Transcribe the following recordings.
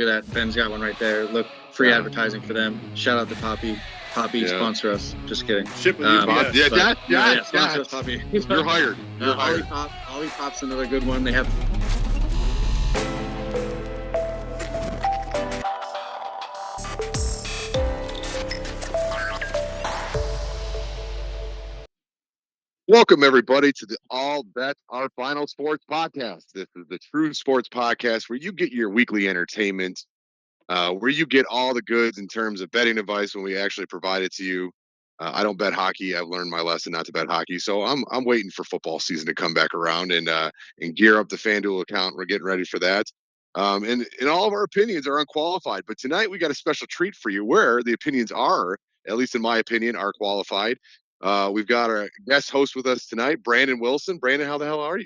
Look at that. Ben's got one right there. Look, free advertising for them. Shout out to Poppy. Poppy, sponsor us. Just kidding. Ship with UPS. Sponsor us, Poppy. You're hired. You're hired. Olipop's another good one. They have. Welcome, everybody, to the All Bets Are Final Sports Podcast. This is the true sports podcast where you get your weekly entertainment, where you get all the goods in terms of betting advice when we actually provide it to you. I don't bet hockey. I've learned my lesson not to bet hockey, so I'm waiting for football season to come back around and gear up the FanDuel account. We're getting ready for that. And all of our opinions are unqualified, but tonight we got a special treat for you where the opinions are, at least in my opinion, are qualified. We've got our guest host with us tonight, Brandon Wilson. Brandon, how the hell are you?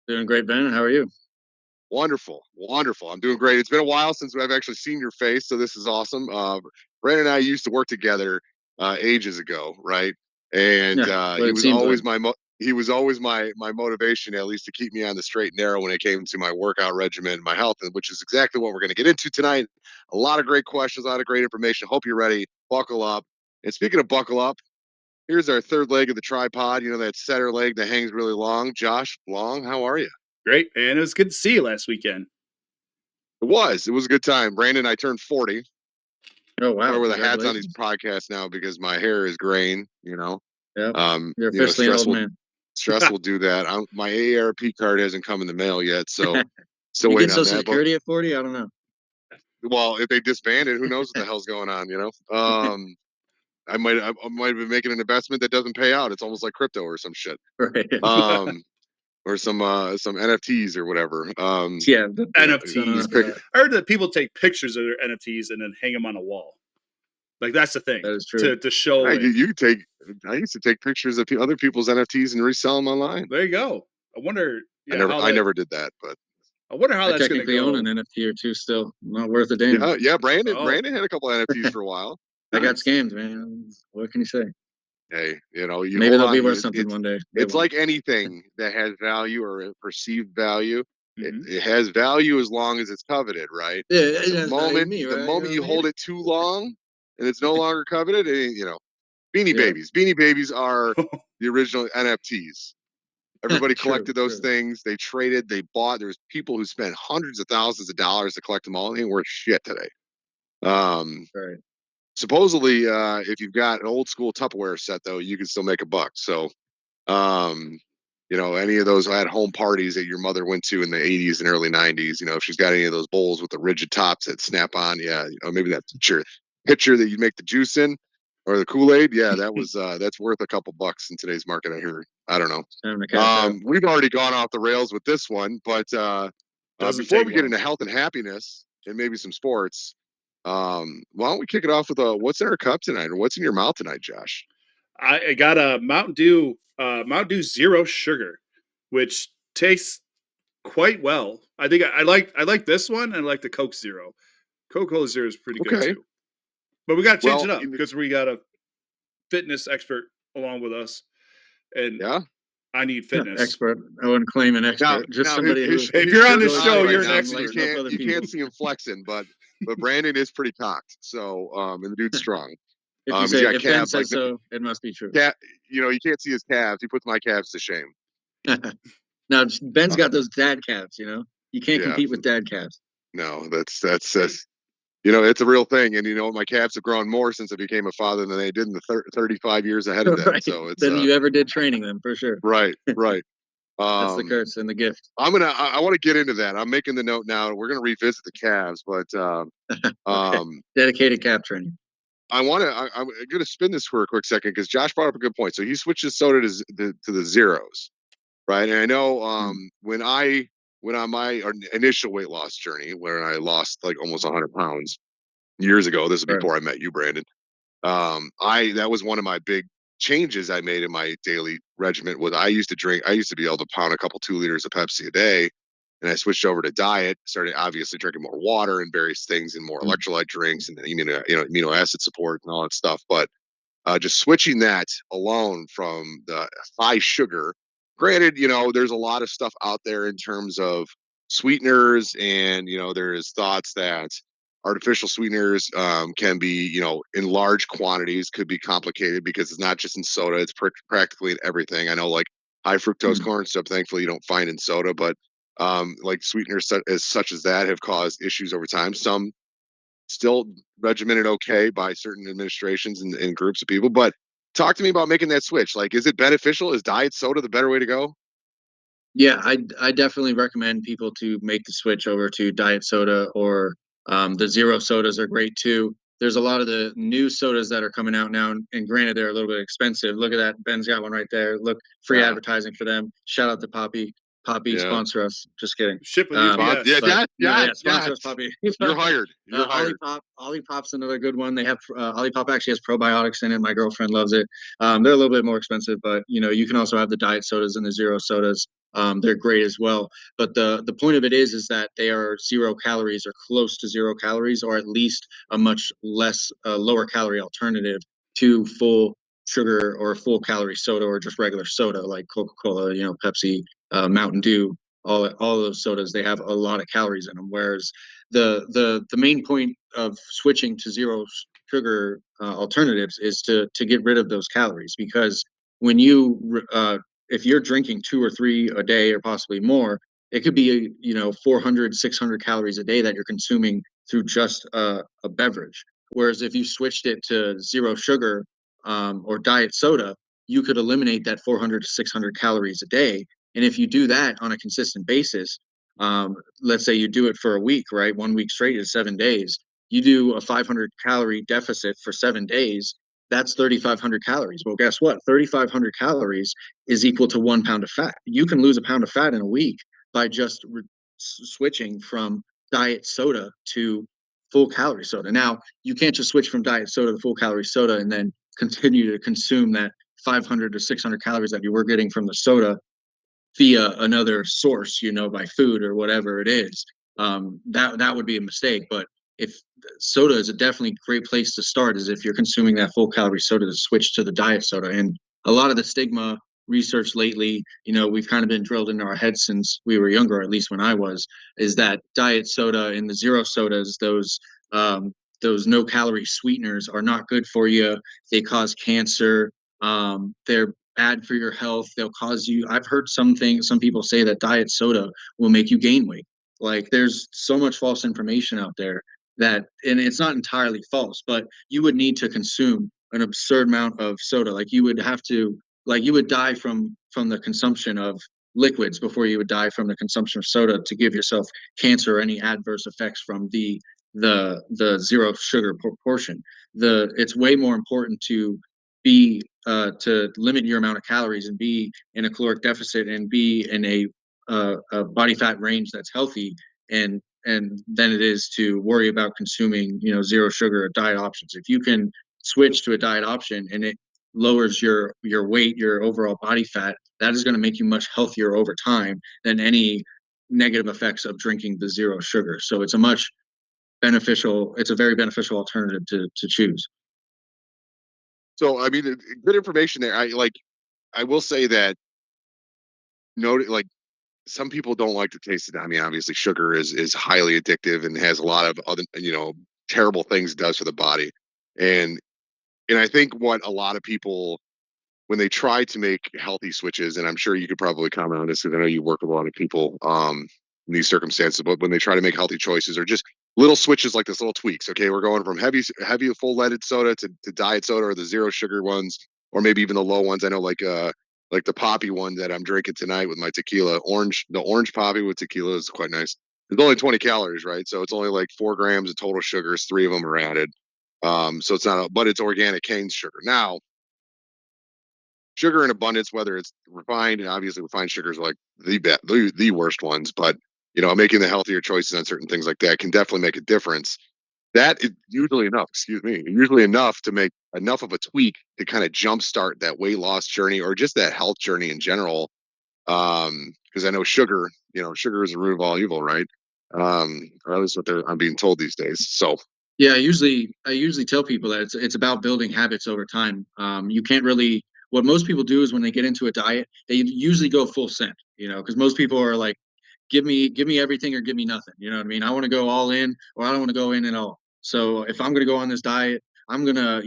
Doing great, Ben. How are you? Wonderful. I'm doing great. It's been a while since I've actually seen your face, so this is awesome. Brandon and I used to work together ages ago, right? And he was always my motivation, at least to keep me on the straight and narrow when it came to my workout regimen and my health, which is exactly what we're going to get into tonight. A lot of great questions, a lot of great information. Hope you're ready. Buckle up. And speaking of buckle up, here's our third leg of the tripod. You know, that center leg that hangs really long. Josh Long, how are you? Great, man. It was good to see you last weekend. It was a good time. Brandon, I turned 40. Oh, wow. I wear the hats on these podcasts now because my hair is graying, you know. Yeah. You're officially an old man. Stress will do that. My AARP card hasn't come in the mail yet, so still you waiting get on Social that. Security at 40? I don't know. Well, if they disbanded, who knows what the hell's going on, you know? I might have been making an investment that doesn't pay out. It's almost like crypto or some shit. Right. Or some NFTs or whatever. Yeah, the NFTs. I heard that people take pictures of their NFTs and then hang them on a wall. Like, that's the thing. That is true. To show. I used to take pictures of other people's NFTs and resell them online. There you go. I wonder. Yeah, I never did that, but I wonder how that's going to go. I technically own an NFT or two still. Not worth a damn. Yeah. Brandon had a couple of NFTs for a while. I got scammed, man. What can you say? Hey, you know, maybe they'll be worth something one day. It's like anything that has value or perceived value. It has value as long as it's coveted, right? Yeah, the moment you hold it too long and it's no longer coveted, you know, Beanie Babies. Beanie Babies are the original NFTs. Everybody collected those things. They traded, they bought. There's people who spent hundreds of thousands of dollars to collect them all. They ain't worth shit today. Right. Supposedly, if you've got an old school Tupperware set, though, you can still make a buck. So, you know, any of those at home parties that your mother went to in the 80s and early 90s, you know, if she's got any of those bowls with the rigid tops that snap on, you know, maybe that pitcher that you make the juice in or the Kool-Aid, that was that's worth a couple bucks in today's market. I don't know. We've already gone off the rails with this one, but before we get into health and happiness and maybe some sports, why don't we kick it off with what's in our cup tonight, or what's in your mouth tonight, Josh? I got a Mountain Dew Zero Sugar, which tastes quite well. I think I like this one, and I like the Coke Zero. Coca-Cola Zero is pretty good too. But we got to change it up because we got a fitness expert along with us, and I need fitness. Expert. I wouldn't claim an expert. Somebody if you're on the show, you're an expert. You can't see him flexing, but Brandon is pretty cocked. So, and the dude's strong. If Ben says so, it must be true. You know, you can't see his calves. He puts my calves to shame. Now, Ben's got those dad calves, you know? You can't compete with dad calves. No, that's you know, it's a real thing. And, you know, my calves have grown more since I became a father than they did in the 35 years ahead of them. Right. So it's than you ever did training them, for sure. Right. That's the curse and the gift. I want to get into that. I'm making the note now. We're going to revisit the calves, but dedicated calf training. I'm going to spin this for a quick second because Josh brought up a good point. So he switched his soda to the zeros, right? And I know when I went on my initial weight loss journey, where I lost like almost 100 pounds years ago. This is before I met you, Brandon. That was one of my big changes I made in my daily regimen. Was I used to be able to pound a couple 2 liters of Pepsi a day, and I switched over to diet. Started obviously drinking more water and various things, and more electrolyte drinks, and amino acid support and all that stuff. But just switching that alone from the high sugar. Granted, you know, there's a lot of stuff out there in terms of sweeteners, and there's thoughts that artificial sweeteners can be, in large quantities, could be complicated because it's not just in soda; it's practically in everything. I know, like high fructose Mm. corn syrup, thankfully you don't find in soda, but like sweeteners such as that have caused issues over time. Some still regimented okay by certain administrations and groups of people, but talk to me about making that switch. Like, is it beneficial? Is diet soda the better way to go? Yeah, I definitely recommend people to make the switch over to diet soda, or the zero sodas are great too. There's a lot of the new sodas that are coming out now, and granted they're a little bit expensive. Look at that, Ben's got one right there. Look, free Yeah, advertising for them. Shout out to Poppy. Poppy, yeah. sponsor us. Just kidding. Ship with Yeah, UPS. But yes, no, yes, yeah, sponsor yes. us, Poppy. You're hired. You're hired. Olipop's another good one. They have Olipop actually has probiotics in it. My girlfriend loves it. They're a little bit more expensive, but you can also have the diet sodas and the zero sodas. They're great as well. But the point of it is that they are 0 calories or close to 0 calories, or at least a much less lower calorie alternative to full sugar or full calorie soda, or just regular soda like Coca-Cola, Pepsi, Mountain Dew. All of those sodas, they have a lot of calories in them. Whereas the main point of switching to zero sugar alternatives is to get rid of those calories, because when if you're drinking 2 or 3 a day or possibly more, it could be 400, 600 calories a day that you're consuming through just a beverage. Whereas if you switched it to zero sugar, or diet soda, you could eliminate that 400 to 600 calories a day. And if you do that on a consistent basis, let's say you do it for a week, right? 1 week straight is 7 days. You do a 500 calorie deficit for 7 days. That's 3,500 calories. Well, guess what? 3,500 calories is equal to 1 pound of fat. You can lose a pound of fat in a week by just switching from diet soda to full calorie soda. Now, you can't just switch from diet soda to full calorie soda and then continue to consume that 500 to 600 calories that you were getting from the soda via another source, by food or whatever it is. That would be a mistake. But if soda is a definitely great place to start, is if you're consuming that full calorie soda, to switch to the diet soda. And a lot of the stigma research lately, we've kind of been drilled into our heads since we were younger, at least when I was, is that diet soda and the zero sodas, those no calorie sweeteners, are not good for you. They cause cancer. They're bad for your health. They'll cause you. I've heard some people say that diet soda will make you gain weight. Like, there's so much false information out there and it's not entirely false, but you would need to consume an absurd amount of soda. Like, you would die from the consumption of liquids before you would die from the consumption of soda, to give yourself cancer or any adverse effects from the zero sugar proportion. It's way more important to limit your amount of calories and be in a caloric deficit and be in a body fat range that's healthy, and than it is to worry about consuming zero sugar diet options. If you can switch to a diet option and it lowers your weight, your overall body fat, that is going to make you much healthier over time than any negative effects of drinking the zero sugar. So it's a very beneficial alternative to choose. So I mean, good information there. I will say that note like some people don't like to taste it. I mean, obviously sugar is highly addictive and has a lot of other terrible things it does for the body. And I think what a lot of people, when they try to make healthy switches, and I'm sure you could probably comment on this because I know you work with a lot of people in these circumstances, but when they try to make healthy choices or just little switches like this, little tweaks, okay, we're going from heavy full leaded soda to diet soda, or the zero sugar ones, or maybe even the low ones. I know, like the poppy one that I'm drinking tonight with my tequila, the orange poppy with tequila is quite nice. It's only 20 calories, right? So it's only like 4 grams of total sugars. 3 of them are added. So it's not, but it's organic cane sugar. Now, sugar in abundance, whether it's refined, and obviously refined sugars are like the worst ones, but making the healthier choices on certain things like that can definitely make a difference. That is usually enough, excuse me, usually enough to make enough of a tweak to kind of jumpstart that weight loss journey or just that health journey in general. Because I know sugar is the root of all evil, right? Or at least what I'm being told these days. So Yeah, I usually tell people that it's about building habits over time. You can't really. What most people do is when they get into a diet, they usually go full send. Because most people are like give me everything or give me nothing. You know what I mean? I want to go all in, or I don't want to go in at all. So if I'm going to go on this diet, I'm gonna,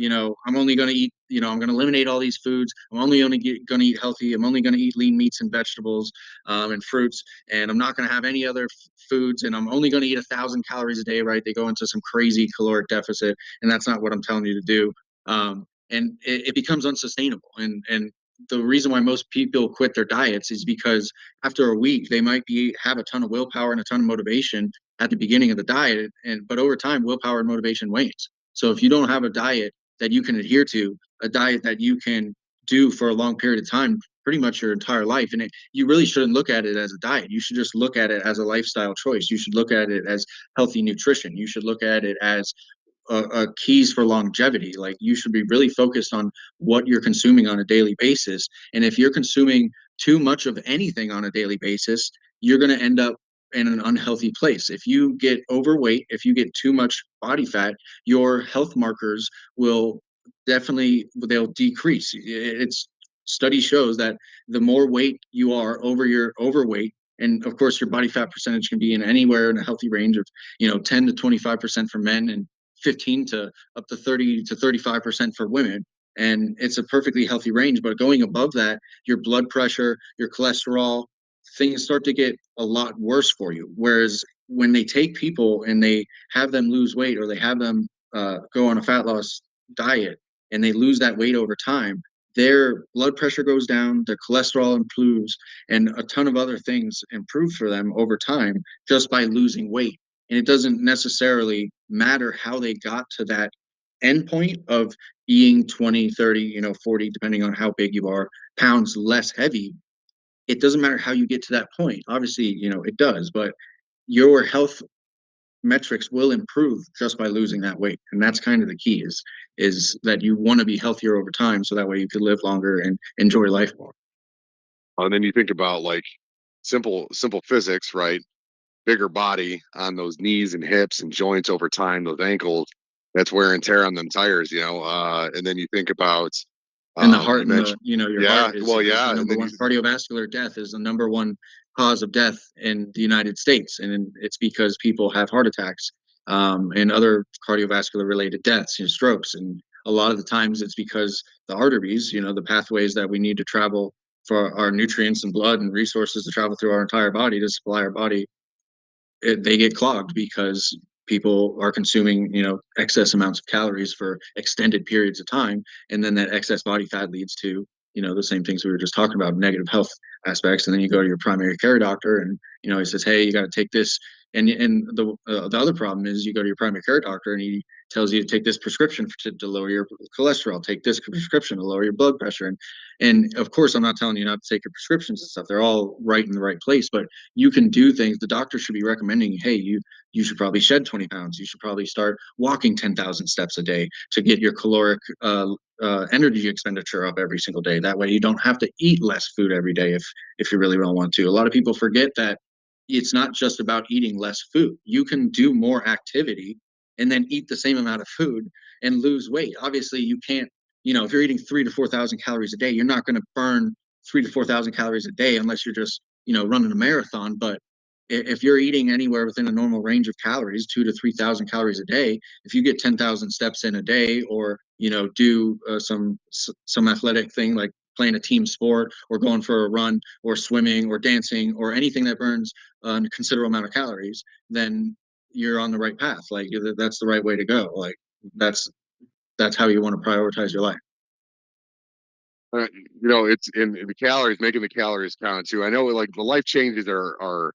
I'm only gonna eat, I'm gonna eliminate all these foods. I'm only gonna eat healthy. I'm only gonna eat lean meats and vegetables, and fruits, and I'm not gonna have any other foods. And I'm only gonna eat 1,000 calories a day. Right? They go into some crazy caloric deficit, and that's not what I'm telling you to do. And it becomes unsustainable. And the reason why most people quit their diets is because after a week they might have a ton of willpower and a ton of motivation at the beginning of the diet, but over time willpower and motivation wanes. So if you don't have a diet that you can adhere to, a diet that you can do for a long period of time, pretty much your entire life, and you really shouldn't look at it as a diet. You should just look at it as a lifestyle choice. You should look at it as healthy nutrition. You should look at it as keys for longevity. Like, you should be really focused on what you're consuming on a daily basis. And if you're consuming too much of anything on a daily basis, you're going to end up in an unhealthy place. If you get overweight, if you get too much body fat, your health markers will they'll decrease. It's study shows that the more weight you are over your overweight, and of course your body fat percentage can be in anywhere in a healthy range of 10 to 25% for men, and 15 to up to 30 to 35% for women. And it's a perfectly healthy range. But going above that, your blood pressure, your cholesterol, things start to get a lot worse for you. Whereas when they take people and they have them lose weight, or they have them go on a fat loss diet, and they lose that weight over time, their blood pressure goes down, their cholesterol improves, and a ton of other things improve for them over time just by losing weight. And it doesn't necessarily matter how they got to that endpoint of being 20, 30, 40, depending on how big you are, pounds less heavy. It doesn't matter how you get to that point. Obviously, it does, but your health metrics will improve just by losing that weight. And that's kind of the key, is that you want to be healthier over time, so that way you could live longer and enjoy life more. And then you think about like simple physics, right? Bigger body on those knees and hips and joints over time, those ankles, that's wear and tear on them tires, and then you think about And the heart, you and mentioned, your yeah, heart is well, the yeah, and number then you one. Cardiovascular death is the number one cause of death in the United States, and it's because people have heart attacks, and other cardiovascular related deaths, strokes. And a lot of the times it's because the arteries, the pathways that we need to travel for our nutrients and blood and resources to travel through our entire body to supply our body, they get clogged because people are consuming excess amounts of calories for extended periods of time, and then that excess body fat leads to the same things we were just talking about, negative health aspects. And then you go to your primary care doctor, and he says, hey, you got to take this. And the other problem is, you go to your primary care doctor and he tells you to take this prescription to lower your cholesterol, take this prescription to lower your blood pressure. And of course, I'm not telling you not to take your prescriptions and stuff. They're all right in the right place, but you can do things. The doctor should be recommending, hey, you should probably shed 20 pounds. You should probably start walking 10,000 steps a day to get your caloric energy expenditure up every single day. That way you don't have to eat less food every day if you really don't want to. A lot of people forget that it's not just about eating less food. You can do more activity and then eat the same amount of food and lose weight. Obviously, you can't, if you're eating 3,000 to 4,000 calories a day, you're not going to burn 3,000 to 4,000 calories a day unless you're just, running a marathon. But if you're eating anywhere within a normal range of calories, 2,000 to 3,000 calories a day, if you get 10,000 steps in a day, or do some athletic thing like playing a team sport, or going for a run, or swimming, or dancing, or anything that burns a considerable amount of calories, then you're on the right path. Like, that's the right way to go. Like, that's how you want to prioritize your life. it's in the calories, making the calories count too. I know, like, the life changes are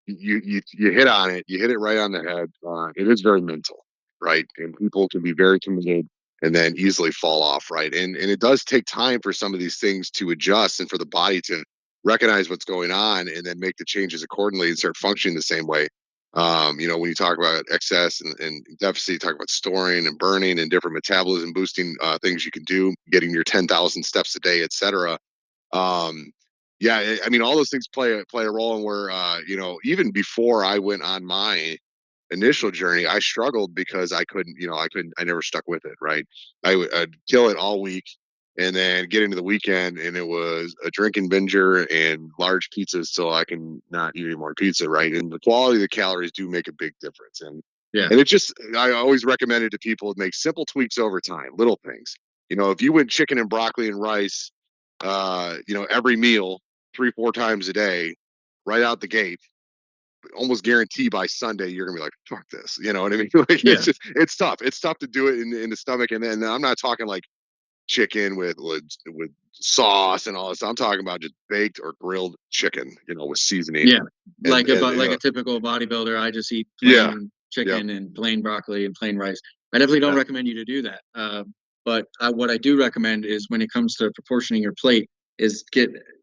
you hit on it, you hit it right on the head. It is very mental, right? And people can be very committed and then easily fall off, right? And it does take time for some of these things to adjust, and for the body to recognize what's going on and then make the changes accordingly and start functioning the same way. When you talk about excess and deficit, you talk about storing and burning and different metabolism boosting things you can do, getting your 10,000 steps a day, etc. um yeah, I mean, all those things play a role in where, even before I went on my initial journey, I struggled because I couldn't, I never stuck with it, right? I'd kill it all week, and then get into the weekend, and it was a drinking binger and large pizzas so I can not eat any more pizza, right? And the quality of the calories do make a big difference. Yeah. And it just, I always recommend it to people to make simple tweaks over time, little things. If you went chicken and broccoli and rice, every meal 3-4 times a day, right out the gate, almost guarantee by Sunday you're gonna be like, fuck this. You know what I mean? Like Yeah. it's tough. It's tough to do it in the stomach. And then I'm not talking like chicken with sauce and all this. I'm talking about just baked or grilled chicken, with seasoning Yeah. and Like a typical bodybuilder, I just eat yeah, plain yeah, chicken and plain broccoli and plain rice. I definitely don't yeah, recommend you to do that. But what I do recommend is when it comes to proportioning your plate is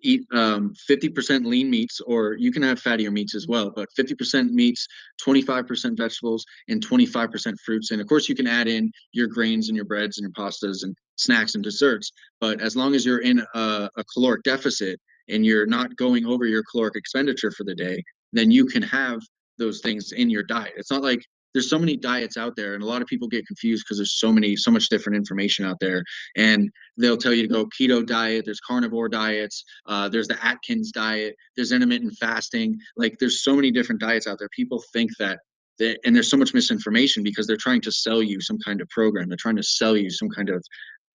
eat 50% lean meats, or you can have fattier meats as well, but 50% meats, 25% vegetables, and 25% fruits. And of course, you can add in your grains and your breads and your pastas and snacks and desserts. But as long as you're in a caloric deficit and you're not going over your caloric expenditure for the day, then you can have those things in your diet. It's not like there's so many diets out there, and a lot of people get confused because there's so much different information out there. And they'll tell you to go keto diet, there's carnivore diets, there's the Atkins diet, there's intermittent fasting. Like there's so many different diets out there. People think and there's so much misinformation because they're trying to sell you some kind of program. They're trying to sell you some kind of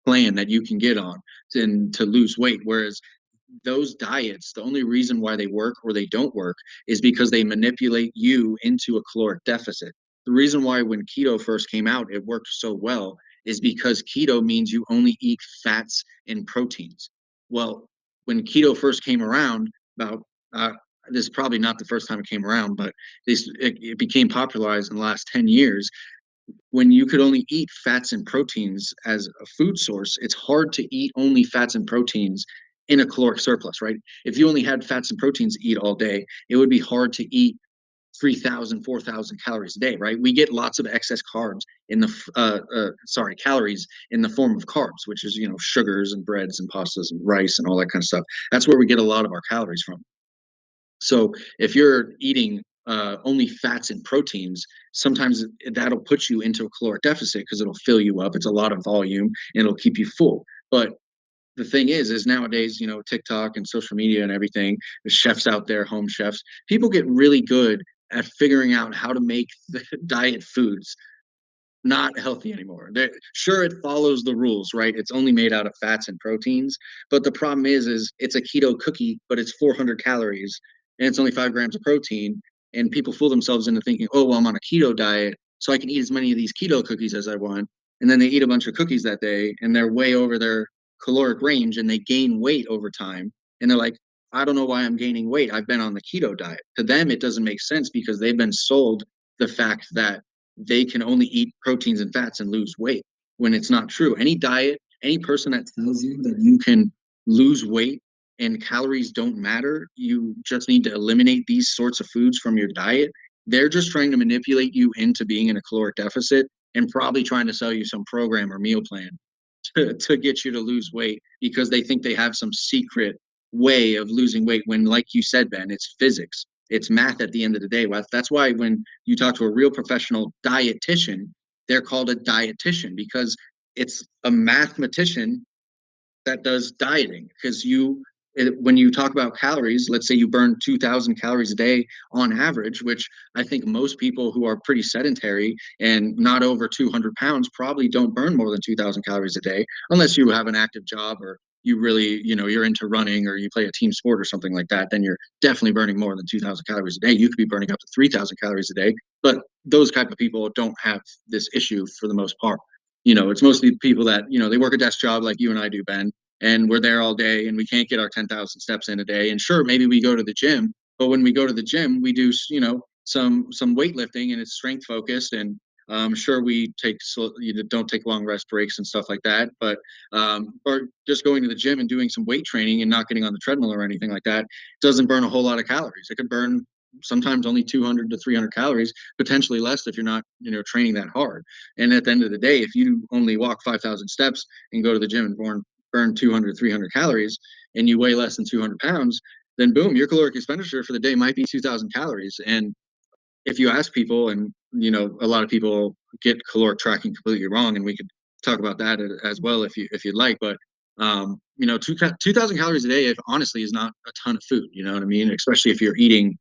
plan that you can get on to lose weight. Whereas those diets, the only reason why they work or they don't work is because they manipulate you into a caloric deficit. The reason why when keto first came out, it worked so well is because keto means you only eat fats and proteins. Well, when keto first came around, about this is probably not the first time it came around, but it became popularized in the last 10 years. When you could only eat fats and proteins as a food source, it's hard to eat only fats and proteins in a caloric surplus, right? If you only had fats and proteins to eat all day, it would be hard to eat 3,000, 4,000 calories a day, right? We get lots of excess carbs in calories in the form of carbs, which is, sugars and breads and pastas and rice and all that kind of stuff. That's where we get a lot of our calories from. So if you're eating only fats and proteins, sometimes that'll put you into a caloric deficit because it'll fill you up. It's a lot of volume and it'll keep you full. But the thing is nowadays, TikTok and social media and everything, the chefs out there, home chefs, people get really good at figuring out how to make the diet foods not healthy anymore. Sure, it follows the rules, right? It's only made out of fats and proteins, but the problem is it's a keto cookie, but it's 400 calories and it's only 5 grams of protein. And people fool themselves into thinking, oh, well, I'm on a keto diet, so I can eat as many of these keto cookies as I want. And then they eat a bunch of cookies that day, and they're way over their caloric range, and they gain weight over time. And they're like, I don't know why I'm gaining weight. I've been on the keto diet. To them, it doesn't make sense because they've been sold the fact that they can only eat proteins and fats and lose weight when it's not true. Any diet, any person that tells you that you can lose weight and calories don't matter, you just need to eliminate these sorts of foods from your diet. They're just trying to manipulate you into being in a caloric deficit and probably trying to sell you some program or meal plan to get you to lose weight because they think they have some secret way of losing weight when, like you said, Ben, it's physics, it's math at the end of the day. That's why when you talk to a real professional dietitian, they're called a dietitian because it's a mathematician that does dieting because when you talk about calories, let's say you burn 2,000 calories a day on average, which I think most people who are pretty sedentary and not over 200 pounds probably don't burn more than 2,000 calories a day, unless you have an active job or you really, you're into running or you play a team sport or something like that, then you're definitely burning more than 2,000 calories a day. You could be burning up to 3,000 calories a day, but those type of people don't have this issue for the most part. It's mostly people that, they work a desk job like you and I do, Ben, and we're there all day and we can't get our 10,000 steps in a day. And sure, maybe we go to the gym, but when we go to the gym, we do, some weightlifting and it's strength focused. And sure, we don't take long rest breaks and stuff like that. But or just going to the gym and doing some weight training and not getting on the treadmill or anything like that doesn't burn a whole lot of calories. It could burn sometimes only 200 to 300 calories, potentially less if you're not, training that hard. And at the end of the day, if you only walk 5,000 steps and go to the gym and burn 200, 300 calories and you weigh less than 200 pounds, then boom, your caloric expenditure for the day might be 2,000 calories. And if you ask people, and a lot of people get caloric tracking completely wrong, and we could talk about that as well if you'd like. But You know, 2,000 calories a day, if honestly, is not a ton of food. You know what I mean? Especially if you're eating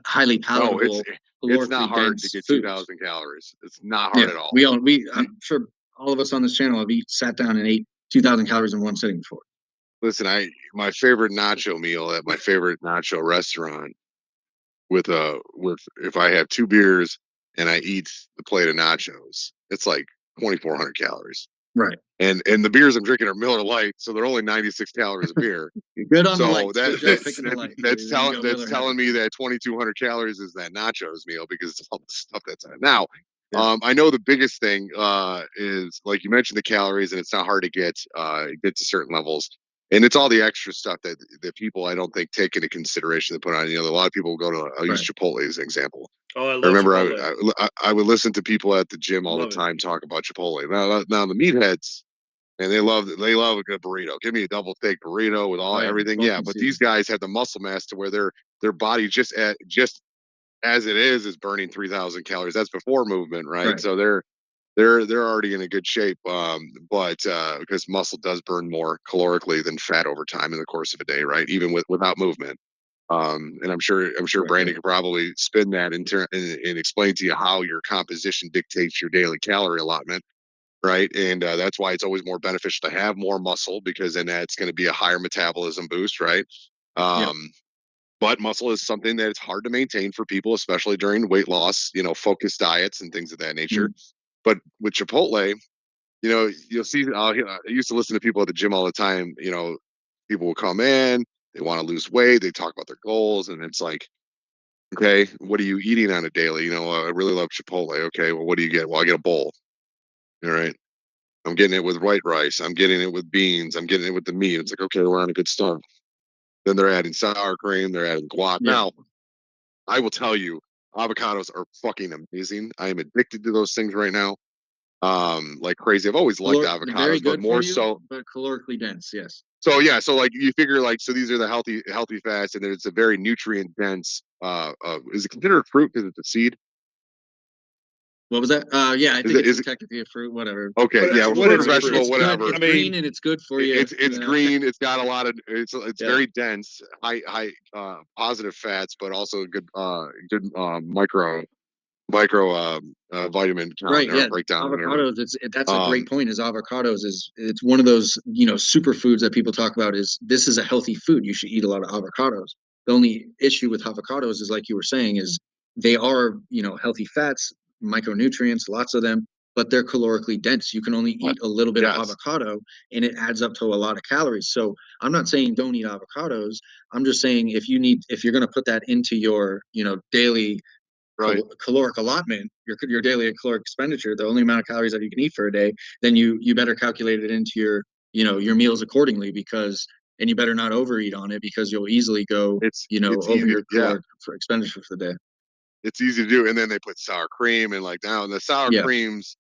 highly No, palatable, it's not calorically hard to dense get foods. 2,000 calories. It's not hard Yeah, at all. You, I'm sure all of us on this channel have sat down and ate 2,000 calories in one sitting before. listen, my favorite nacho meal at my favorite nacho restaurant with if I have 2 beers and I eat the plate of nachos, it's like 2,400 calories. Right. And the beers I'm drinking are Miller Lite, so they're only 96 calories a beer. You're good on the So lights. Good job picking the light. that's You go that's Miller telling heavy. me that 2,200 calories is that nachos meal because it's all the stuff that's in it. Now, Yeah. I know the biggest thing is like you mentioned the calories, and it's not hard to get to certain levels, and it's all the extra stuff that people I don't think take into consideration to put on. You know, a lot of people go to I'll use Right. Chipotle as an example. Oh, I I love remember Chipotle. I would listen to people at the gym all the Love it. time talk about Chipotle. Now the meatheads and they love a good burrito. Give me a double steak burrito with all Oh, yeah. everything. Yeah, Smoking but these season. guys have the muscle mass to where their body just as it is burning 3,000 calories. That's before movement, right? Right. So they're already in a good shape. But because muscle does burn more calorically than fat over time in the course of a day, right? Even without movement. And I'm sure Right. Brandon could probably spin that and explain to you how your composition dictates your daily calorie allotment, right? And that's why it's always more beneficial to have more muscle because then that's going to be a higher metabolism boost, right? Yep. But muscle is something that it's hard to maintain for people, especially during weight loss, focused diets and things of that nature. Mm. But with Chipotle, you'll see. I used to listen to people at the gym all the time. People will come in, they want to lose weight, they talk about their goals, and it's like, okay, what are you eating on a daily? I really love Chipotle. Okay, well, what do you get? Well, I get a bowl. All right. I'm getting it with white rice. I'm getting it with beans. I'm getting it with the meat. It's like, okay, we're on a good start. Then they're adding sour cream. They're adding guac. Yeah. Now, I will tell you, avocados are fucking amazing. I am addicted to those things right now. Like crazy. I've always liked They're very avocados, but good for more you, so. but calorically dense. Yes. So yeah, so like you figure like so these are the healthy fats, and then it's a very nutrient dense. Is it considered a fruit because it's a seed? What was that? Yeah, I Is think it it's is it technically a fruit. Whatever. okay? Yeah, What fruit or is a fruit? vegetable, It's good. whatever. It's I green mean, and it's good for It, you. it's it's green. It's got a lot of it's Yeah. very dense, high positive fats, but also good micro vitamin count Right. or Yeah. breakdown and everything. Avocados. That's a great Um, point. Is avocados is it's one of those superfoods that people talk about. Is this is a healthy food? You should eat a lot of avocados. The only issue with avocados is like you were saying is they are healthy fats, micronutrients, lots of them, but they're calorically dense. You can only but eat a little bit of yes, avocado, and it adds up to a lot of calories. So I'm not saying don't eat avocados. I'm just saying if you're going to put that into your daily right. caloric allotment, your daily caloric expenditure, the only amount of calories that you can eat for a day, then you better calculate it into your meals accordingly and you better not overeat on it because you'll easily go It's over easy. your Yeah, caloric for expenditure for the day. it's easy to do. And then they put sour cream and like now the sour Yeah. creams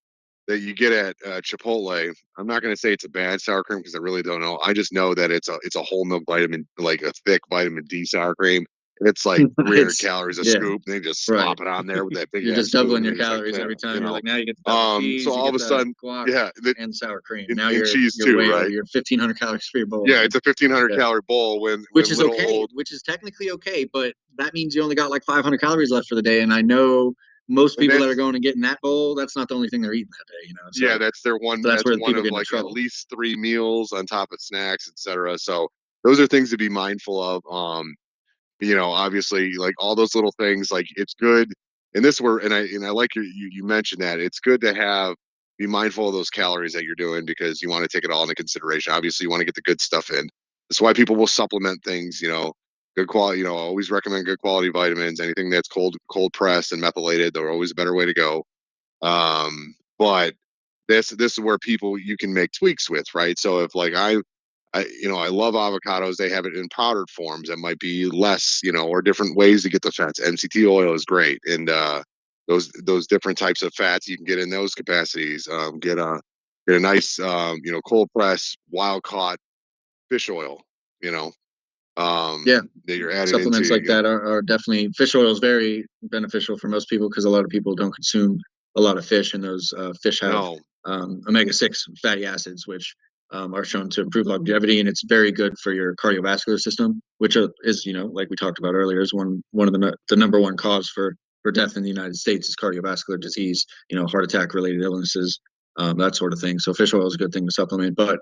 that you get at Chipotle. I'm not going to say it's a bad sour cream because I really don't know. I just know that it's a whole milk vitamin, like a thick vitamin D sour cream. And it's like 300 It's calories a yeah, scoop. And they just right. slop it on there with that big You're ass just spoon, doubling and your they're just like, calories yeah, every time. You're like now you get the double So cheese, you all of get a the sudden, guac yeah, and sour cream. and, Now and cheese you're too, way over. right? You're 1,500 calories for your bowl, Yeah, man. it's a 1,500 Yeah. calorie bowl when Which when is little okay, old. which is technically okay, but that means you only got like 500 calories left for the day. And I know most And people that are that's going and getting that bowl, that's not the only thing they're eating that day, yeah, So, that's their one. so that's That's where the one people of get into like at trouble. least 3 meals on top of snacks, etc. So those are things to be mindful of. Obviously, like all those little things, like it's good. And this were, and I like you mentioned that it's good to be mindful of those calories that you're doing because you want to take it all into consideration. Obviously, you want to get the good stuff in. That's why people will supplement things. Good quality. Always recommend good quality vitamins. Anything that's cold pressed and methylated, they're always a better way to go. But this is where people you can make tweaks with, right? So if like I love avocados. They have it in powdered forms that might be less, or different ways to get the fats. MCT oil is great, and those different types of fats you can get in those capacities. Get a nice, cold press, wild caught fish oil. You know, Yeah, that you're adding into. supplements like that are definitely fish oil is very beneficial for most people because a lot of people don't consume a lot of fish, and those fish have No, omega-6 fatty acids, which are shown to improve longevity, and it's very good for your cardiovascular system, which is, like we talked about earlier, is one of the number one cause for death in the United States is cardiovascular disease, heart attack related illnesses, that sort of thing. So fish oil is a good thing to supplement, but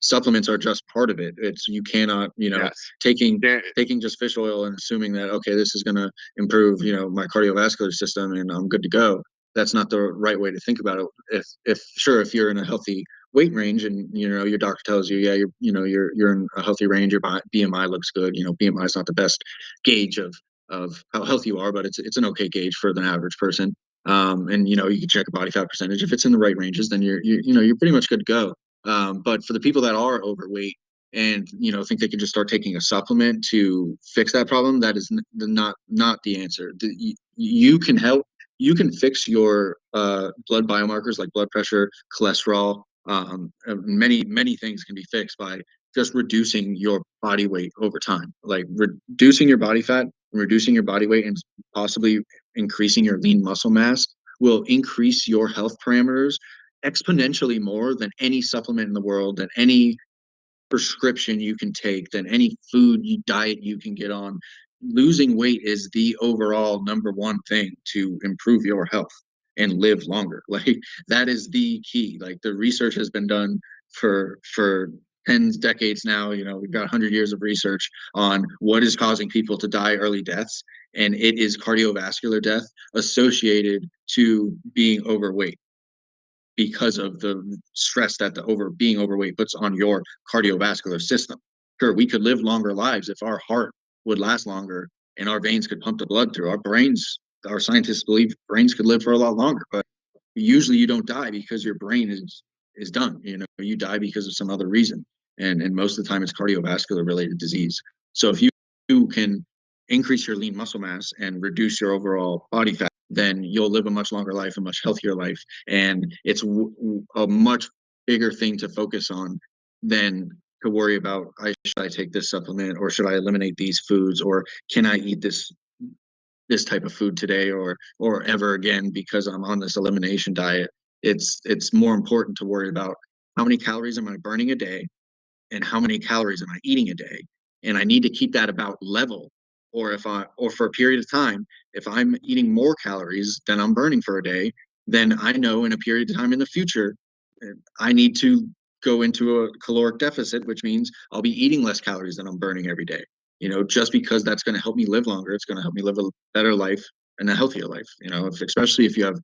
supplements are just part of it. You cannot, Yes. taking just fish oil and assuming that, okay, this is going to improve, my cardiovascular system and I'm good to go. That's not the right way to think about it. If you're in a healthy weight range and your doctor tells you, yeah, you're in a healthy range, your BMI looks good. BMI is not the best gauge of how healthy you are, but it's an okay gauge for the average person. And you can check a body fat percentage. If it's in the right ranges, then you're pretty much good to go. But for the people that are overweight and think they can just start taking a supplement to fix that problem, that is not the answer. You can help. You can fix your blood biomarkers like blood pressure, cholesterol. Many things can be fixed by just reducing your body weight over time, like reducing your body fat, reducing your body weight, and possibly increasing your lean muscle mass will increase your health parameters exponentially more than any supplement in the world, than any prescription you can take, than any diet you can get on. Losing weight is the overall number one thing to improve your health and live longer. Like that is the key. Like the research has been done for tens decades now. We've got 100 years of research on what is causing people to die early deaths, and it is cardiovascular death associated to being overweight, because of the stress that being overweight puts on your cardiovascular system. Sure, we could live longer lives if our heart would last longer and our veins could pump the blood through. Our scientists believe brains could live for a lot longer, but usually you don't die because your brain is done. You die because of some other reason, and most of the time it's cardiovascular related disease. So if you can increase your lean muscle mass and reduce your overall body fat, then you'll live a much longer life, a much healthier life, and it's a much bigger thing to focus on than to worry about, should I take this supplement, or should I eliminate these foods, or can I eat this type of food today, or ever again, because I'm on this elimination diet. It's more important to worry about how many calories am I burning a day and how many calories am I eating a day, and I need to keep that about level. Or for a period of time, if I'm eating more calories than I'm burning for a day, then I know in a period of time in the future, I need to go into a caloric deficit, which means I'll be eating less calories than I'm burning every day. Just because that's going to help me live longer, it's going to help me live a better life and a healthier life. Especially if you have,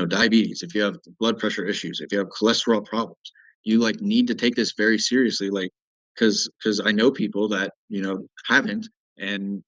diabetes, if you have blood pressure issues, if you have cholesterol problems, you like need to take this very seriously. Like, because I know people that haven't, and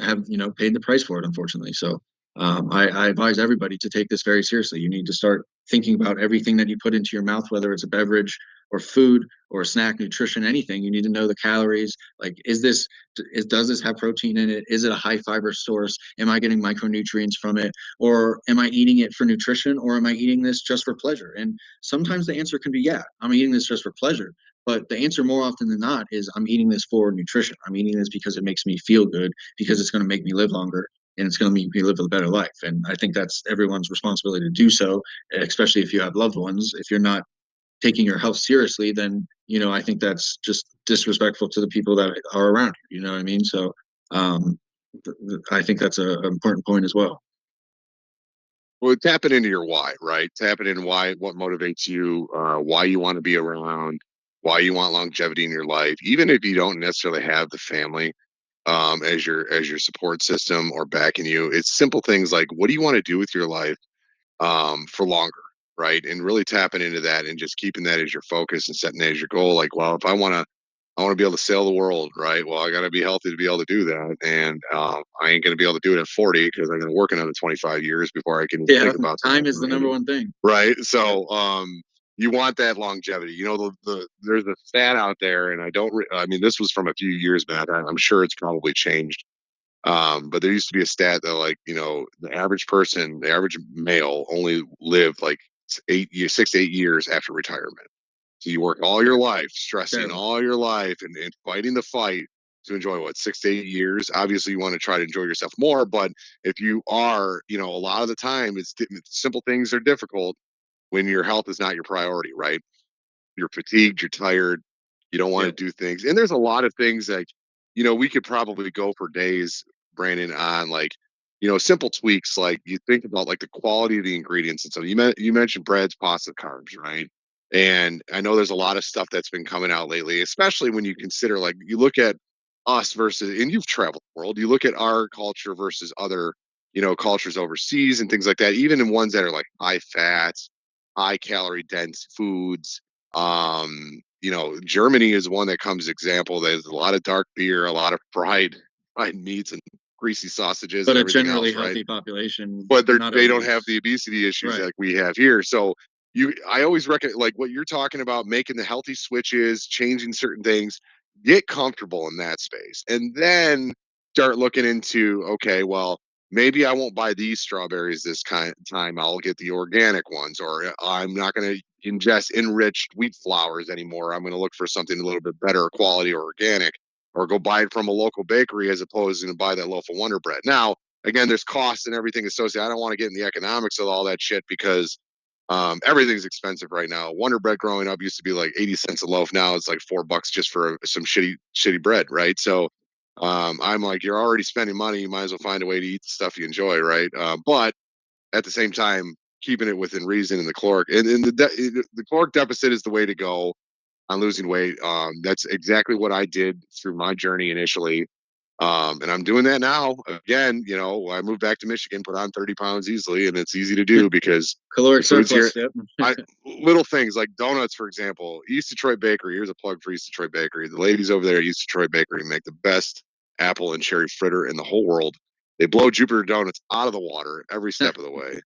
have paid the price for it, unfortunately. So I advise everybody to take this very seriously. You need to start thinking about everything that you put into your mouth, whether it's a beverage or food or a snack, nutrition, anything. You need to know the calories. Like, does this have protein in it? Is it a high fiber source? Am I getting micronutrients from it? Or am I eating it for nutrition, or am I eating this just for pleasure? And sometimes the answer can be, yeah, I'm eating this just for pleasure. But the answer more often than not is, I'm eating this for nutrition. I'm eating this because it makes me feel good, because it's going to make me live longer, and it's going to make me live a better life. And I think that's everyone's responsibility to do so, especially if you have loved ones. If you're not taking your health seriously, then I think that's just disrespectful to the people that are around you. You know what I mean? So I think that's an important point as well. Well, tapping into your why, right? Tapping into what motivates you, why you want to be around, why you want longevity in your life, even if you don't necessarily have the family as your support system or backing you. It's simple things like, what do you want to do with your life for longer, right? And really tapping into that and just keeping that as your focus and setting that as your goal. Like, well, if I want to be able to sail the world, right? Well, I got to be healthy to be able to do that, and I ain't going to be able to do it at 40 because I'm going to work another 25 years before I can even Yeah, think about time is that. the number one thing. Right? So, you want that longevity. There's a stat out there, and I mean, this was from a few years back. I'm sure it's probably changed. But there used to be a stat that, like, the average person, the average male, only lived like 8 years, 6 to 8 years after retirement. So you work all your life, stressing Terrible. all your life, and fighting the fight to enjoy, what, 6 to 8 years. Obviously, you want to try to enjoy yourself more, but if you are, a lot of the time, simple things are difficult when your health is not your priority, right? you're fatigued, you're tired, you don't want to do things. And there's a lot of things like, we could probably go for days, Brandon, on like, simple tweaks. Like you think about like the quality of the ingredients and stuff. You mentioned breads, pasta, carbs, right? And I know there's a lot of stuff that's been coming out lately, especially when you consider like you look at us versus, and you've traveled the world, you look at our culture versus other, cultures overseas and things like that, even in ones that are like high fats, high calorie dense foods. Germany is one that comes example. There's a lot of dark beer, a lot of fried meats and greasy sausages But and a everything generally else, right? healthy population, But not they don't have obese. the obesity issues Right. like we have here. So I always recommend like what you're talking about, making the healthy switches, changing certain things, get comfortable in that space, and then start looking into, okay, well, maybe I won't buy these strawberries this time. I'll get the organic ones, or I'm not going to ingest enriched wheat flours anymore. I'm going to look for something a little bit better quality or organic, or go buy it from a local bakery as opposed to buy that loaf of Wonder Bread. Now, again, there's costs and everything associated. I don't want to get in the economics of all that shit because everything's expensive right now. Wonder Bread growing up used to be like 80 cents a loaf. Now it's like $4 just for some shitty bread, right? So I'm like, you're already spending money. You might as well find a way to eat the stuff you enjoy, right? But at the same time, keeping it within reason, and the caloric and the caloric deficit is the way to go on losing weight. That's exactly what I did through my journey initially. And I'm doing that now. Again, I moved back to Michigan, put on 30 pounds easily, and it's easy to do because the Caloric food's here. surplus. Yep. I Little things like donuts, for example. East Detroit Bakery. Here's a plug for East Detroit Bakery. The ladies over there at East Detroit Bakery make the best apple and cherry fritter in the whole world. They blow Jupiter donuts out of the water every step of the way.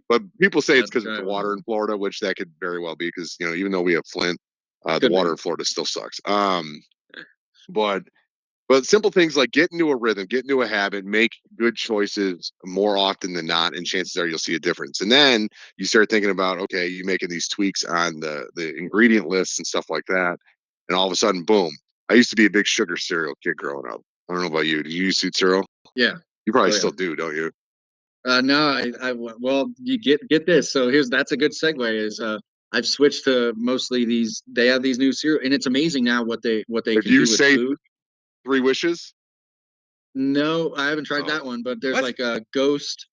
But people say it's That's because it's the right. water in Florida, which that could very well be because even though we have Flint, the Could water be. in Florida still sucks. But simple things like get into a rhythm, get into a habit, make good choices more often than not, and chances are you'll see a difference. And then you start thinking about, okay, you making these tweaks on the ingredient lists and stuff like that, and all of a sudden, boom! I used to be a big sugar cereal kid growing up. I don't know about you. Do you use sweet cereal? Yeah. You probably Oh yeah. still do, don't you? No, well, you get this. So that's a good segue. Is I've switched to mostly these. They have these new cereal, and it's amazing now what they If can you do with say food. three wishes, No, I haven't tried oh, that one, but there's What? like a Ghost.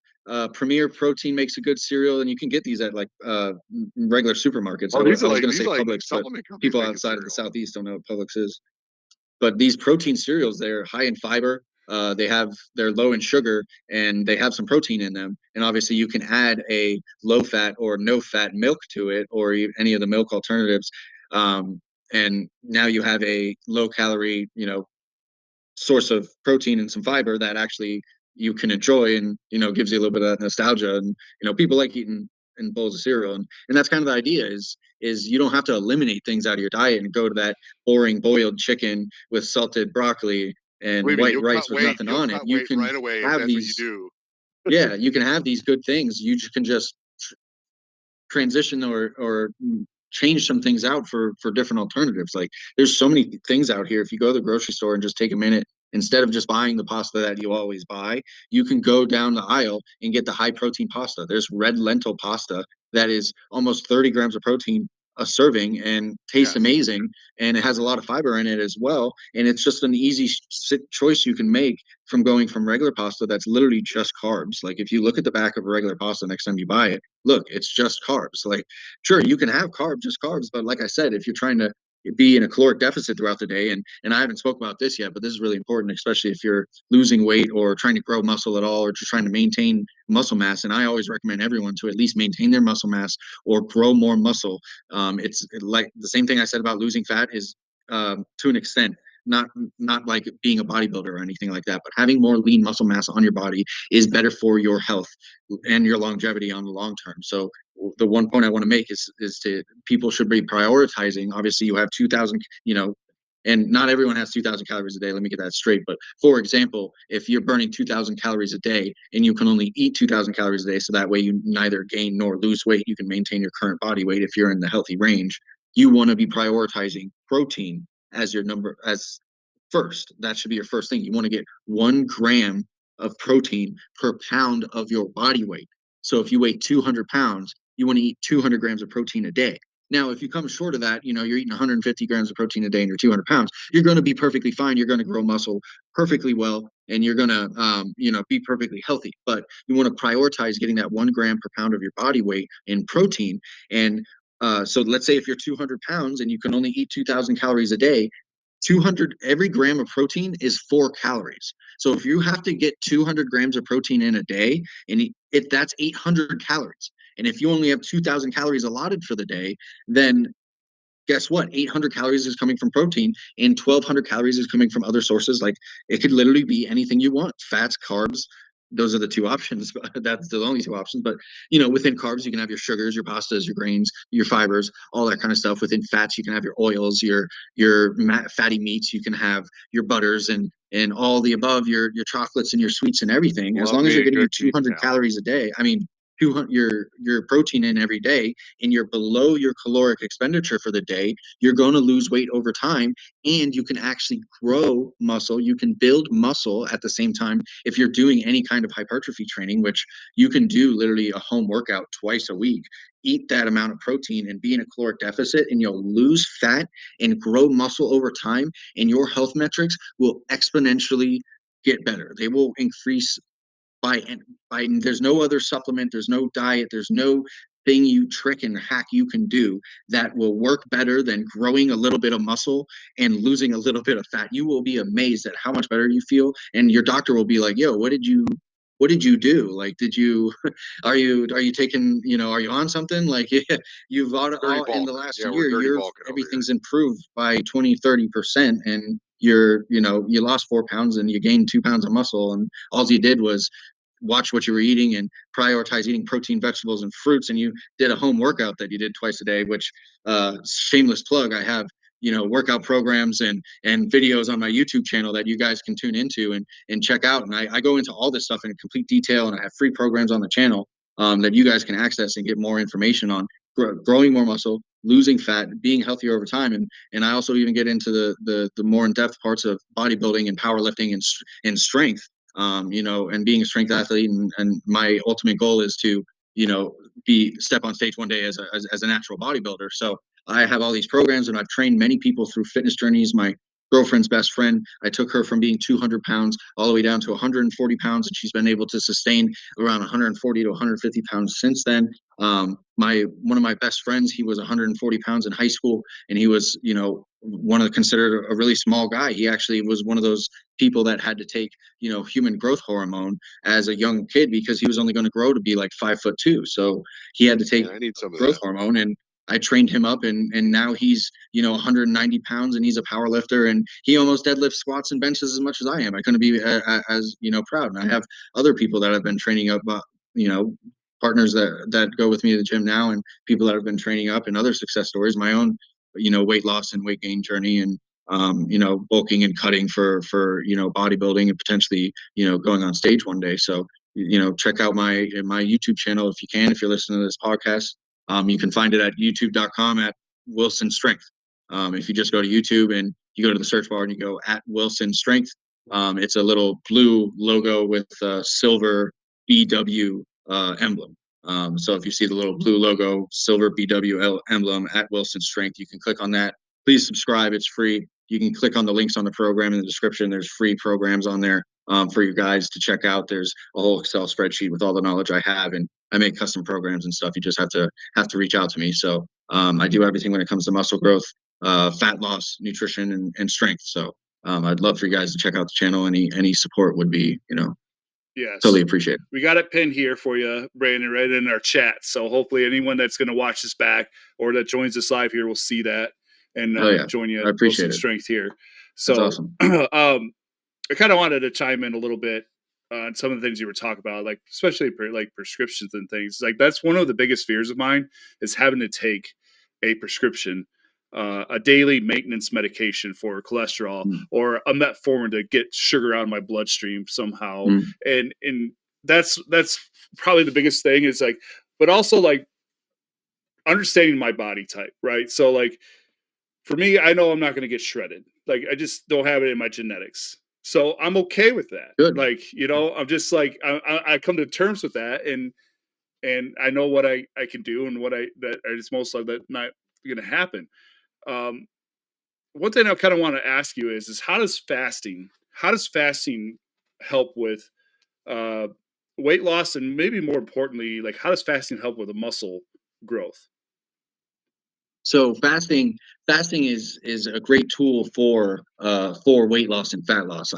Premier Protein makes a good cereal, and you can get these at like regular supermarkets. oh, I was going to these say are like Publix, but supplement companies people making outside of the cereal. Southeast don't know what Publix is. But these protein cereals, they're high in fiber. They're low in sugar, and they have some protein in them. And obviously, you can add a low fat or no fat milk to it, or any of the milk alternatives. Um, and now you have a low calorie, source of protein and some fiber that actually you can enjoy, and gives you a little bit of nostalgia. And people like eating in bowls of cereal, and that's kind of the idea. Is you don't have to eliminate things out of your diet and go to that boring boiled chicken with salted broccoli and Believe me, white rice with nothing You'll on it. cut You weight can right away if have that's what you these. do. Yeah, you can have these good things. You just can just transition or change some things out for different alternatives. Like there's so many things out here. If you go to the grocery store and just take a minute, instead of just buying the pasta that you always buy, you can go down the aisle and get the high protein pasta. There's red lentil pasta that is almost 30 grams of protein a serving and tastes Yes. amazing, and it has a lot of fiber in it as well, and it's just an easy choice you can make from going from regular pasta that's literally just carbs. Like if you look at the back of a regular pasta next time you buy it, look, it's just carbs. Like, sure, you can have just carbs, but like I said, if you're trying to be in a caloric deficit throughout the day, and I haven't spoken about this yet, but this is really important, especially if you're losing weight or trying to grow muscle at all, or just trying to maintain muscle mass. And I always recommend everyone to at least maintain their muscle mass or grow more muscle. It's like the same thing I said about losing fat is to an extent. Not like being a bodybuilder or anything like that, but having more lean muscle mass on your body is better for your health and your longevity on the long term. So the one point I want to make is to people should be prioritizing. Obviously, you have 2,000, and not everyone has 2,000 calories a day. Let me get that straight. But for example, if you're burning 2,000 calories a day and you can only eat 2,000 calories a day, so that way you neither gain nor lose weight, you can maintain your current body weight if you're in the healthy range. You want to be prioritizing protein as your number as first. That should be your first thing. You want to get 1 gram of protein per pound of your body weight. So if you weigh 200 pounds, you want to eat 200 grams of protein a day. Now, if you come short of that, you're eating 150 grams of protein a day and you're 200 pounds, you're going to be perfectly fine. You're going to grow muscle perfectly well, and you're going to, be perfectly healthy. But you want to prioritize getting that 1 gram per pound of your body weight in protein. And so let's say if you're 200 pounds and you can only eat 2,000 calories a day, 200 every gram of protein is 4 calories. So if you have to get 200 grams of protein in a day, and if that's 800 calories, and if you only have 2,000 calories allotted for the day, then guess what? 800 calories is coming from protein and 1,200 calories is coming from other sources. Like, it could literally be anything you want: fats, carbs. Those are the two options. That's the only two options. But, within carbs, you can have your sugars, your pastas, your grains, your fibers, all that kind of stuff. Within fats, you can have your oils, your fatty meats. You can have your butters and all the above, your chocolates and your sweets and everything. As Love long as me they're a getting you good meat 200 salad. calories a day, I mean, 200 your protein in every day, and you're below your caloric expenditure for the day, you're going to lose weight over time, and you can actually grow muscle. You can build muscle at the same time if you're doing any kind of hypertrophy training, which you can do literally a home workout twice a week. Eat that amount of protein and be in a caloric deficit, and you'll lose fat and grow muscle over time, and your health metrics will exponentially get better. They will increase by there's no other supplement, there's no diet, there's no thing trick and hack you can do that will work better than growing a little bit of muscle and losing a little bit of fat. You will be amazed at how much better you feel, and your doctor will be like, yo, what did you do? Like, did you are you taking, are you on something? Like, yeah, you've Dirty all in the bulk. last Yeah, we're year, dirty bulking over here. everything's improved by 20-30%, and you lost 4 pounds and you gained 2 pounds of muscle, and all you did was watch what you were eating and prioritize eating protein, vegetables, and fruits. And you did a home workout that you did twice a day, which, shameless plug, I have, workout programs and videos on my YouTube channel that you guys can tune into and check out. And I go into all this stuff in complete detail, and I have free programs on the channel, that you guys can access and get more information on growing more muscle, losing fat, being healthier over time. And I also even get into the more in-depth parts of bodybuilding and powerlifting and strength, and being a strength athlete. And my ultimate goal is to, be step on stage one day as a natural bodybuilder. So I have all these programs, and I've trained many people through fitness journeys. My girlfriend's best friend, I took her from being 200 pounds all the way down to 140 pounds, and she's been able to sustain around 140 to 150 pounds since then. One of my best friends, he was 140 pounds in high school, and he was, one of considered a really small guy. He actually was one of those people that had to take, human growth hormone as a young kid, because he was only going to grow to be like 5'2". So he had to take Man, I need some of growth that. hormone, and I trained him up, and now he's, 190 pounds, and he's a power lifter, and he almost deadlifts, squats, and benches as much as I am. I couldn't be as, proud. And I have other people that I've been training up, you know, partners that go with me to the gym now, and people that have been training up, and other success stories, my own, weight loss and weight gain journey, and bulking and cutting for bodybuilding, and potentially, going on stage one day. So, check out my YouTube channel if you can, if you're listening to this podcast. You can find it at youtube.com at WilsonStrength. If you just go to YouTube and you go to the search bar and you go at WilsonStrength, it's a little blue logo with a silver BW emblem. So if you see the little blue logo, silver BW emblem at WilsonStrength, you can click on that. Please subscribe. It's free. You can click on the links on the program in the description. There's free programs on there, for you guys to check out. There's a whole Excel spreadsheet with all the knowledge I have, and I make custom programs and stuff. You just have to reach out to me. So, I do everything when it comes to muscle growth, fat loss, nutrition, and strength. So, I'd love for you guys to check out the channel. Any support would be, totally Yes. appreciated. We got it pinned here for you, Brandon, right in our chat. So hopefully anyone that's going to watch this back or that joins us live here will see that and Oh yeah, join you I at appreciate Wilson it. Strength here. That's So awesome. I kind of wanted to chime in a little bit on some of the things you were talking about, like especially like prescriptions and things. Like that's one of the biggest fears of mine is having to take a prescription, a daily maintenance medication for cholesterol Mm, or a metformin to get sugar out of my bloodstream somehow. mm, And that's probably the biggest thing is like, but also like understanding my body type, right? So like for me, I know I'm not going to get shredded. Like I just don't have it in my genetics. So I'm okay with that. good. Like, I'm just like I come to terms with that and I know what I can do and what I that is most of that not going to happen. One thing I kind of want to ask you is how does fasting help with weight loss, and maybe more importantly, like how does fasting help with the muscle growth? So fasting is a great tool for weight loss and fat loss.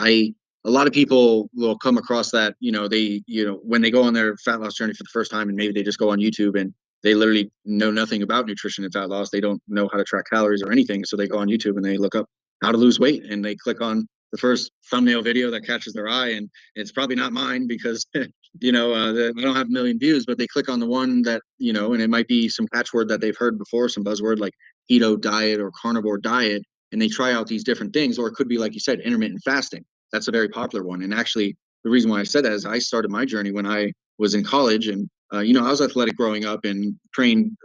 A lot of people will come across that, when they go on their fat loss journey for the first time, and maybe they just go on YouTube and they literally know nothing about nutrition and fat loss. They don't know how to track calories or anything. So they go on YouTube and they look up how to lose weight, and they click on the first thumbnail video that catches their eye. And it's probably not mine because I don't have a million views, but they click on the one that, and it might be some catchword that they've heard before, some buzzword like keto diet or carnivore diet, and they try out these different things. Or it could be, like you said, intermittent fasting. That's a very popular one. And actually, the reason why I said that is I started my journey when I was in college, and I was athletic growing up and trained,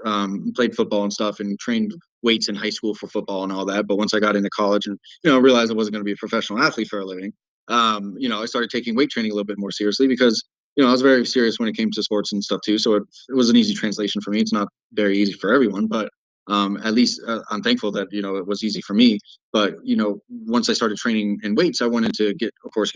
played football and stuff, and trained weights in high school for football and all that. But once I got into college and realized I wasn't going to be a professional athlete for a living, I started taking weight training a little bit more seriously because I was very serious when it came to sports and stuff too. So it was an easy translation for me. It's not very easy for everyone, but at least I'm thankful that it was easy for me. But once I started training in weights, I wanted to get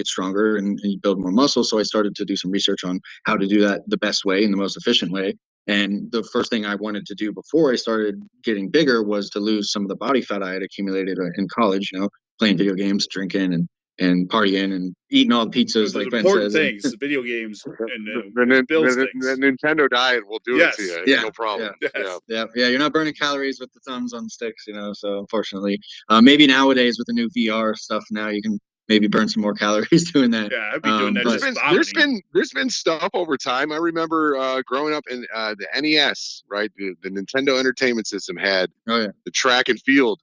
stronger and build more muscle. So I started to do some research on how to do that the best way and the most efficient way. And the first thing I wanted to do before I started getting bigger was to lose some of the body fat I had accumulated in college. Playing video games, drinking, and partying and eating all the pizzas, The like Ben important says. things, the video games, and The Bill's the things. Nintendo diet will do it to Yes. you. Yeah, No problem. Yes. Yeah. You're not burning calories with the thumbs on the sticks, So unfortunately, maybe nowadays with the new VR stuff, now you can maybe burn some more calories doing that. Yeah, I'd be doing that But just vomiting. There's been stuff over time. I remember growing up in the NES, right? The Nintendo Entertainment System had oh yeah, the track and field,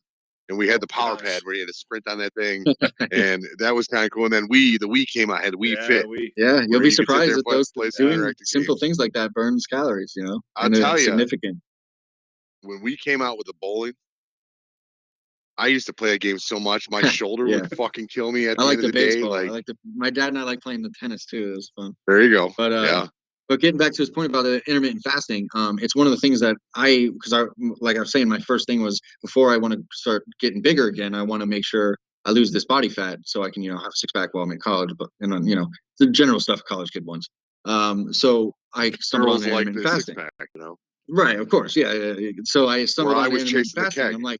and we had Oh, the power gosh. pad where you had to sprint on that thing, and that was kind of cool. And then the Wii came out, had the Wii Yeah, Fit, yeah, you'll where be you could sit there surprised and that those play some doing interactive simple games. things like that burns calories, I'll and tell it's you, significant. when we came out with the bowling, I used to play a game so much, my shoulder Yeah, would fucking kill me at I the like end of the the day. baseball. Like, My dad and I like playing the tennis too. It was fun. there you go. But Yeah. but getting back to his point about the intermittent fasting, it's one of the things that because like I was saying, my first thing was before I want to start getting bigger again, I want to make sure I lose this body fat so I can have a six pack while I'm in college. But and then the general stuff college kid wants. So I stumbled on Girls like intermittent the six fasting. pack. Right, of course, yeah. So I Where stumbled I on was intermittent chasing the fasting. keg. I'm like,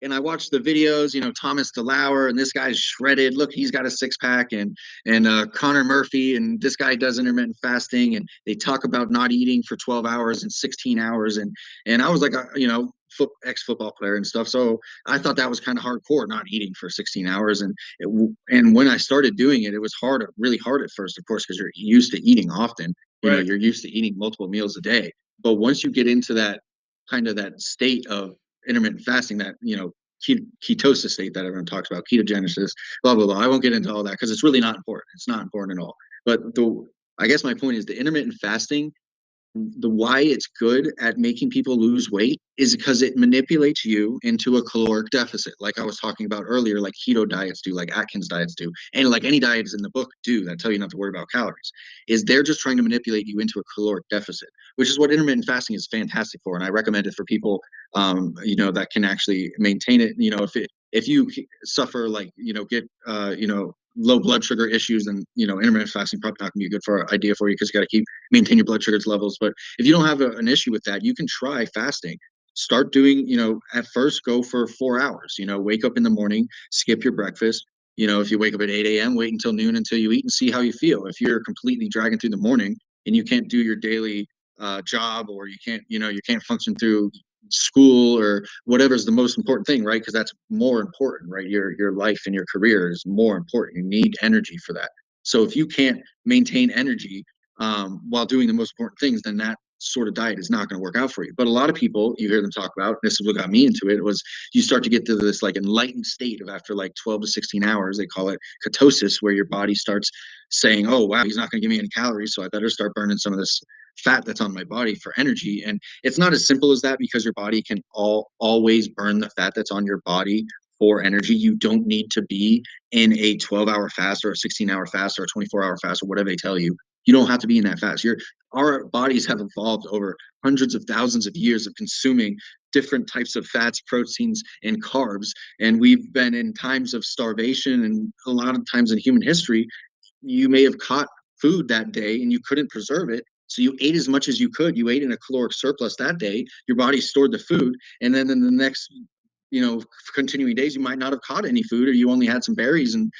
and I watched the videos, Thomas DeLauer, and this guy's shredded. Look, he's got a six pack, and Connor Murphy, and this guy does intermittent fasting, and they talk about not eating for 12 hours and 16 hours, and I was like, ex football player and stuff, so I thought that was kind of hardcore, not eating for 16 hours, and when I started doing it, it was hard, really hard at first, of course, because you're used to eating often, Right. you're used to eating multiple meals a day, but once you get into that kind of that state of intermittent fasting, that ketosis state that everyone talks about, ketogenesis, blah blah blah. I won't get into all that because it's really not important. It's not important at all. But I guess my point is the intermittent fasting, the why it's good at making people lose weight is because it manipulates you into a caloric deficit, like I was talking about earlier, like keto diets do, like Atkins diets do, and like any diets in the book do that tell you not to worry about calories. Is they're just trying to manipulate you into a caloric deficit, which is what intermittent fasting is fantastic for, and I recommend it for people that can actually maintain it. If you suffer, like get low blood sugar issues, and intermittent fasting probably not going to be a good idea for you, because you got to maintain your blood sugar levels. But if you don't have an issue with that, you can try fasting. Start doing, at first go for 4 hours, wake up in the morning, skip your breakfast. If you wake up at 8 a.m., wait until noon until you eat and see how you feel. If you're completely dragging through the morning and you can't do your daily job, or you can't function through school or whatever is the most important thing, right? Because that's more important, right? Your life and your career is more important. You need energy for that. So if you can't maintain energy while doing the most important things, then that sort of diet is not going to work out for you. But a lot of people, you hear them talk about, this is what got me into it, was you start to get to this like enlightened state of, after like 12 to 16 hours, they call it ketosis, where your body starts saying, oh wow, he's not going to give me any calories, so I better start burning some of this fat that's on my body for energy. And it's not as simple as that, because your body can always burn the fat that's on your body for energy. You don't need to be in a 12-hour fast or a 16-hour fast or a 24-hour fast or whatever they tell you. You don't have to be in that fast. Our bodies have evolved over hundreds of thousands of years of consuming different types of fats, proteins, and carbs. And we've been in times of starvation, and a lot of times in human history, you may have caught food that day and you couldn't preserve it. So you ate as much as you could. You ate in a caloric surplus that day. Your body stored the food. And then in the next, continuing days, you might not have caught any food, or you only had some berries and,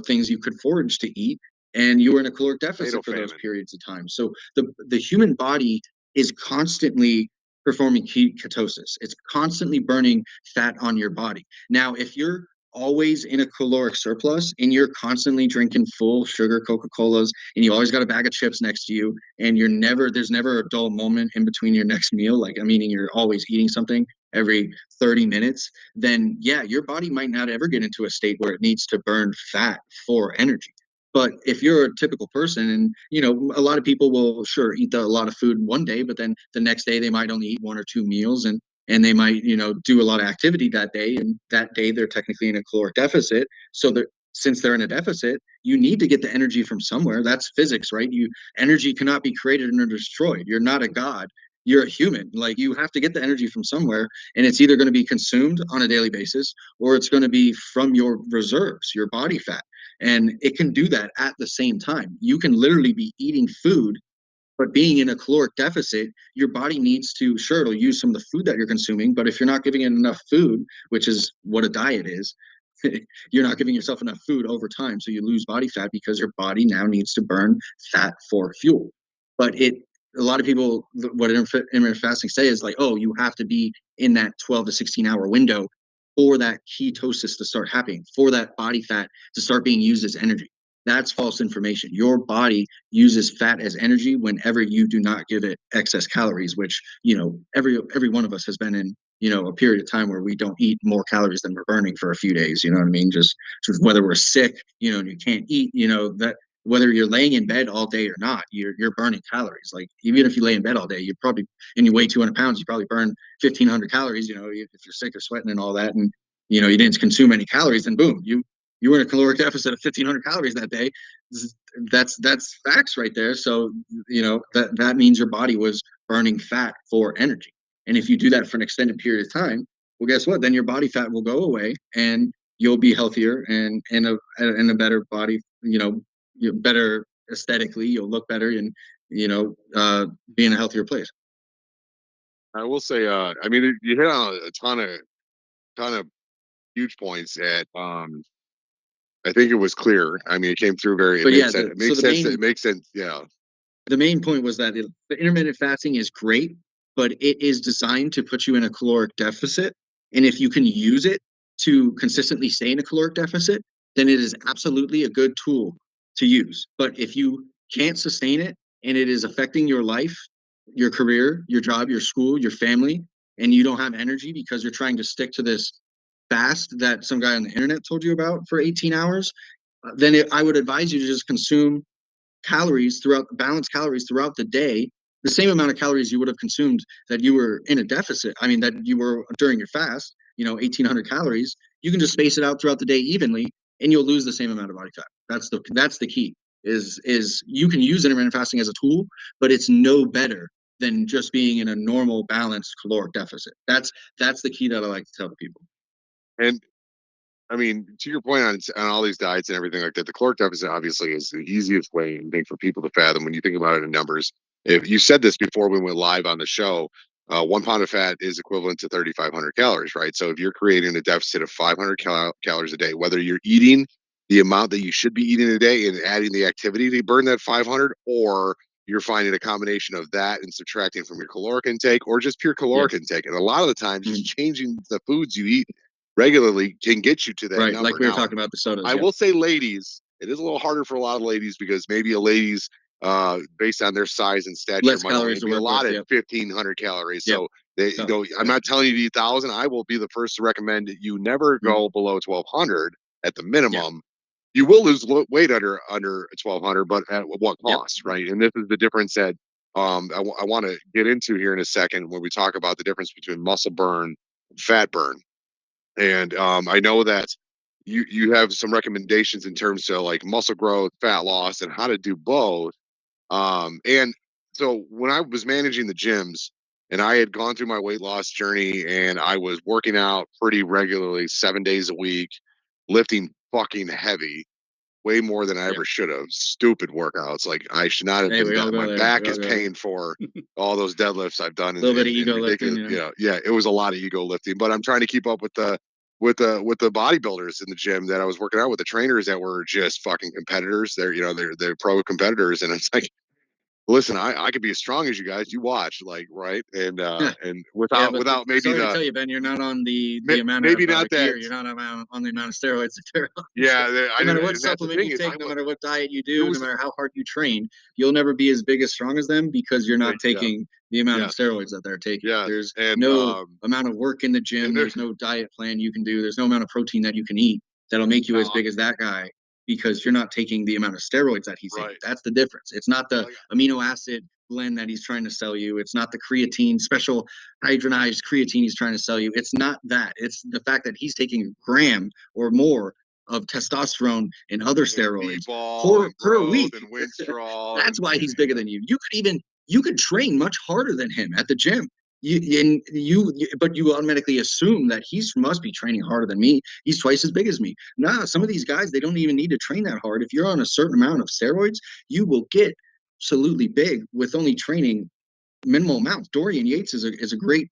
things you could forage to eat. And you were in a caloric Tomato deficit for those famine. periods of time. So the human body is constantly performing ketosis. It's constantly burning fat on your body. Now, if you're always in a caloric surplus and you're constantly drinking full sugar Coca-Colas and you always got a bag of chips next to you and there's never a dull moment in between your next meal, like, I mean, you're always eating something every 30 minutes, then yeah, your body might not ever get into a state where it needs to burn fat for energy. But if you're a typical person, and a lot of people will sure eat a lot of food one day, but then the next day they might only eat one or two meals, and they might do a lot of activity that day, and that day they're technically in a caloric deficit. So since they're in a deficit, you need to get the energy from somewhere. That's physics, right? Energy cannot be created or destroyed. You're not a god, you're a human. Like, you have to get the energy from somewhere, and it's either going to be consumed on a daily basis, or it's going to be from your reserves, your body fat. And it can do that at the same time. You can literally be eating food, but being in a caloric deficit, your body needs to, sure, it'll use some of the food that you're consuming, but if you're not giving it enough food, which is what a diet is, you're not giving yourself enough food over time. So you lose body fat because your body now needs to burn fat for fuel. But a lot of people, what intermittent fasting say is like, oh, you have to be in that 12 to 16-hour window for that ketosis to start happening, for that body fat to start being used as energy. That's false information. Your body uses fat as energy whenever you do not give it excess calories, which, every one of us has been in, a period of time where we don't eat more calories than we're burning for a few days. You know what I mean? Just whether we're sick, and you can't eat, that whether you're laying in bed all day or not, you're burning calories. Like, even if you lay in bed all day, and you weigh 200 pounds, you probably burn 1,500 calories. If you're sick or sweating and all that, and you didn't consume any calories, then boom, you were in a caloric deficit of 1,500 calories that day. That's facts right there. So that means your body was burning fat for energy. And if you do that for an extended period of time, well, guess what? Then your body fat will go away, and you'll be healthier and in a better body. You're better aesthetically. You'll look better, and be in a healthier place. I will say, I mean, you hit on a ton of huge points that I think it was clear. I mean, it came through it But made yeah, sense. It so makes sense. It makes sense. Yeah. the main point was that the intermittent fasting is great, but it is designed to put you in a caloric deficit. And if you can use it to consistently stay in a caloric deficit, then it is absolutely a good tool to use. But if you can't sustain it, and it is affecting your life, your career, your job, your school, your family, and you don't have energy because you're trying to stick to this fast that some guy on the internet told you about for 18 hours, then I would advise you to just consume balanced calories throughout the day, the same amount of calories you would have consumed that you were in a deficit. I mean, that you were during your fast, 1,800 calories. You can just space it out throughout the day evenly, and you'll lose the same amount of body fat. That's the key. Is you can use intermittent fasting as a tool, but it's no better than just being in a normal balanced caloric deficit. That's the key that I like to tell people. And I mean, to your point on all these diets and everything like that, the caloric deficit obviously is the easiest way, I think, for people to fathom when you think about it in numbers. If you said this before we went live on the show, 1 pound of fat is equivalent to 3,500 calories, right? So if you're creating a deficit of 500 calories a day, whether you're eating the amount that you should be eating a day and adding the activity to burn that 500, or you're finding a combination of that and subtracting from your caloric intake, or just pure Yeah. caloric intake. And a lot of the times, just Mhm. changing the foods you eat regularly can get you to that Right. Like number. we were Now, talking about the sodas. I Yep. will say, ladies, it is a little harder for a lot of ladies because maybe a ladies, based on their size and stature, Less might only calories to be work with. allotted Yep. 1,500 calories. Yep. So, I'm Yep. not telling you to eat 1,000. I will be the first to recommend that you never Mm. go below 1,200 at the Yeah. minimum. You will lose weight under 1,200, but at what Yep. cost, right? And this is the difference that I want to get into here in a second when we talk about the difference between muscle burn and fat burn. And I know that you have some recommendations in terms of like muscle growth, fat loss, and how to do both. And so when I was managing the gyms and I had gone through my weight loss journey and I was working out pretty regularly 7 days a week, lifting fucking heavy, way more than I Yeah. ever should have. Stupid workouts. Like I should not have Hey, been we all done. go My there. back We all is go there. paying for all those deadlifts I've done A little bit of and ego ridiculous. lifting, Yeah, it was a lot of ego lifting, but I'm trying to keep up with the bodybuilders in the gym that I was working out with, the trainers that were just fucking competitors. They're pro competitors, and it's like, listen, I could be as strong as you guys. You watch, like, right, and Yeah, without but maybe sorry to tell you, Ben, you're not on the amount of maybe not that. gear. You're not on the amount of steroids that they're on. Yeah, No matter what and that's the supplement thing you is, take, no matter what diet you there do, no was matter how hard you train, you'll never be as big as strong as them because you're not yeah, taking the amount of yes, steroids that they're taking. yes, There's and no amount of work in the gym. and there, There's no diet plan you can do. There's no amount of protein that you can eat that'll make you as uh, big as that guy because you're not taking the amount of steroids that he's taking. right, That's the difference. It's not the like, amino acid blend that he's trying to sell you. It's not the creatine, special hydrogenized creatine he's trying to sell you. It's not that. It's the fact that he's taking a gram or more of testosterone and other and steroids speedball and per growth week. and Winstrol That's and why he's bigger than you. You could train much harder than him at the gym. But you automatically assume that he must be training harder than me. He's twice as big as me. Nah, some of these guys, they don't even need to train that hard. If you're on a certain amount of steroids, you will get absolutely big with only training minimal amounts. Dorian Yates is a great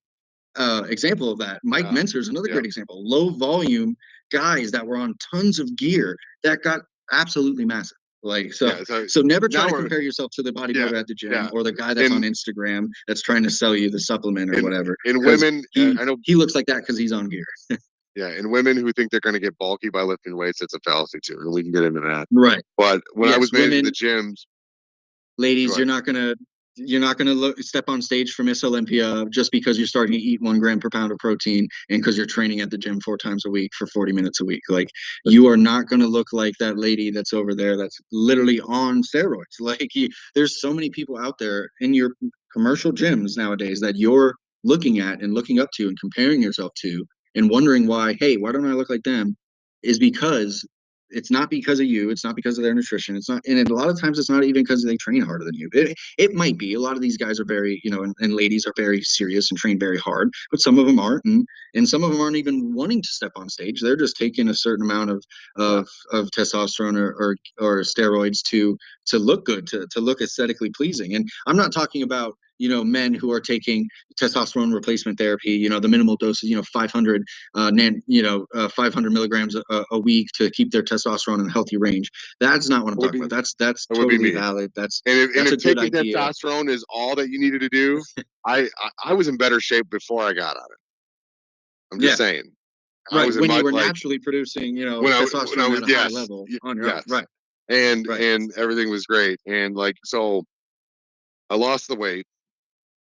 example of that. Mike yeah, Menzer is another yeah, great example. Low volume guys that were on tons of gear that got absolutely massive. Like so, yeah. So so never try now to we're compare yourself to the yeah, bodybuilder at the gym yeah, or the guy that's on and Instagram that's trying to sell you the supplement or and whatever. and Because women, he I know, he looks like that because he's on gear. yeah, and women who think they're going to get bulky by lifting weights, it's a fallacy too, and we can get into that. Right. But when I Yes, was managing the women, gyms, go ladies, ahead. you're not gonna step on stage for Miss Olympia just because you're starting to eat 1 gram per pound of protein and because you're training at the gym 4 times a week for 40 minutes a week. Like you are not gonna look like that lady that's over there that's literally on steroids. There's so many people out there in your commercial gyms nowadays that you're looking at and looking up to and comparing yourself to and wondering why, hey, why don't I look like them? Is because it's not because of you. It's not because of their nutrition. It's not, and a lot of times it's not even because they train harder than you. It might be. A lot of these guys are very, and ladies are very serious and train very hard, but some of them aren't, and some of them aren't even wanting to step on stage. They're just taking a certain amount of Yeah, of testosterone or steroids to look good, to look aesthetically pleasing. And I'm not talking about men who are taking testosterone replacement therapy, the minimal doses, 500 500 milligrams a week to keep their testosterone in a healthy range. That's not what I'm it would talking be about. That's it would be totally me. valid. That's And that's if a good taking idea. testosterone is all that you needed to do, I was in better shape before I got on it. I'm just Yeah, saying. I right. was in When you much were like naturally producing, when I testosterone was at a high yes, level on your own. yes, Right, right. and everything was great, and like so I lost the weight.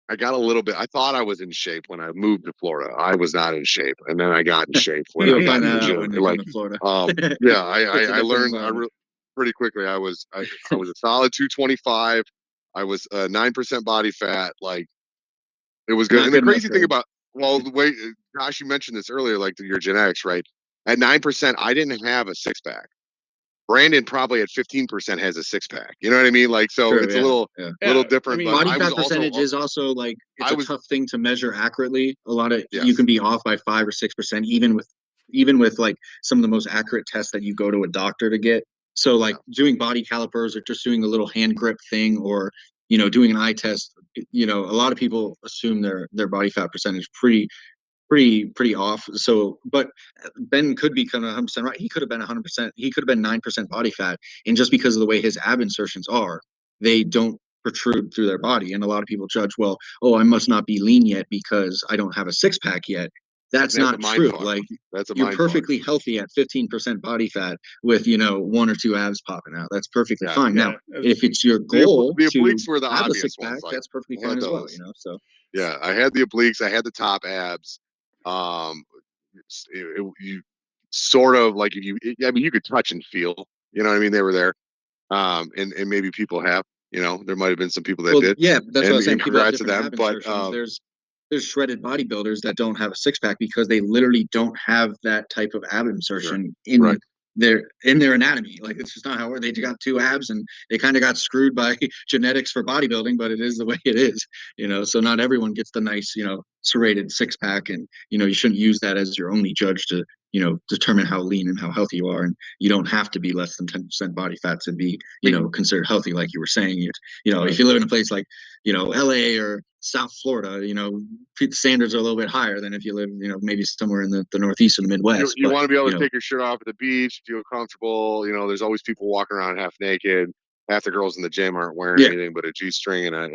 I got a little bit. I thought I was in shape when I moved to Florida. I was not in shape, and then I got in shape when I You'll got find in the that out gym. when you come Like, to Florida. yeah, It's a I different learned environment. pretty quickly. I was a solid 225. I was 9% body fat. Like, it was good. Not And the good enough, crazy thing Greg. about, well, the way, gosh, you mentioned this earlier, like your genetics, right? At 9%, I didn't have a six pack. Brandon probably at 15% has a six pack. You know what I mean? Like, so True. it's a Yeah. Yeah. little Yeah, I different, but mean, Body I was fat also, percentage is also like it's I a was, tough thing to measure accurately. A lot of you yes, can be off by 5 or 6%, even with like some of the most accurate tests that you go to a doctor to get. So like yeah. doing body calipers or just doing a little hand grip thing or doing an eye test. A lot of people assume their body fat percentage pretty off. So, but Ben could be kind of 100% right. He could have been 100%. He could have been 9% body fat, and just because of the way his ab insertions are, they don't protrude through their body. And a lot of people judge, well, oh, I must not be lean yet because I don't have a six pack yet. That's That's a not mind true. fuck. Like That's a you're mind fuck. perfectly healthy at 15% body fat with 1 or 2 abs popping out. That's perfectly Yeah. fine. Now, yeah, if it's your goal The to obliques were the have a obvious six ones. pack, Like that's perfectly I had fine as well. those. So Yeah, I had the obliques. I had the top abs. Um, you sort of like if you, I mean, you could touch and feel. You know what I mean? They were there. And maybe people have. There might have been some people that well, did. yeah, that's what I was saying. And People have congrats to different them. ab But insertions. There's shredded bodybuilders that don't have a six pack because they literally don't have that type of ab right, insertion in right. they're in their anatomy. Like, it's just not how they got two abs, and they kind of got screwed by genetics for bodybuilding, but it is the way it is, so not everyone gets the nice, serrated six pack, and you shouldn't use that as your only judge to determine how lean and how healthy you are. And you don't have to be less than 10% body fat to be considered healthy, like you were saying. If you live in a place like LA or South Florida, the standards are a little bit higher than if you live maybe somewhere in the Northeast or the Midwest. You want to be able to take your shirt off at the beach, feel comfortable. There's always people walking around half naked. Half the girls in the gym aren't wearing anything but a G-string and a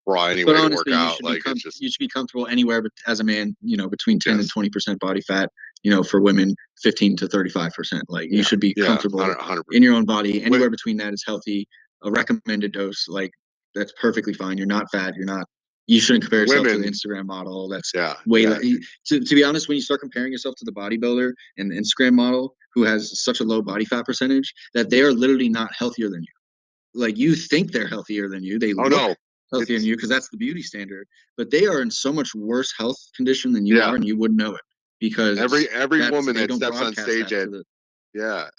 bra anyway to work out. Like, it's just, you should be comfortable anywhere, but as a man, between 10 and 20% body fat. For women, 15 to 35%. Like, you should be comfortable 100%. in your own body. Anywhere between that is healthy. A recommended dose, like, that's perfectly fine. You're not fat. You shouldn't compare yourself to the Instagram model. That's way less. To be honest, when you start comparing yourself to the bodybuilder and the Instagram model who has such a low body fat percentage, that they are literally not healthier than you. Like, you think they're healthier than you. They look healthier than you because that's the beauty standard. But they are in so much worse health condition than you are, and you wouldn't know it, because every woman that steps on stage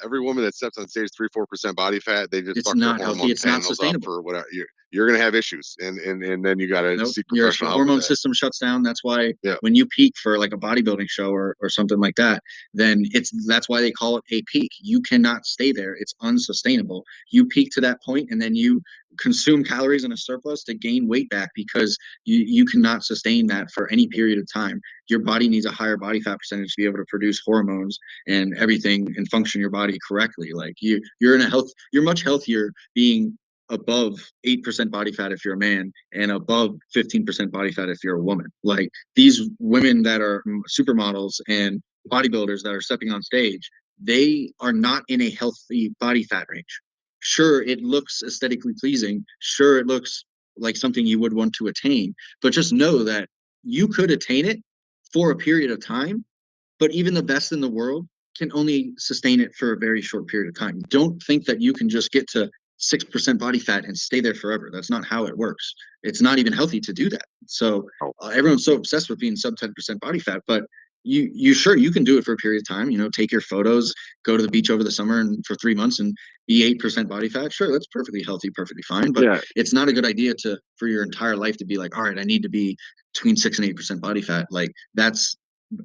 every woman that steps on stage 3-4% body fat, they just fuck their hormone panels up for whatever. You're gonna have issues, and then you got to seek professional help. Your hormone system shuts down. That's why when you peak for like a bodybuilding show or something like that, then that's why they call it a peak. You cannot stay there. It's unsustainable. You peak to that point, and then you consume calories in a surplus to gain weight back, because you cannot sustain that for any period of time. Your body needs a higher body fat percentage to be able to produce hormones and everything and function your body correctly. Like, you're much healthier being above 8% body fat if you're a man, and above 15% body fat if you're a woman. Like, these women that are supermodels and bodybuilders that are stepping on stage, they are not in a healthy body fat range. Sure, it looks aesthetically pleasing. Sure, it looks like something you would want to attain, but just know that you could attain it for a period of time, but even the best in the world can only sustain it for a very short period of time. Don't think that you can just get to 6% body fat and stay there forever. That's not how it works. It's not even healthy to do that. So everyone's so obsessed with being sub 10% body fat, but you can do it for a period of time. Take your photos, go to the beach over the summer and for 3 months and be 8% body fat. Sure, that's perfectly healthy, perfectly fine. But it's not a good idea for your entire life to be like, all right, I need to be between 6 and 8% body fat. Like, that's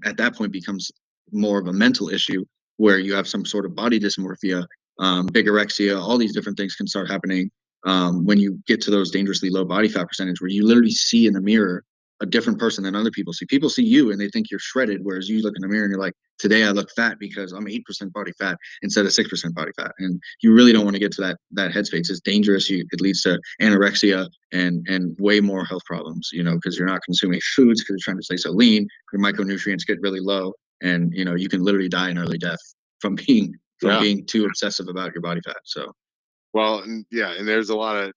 at that point becomes more of a mental issue, where you have some sort of body dysmorphia, bigorexia. All these different things can start happening when you get to those dangerously low body fat percentage, where you literally see in the mirror a different person than other people see. People see you and they think you're shredded, whereas you look in the mirror and you're like, today I look fat because I'm 8% body fat instead of 6% body fat. And you really don't want to get to that headspace. It's dangerous. It leads to anorexia and way more health problems, because you're not consuming foods because you're trying to stay so lean. Your micronutrients get really low, and you can literally die an early death from being too obsessive about your body fat. So, well, and there's a lot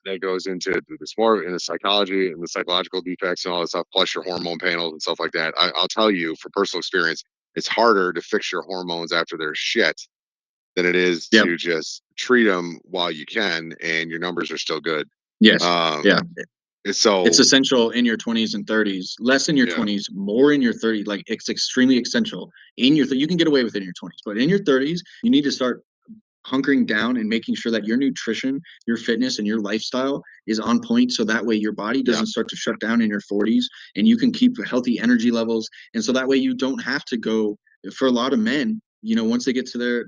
that goes into this, more in the psychology and the psychological defects and all this stuff, plus your hormone panels and stuff like that. I'll tell you from personal experience, it's harder to fix your hormones after they're shit than it is to just treat them while you can, and your numbers are still good. Yes. So it's essential in your 20s and 30s, less in your 20s, more in your 30s. Like, it's extremely essential in your you can get away with it in your 20s, but in your 30s, you need to start hunkering down and making sure that your nutrition, your fitness, and your lifestyle is on point, so that way your body doesn't start to shut down in your 40s, and you can keep healthy energy levels. And so that way you don't have to go, for a lot of men, once they get to their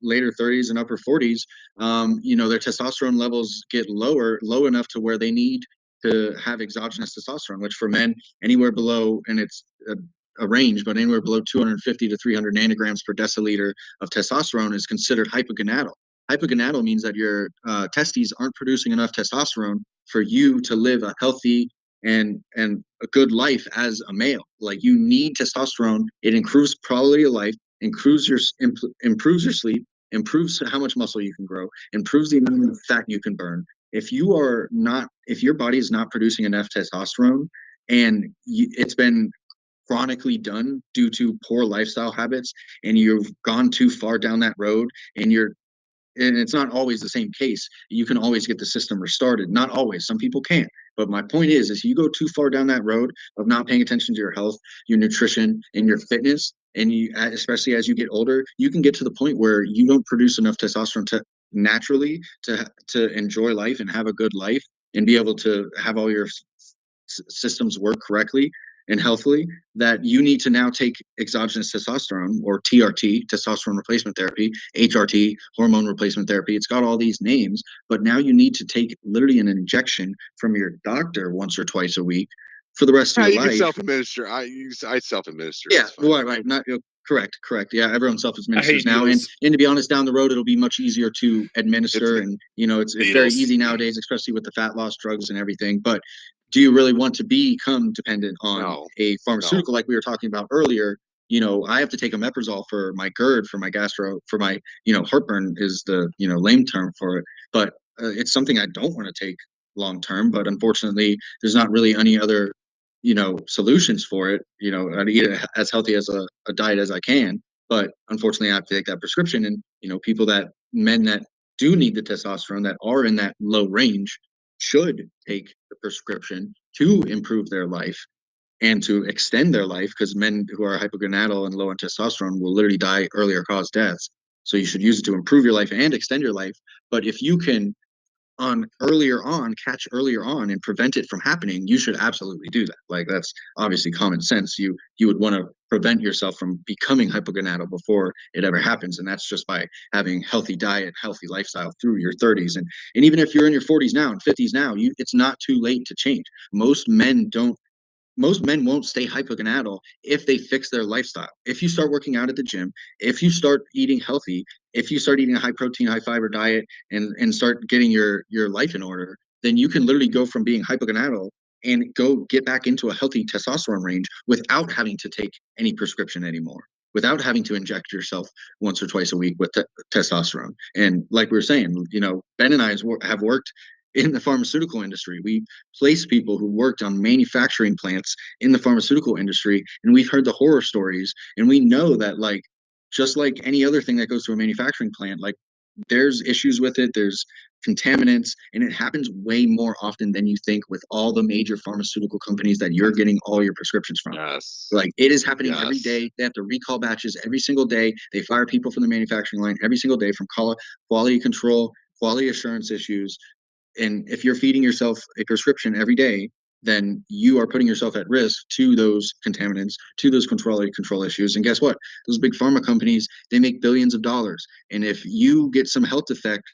later 30s and upper 40s, their testosterone levels get low enough to where they need to have exogenous testosterone, which for men, anywhere below, and it's a range, but anywhere below 250 to 300 nanograms per deciliter of testosterone is considered hypogonadal. Hypogonadal means that your testes aren't producing enough testosterone for you to live a healthy and a good life as a male. Like, you need testosterone. It improves quality of life, improves your sleep, improves how much muscle you can grow, improves the amount of fat you can burn. If your body is not producing enough testosterone, and it's been chronically done due to poor lifestyle habits, and you've gone too far down that road, and it's not always the same case. You can always get the system restarted. Not always. Some people can't. But my point is you go too far down that road of not paying attention to your health, your nutrition, and your fitness, and you, especially as you get older, you can get to the point where you don't produce enough testosterone naturally to enjoy life and have a good life and be able to have all your systems work correctly and healthily, that you need to now take exogenous testosterone, or TRT, testosterone replacement therapy, HRT, hormone replacement therapy. It's got all these names, but now you need to take literally an injection from your doctor once or twice a week for the rest of Yeah, your you can life. self-administer. I self-administer. Yeah, It's fine. right. Not correct. Yeah, everyone I self-administers hate now, and needles. to be honest, down the road it'll be much easier to It's administer, and it's very Needles. easy nowadays, especially with the fat loss drugs and everything. But do you really want to become dependent on no, a no. pharmaceutical like we were talking about earlier? I have to take omeprazole for my GERD, for my gastro, for my heartburn is the lame term for it, but it's something I don't want to take long term. But unfortunately, there's not really any other solutions for it. I'd eat it as healthy as a diet as I can, but unfortunately I have to take that prescription. And men that do need the testosterone, that are in that low range, should take the prescription to improve their life and to extend their life, because men who are hypogonadal and low on testosterone will literally die earlier, cause deaths. So you should use it to improve your life and extend your life. But if you can catch earlier on and prevent it from happening, you should absolutely do that. Like, that's obviously common sense. You would want to prevent yourself from becoming hypogonadal before it ever happens, and that's just by having healthy diet, healthy lifestyle through your 30s. And even if you're in your 40s now and 50s now, it's not too late to change. Most men won't stay hypogonadal if they fix their lifestyle. If you start working out at the gym, if you start eating healthy, if you start eating a high protein, high fiber diet, and start getting your life in order, then you can literally go from being hypogonadal and go get back into a healthy testosterone range without having to take any prescription anymore, without having to inject yourself once or twice a week with testosterone. And like we were saying, Ben and I have worked in the pharmaceutical industry. We place people who worked on manufacturing plants in the pharmaceutical industry, and we've heard the horror stories, and we know that, like, just like any other thing that goes through a manufacturing plant, like, there's issues with it, there's contaminants, and it happens way more often than you think with all the major pharmaceutical companies that you're getting all your prescriptions from. Yes, Like, it is happening every yes. day. They have to recall batches every single day. They fire people from the manufacturing line every single day from quality control, quality assurance issues. And if you're feeding yourself a prescription every day, then you are putting yourself at risk to those contaminants, to those control issues. And guess what? Those big pharma companies, they make billions of dollars. And if you get some health effect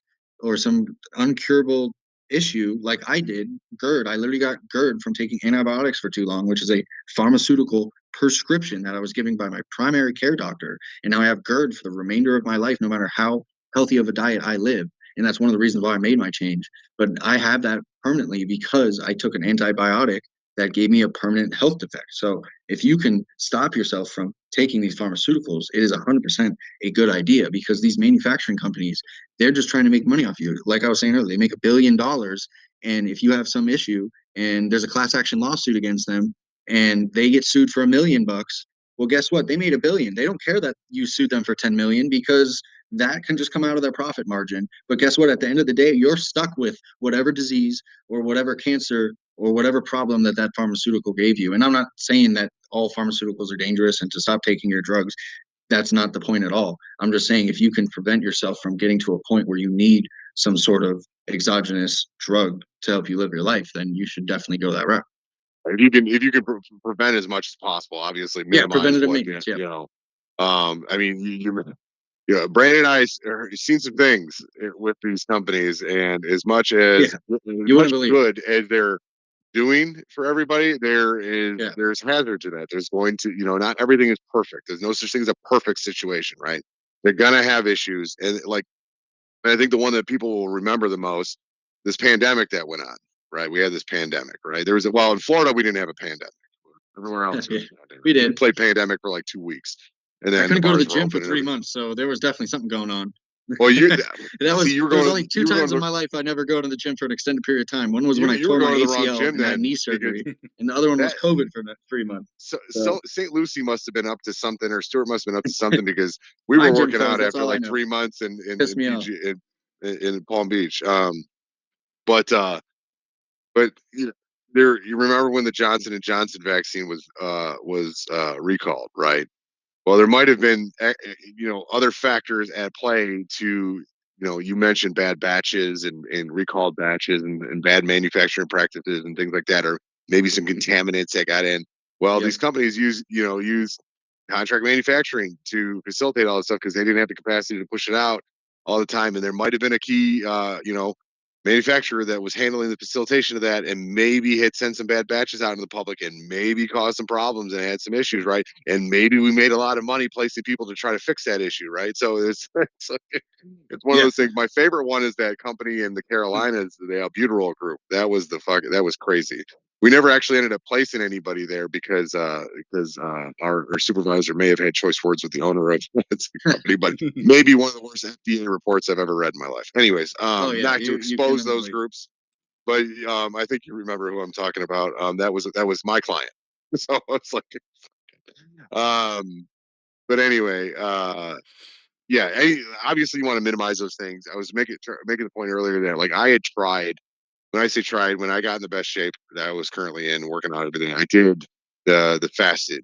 or some uncurable issue, like I did, GERD, I literally got GERD from taking antibiotics for too long, which is a pharmaceutical prescription that I was given by my primary care doctor. And now I have GERD for the remainder of my life, no matter how healthy of a diet I live. And that's one of the reasons why I made my change. But I have that permanently because I took an antibiotic that gave me a permanent health effect. So if you can stop yourself from taking these pharmaceuticals, it is 100% a good idea, because these manufacturing companies, they're just trying to make money off you. Like I was saying earlier, they make $1 billion. And if you have some issue and there's a class action lawsuit against them and they get sued for $1 million, well, guess what? They made $1 billion. They don't care that you sued them for 10 million, because that can just come out of their profit margin. But guess what? At the end of the day, you're stuck with whatever disease or whatever cancer or whatever problem that pharmaceutical gave you. And I'm not saying that all pharmaceuticals are dangerous and to stop taking your drugs. That's not the point at all. I'm just saying, if you can prevent yourself from getting to a point where you need some sort of exogenous drug to help you live your life, then you should definitely go that route. If you can prevent as much as possible, obviously Yeah, minimize preventative what maintenance. Yeah, I mean, yeah, Brandon and I seen some things with these companies, and yeah. as You wouldn't much believe. good as they're doing for everybody, Yeah, there's hazard to that. There's going to, not everything is perfect. There's no such thing as a perfect situation, right? They're gonna have issues, and I think the one that people will remember the most, this pandemic that went on, right? We had this pandemic, right? In Florida we didn't have a pandemic. Everywhere else there yeah. was a pandemic. We We did. played pandemic for like 2 weeks, and I then the couldn't go to the bars were gym for open and three everything. months, so there was definitely something going on. Well, That see, was you were there was going only to two times in my life I never go to the gym for an extended period of time. One was when I you were tore my going to the wrong ACL gym and had then, knee because surgery, and the other one was that COVID for 3 months. so So St. Lucie must have been up to something, or Stuart must have been up to something, because we my were gym working closed. out That's after all I like know. 3 months Pissed in me off. PG in Palm Beach. But but you remember when the Johnson and Johnson vaccine was recalled, right? Well, there might have been, other factors at play to, you mentioned bad batches and recalled batches and bad manufacturing practices and things like that, or maybe some contaminants that got in. Well, Yep. these companies use contract manufacturing to facilitate all this stuff because they didn't have the capacity to push it out all the time. And there might have been a key, manufacturer that was handling the facilitation of that and maybe had sent some bad batches out into the public and maybe caused some problems and had some issues, right? And maybe we made a lot of money placing people to try to fix that issue, right? So it's one of those things. My favorite one is that company in the Carolinas, the albuterol group. That was that was crazy. We never actually ended up placing anybody there because our supervisor may have had choice words with the owner of the company, but maybe one of the worst FDA reports I've ever read in my life. Anyways, Oh yeah, not to you can expose those groups, but I think you remember who I'm talking about. That was my client. So it's like, but anyway, yeah. Obviously, you want to minimize those things. I was making the point earlier that like I had tried. When I say tried, when I got in the best shape that I was currently in, working on everything, I did the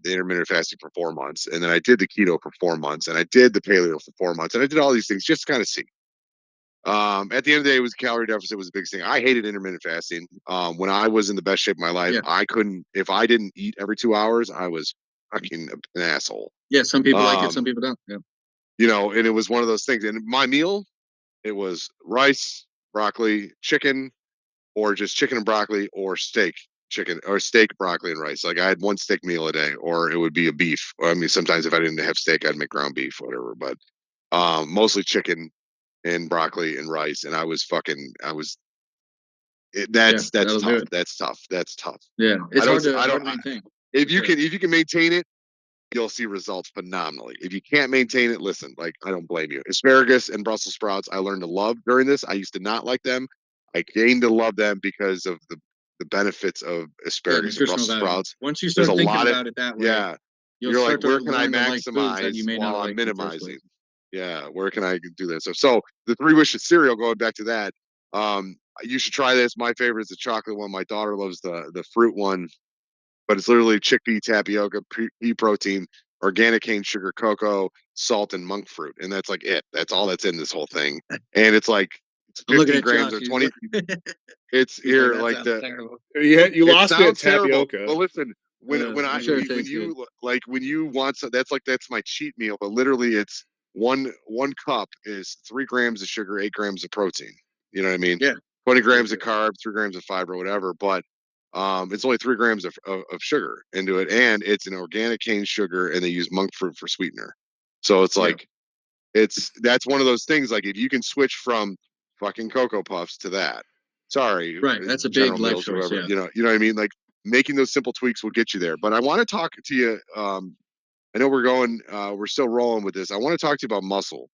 intermittent fasting for 4 months, and then I did the keto for 4 months, and I did the paleo for 4 months, and I did all these things just to kind of see. At the end of the day, it was calorie deficit was the biggest thing. I hated intermittent fasting. When I was in the best shape of my life, Yeah. I couldn't. If I didn't eat every 2 hours, I was fucking an asshole. Yeah, some people like it, some people don't. Yeah. And it was one of those things. And my meal, it was rice, broccoli, chicken, or just chicken and broccoli, or chicken, or steak, broccoli, and rice. Like I had one steak meal a day, or it would be a beef. Or, I mean, sometimes if I didn't have steak, I'd make ground beef, whatever. But mostly chicken and broccoli and rice. And Yeah, that's that'll do tough. it. That's tough. That's tough. Yeah, I it's don't, I hard don't, to maintain if for sure. if you can maintain it, you'll see results phenomenally. If you can't maintain it, listen, like I don't blame you. Asparagus and Brussels sprouts, I learned to love during this. I used to not like them. I gained to love them because of the benefits of Yeah, asparagus and nutritional Brussels value. sprouts. Once you There's a start thinking lot of, about it that way, yeah. you'll You're like, start to where can I learn to like foods that you maximize may not while I'm like in the first minimizing? place. Yeah, where can I do this? So the Three Wishes cereal, going back to that, you should try this. My favorite is the chocolate one. My daughter loves the fruit one, but it's literally chickpea, tapioca, pea protein, organic cane sugar, cocoa, salt, and monk fruit, and that's like it. That's all that's in this whole thing, and it's like it's I'm looking 15 at grams Josh. or 20. It's He's like, here that like sounds the terrible. Yeah, you it lost me at sounds terrible, tapioca. but listen, I'm sure it when tastes good. you like when you want that's my cheat meal, but literally it's one cup is 3 grams of sugar, 8 grams of protein. You know what I mean? Yeah, 20 very grams of good. carb, 3 grams of fiber, whatever. But it's only 3 grams of sugar into it, and it's an organic cane sugar, and they use monk fruit for sweetener. So it's Yeah, like that's one of those things. Like if you can switch from fucking Cocoa Puffs to that, sorry, right. That's a big General life Mills or choice. whoever, Yeah, you know what I mean. Like making those simple tweaks will get you there. But I want to talk to you. I know we're still rolling with this. I want to talk to you about muscle.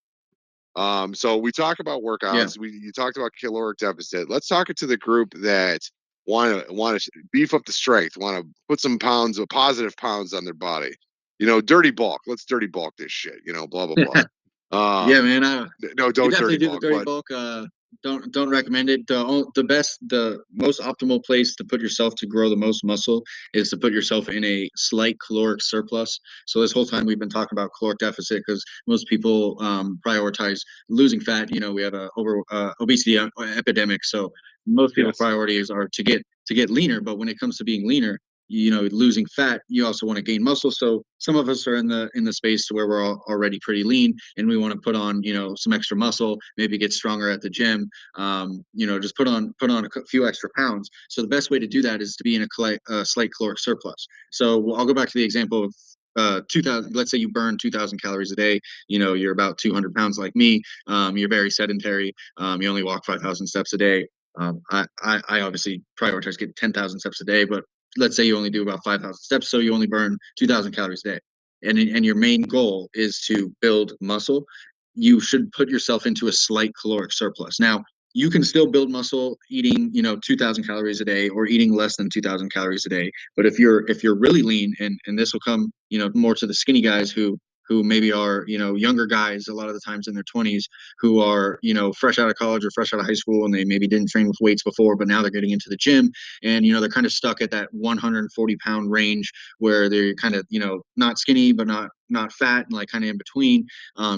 So we talk about yeah. workouts. You talked about caloric deficit. Let's talk it to the group that want to beef up the strength, want to put some pounds of positive pounds on their body. Dirty bulk. Let's dirty bulk this shit. Blah blah blah. Yeah, Um, man. no, You don't definitely dirty do the bulk, dirty but bulk. Don't recommend it. The most optimal place to put yourself to grow the most muscle is to put yourself in a slight caloric surplus. So this whole time we've been talking about caloric deficit because most people prioritize losing fat. We have a over obesity epidemic, so most people's yes, priorities are to get leaner. But when it comes to being leaner, losing fat, you also want to gain muscle. So some of us are in the space to where we're already pretty lean and we want to put on some extra muscle, maybe get stronger at the gym, just put on a few extra pounds. So the best way to do that is to be in a slight caloric surplus. So I'll go back to the example of 2000. Let's say you burn 2,000 calories a day. You're about 200 pounds like me. You're very sedentary. You only walk 5,000 steps a day. I obviously prioritize getting 10,000 steps a day, but let's say you only do about 5,000 steps, so you only burn 2,000 calories a day, and your main goal is to build muscle. You should put yourself into a slight caloric surplus. Now, you can still build muscle eating 2,000 calories a day or eating less than 2,000 calories a day. But if you're really lean, and this will come more to the skinny guys who maybe are, younger guys a lot of the times in their 20s who are, fresh out of college or fresh out of high school, and they maybe didn't train with weights before, but now they're getting into the gym, and, they're kind of stuck at that 140-pound range where they're kind of, not skinny, but not fat, and like kind of in between.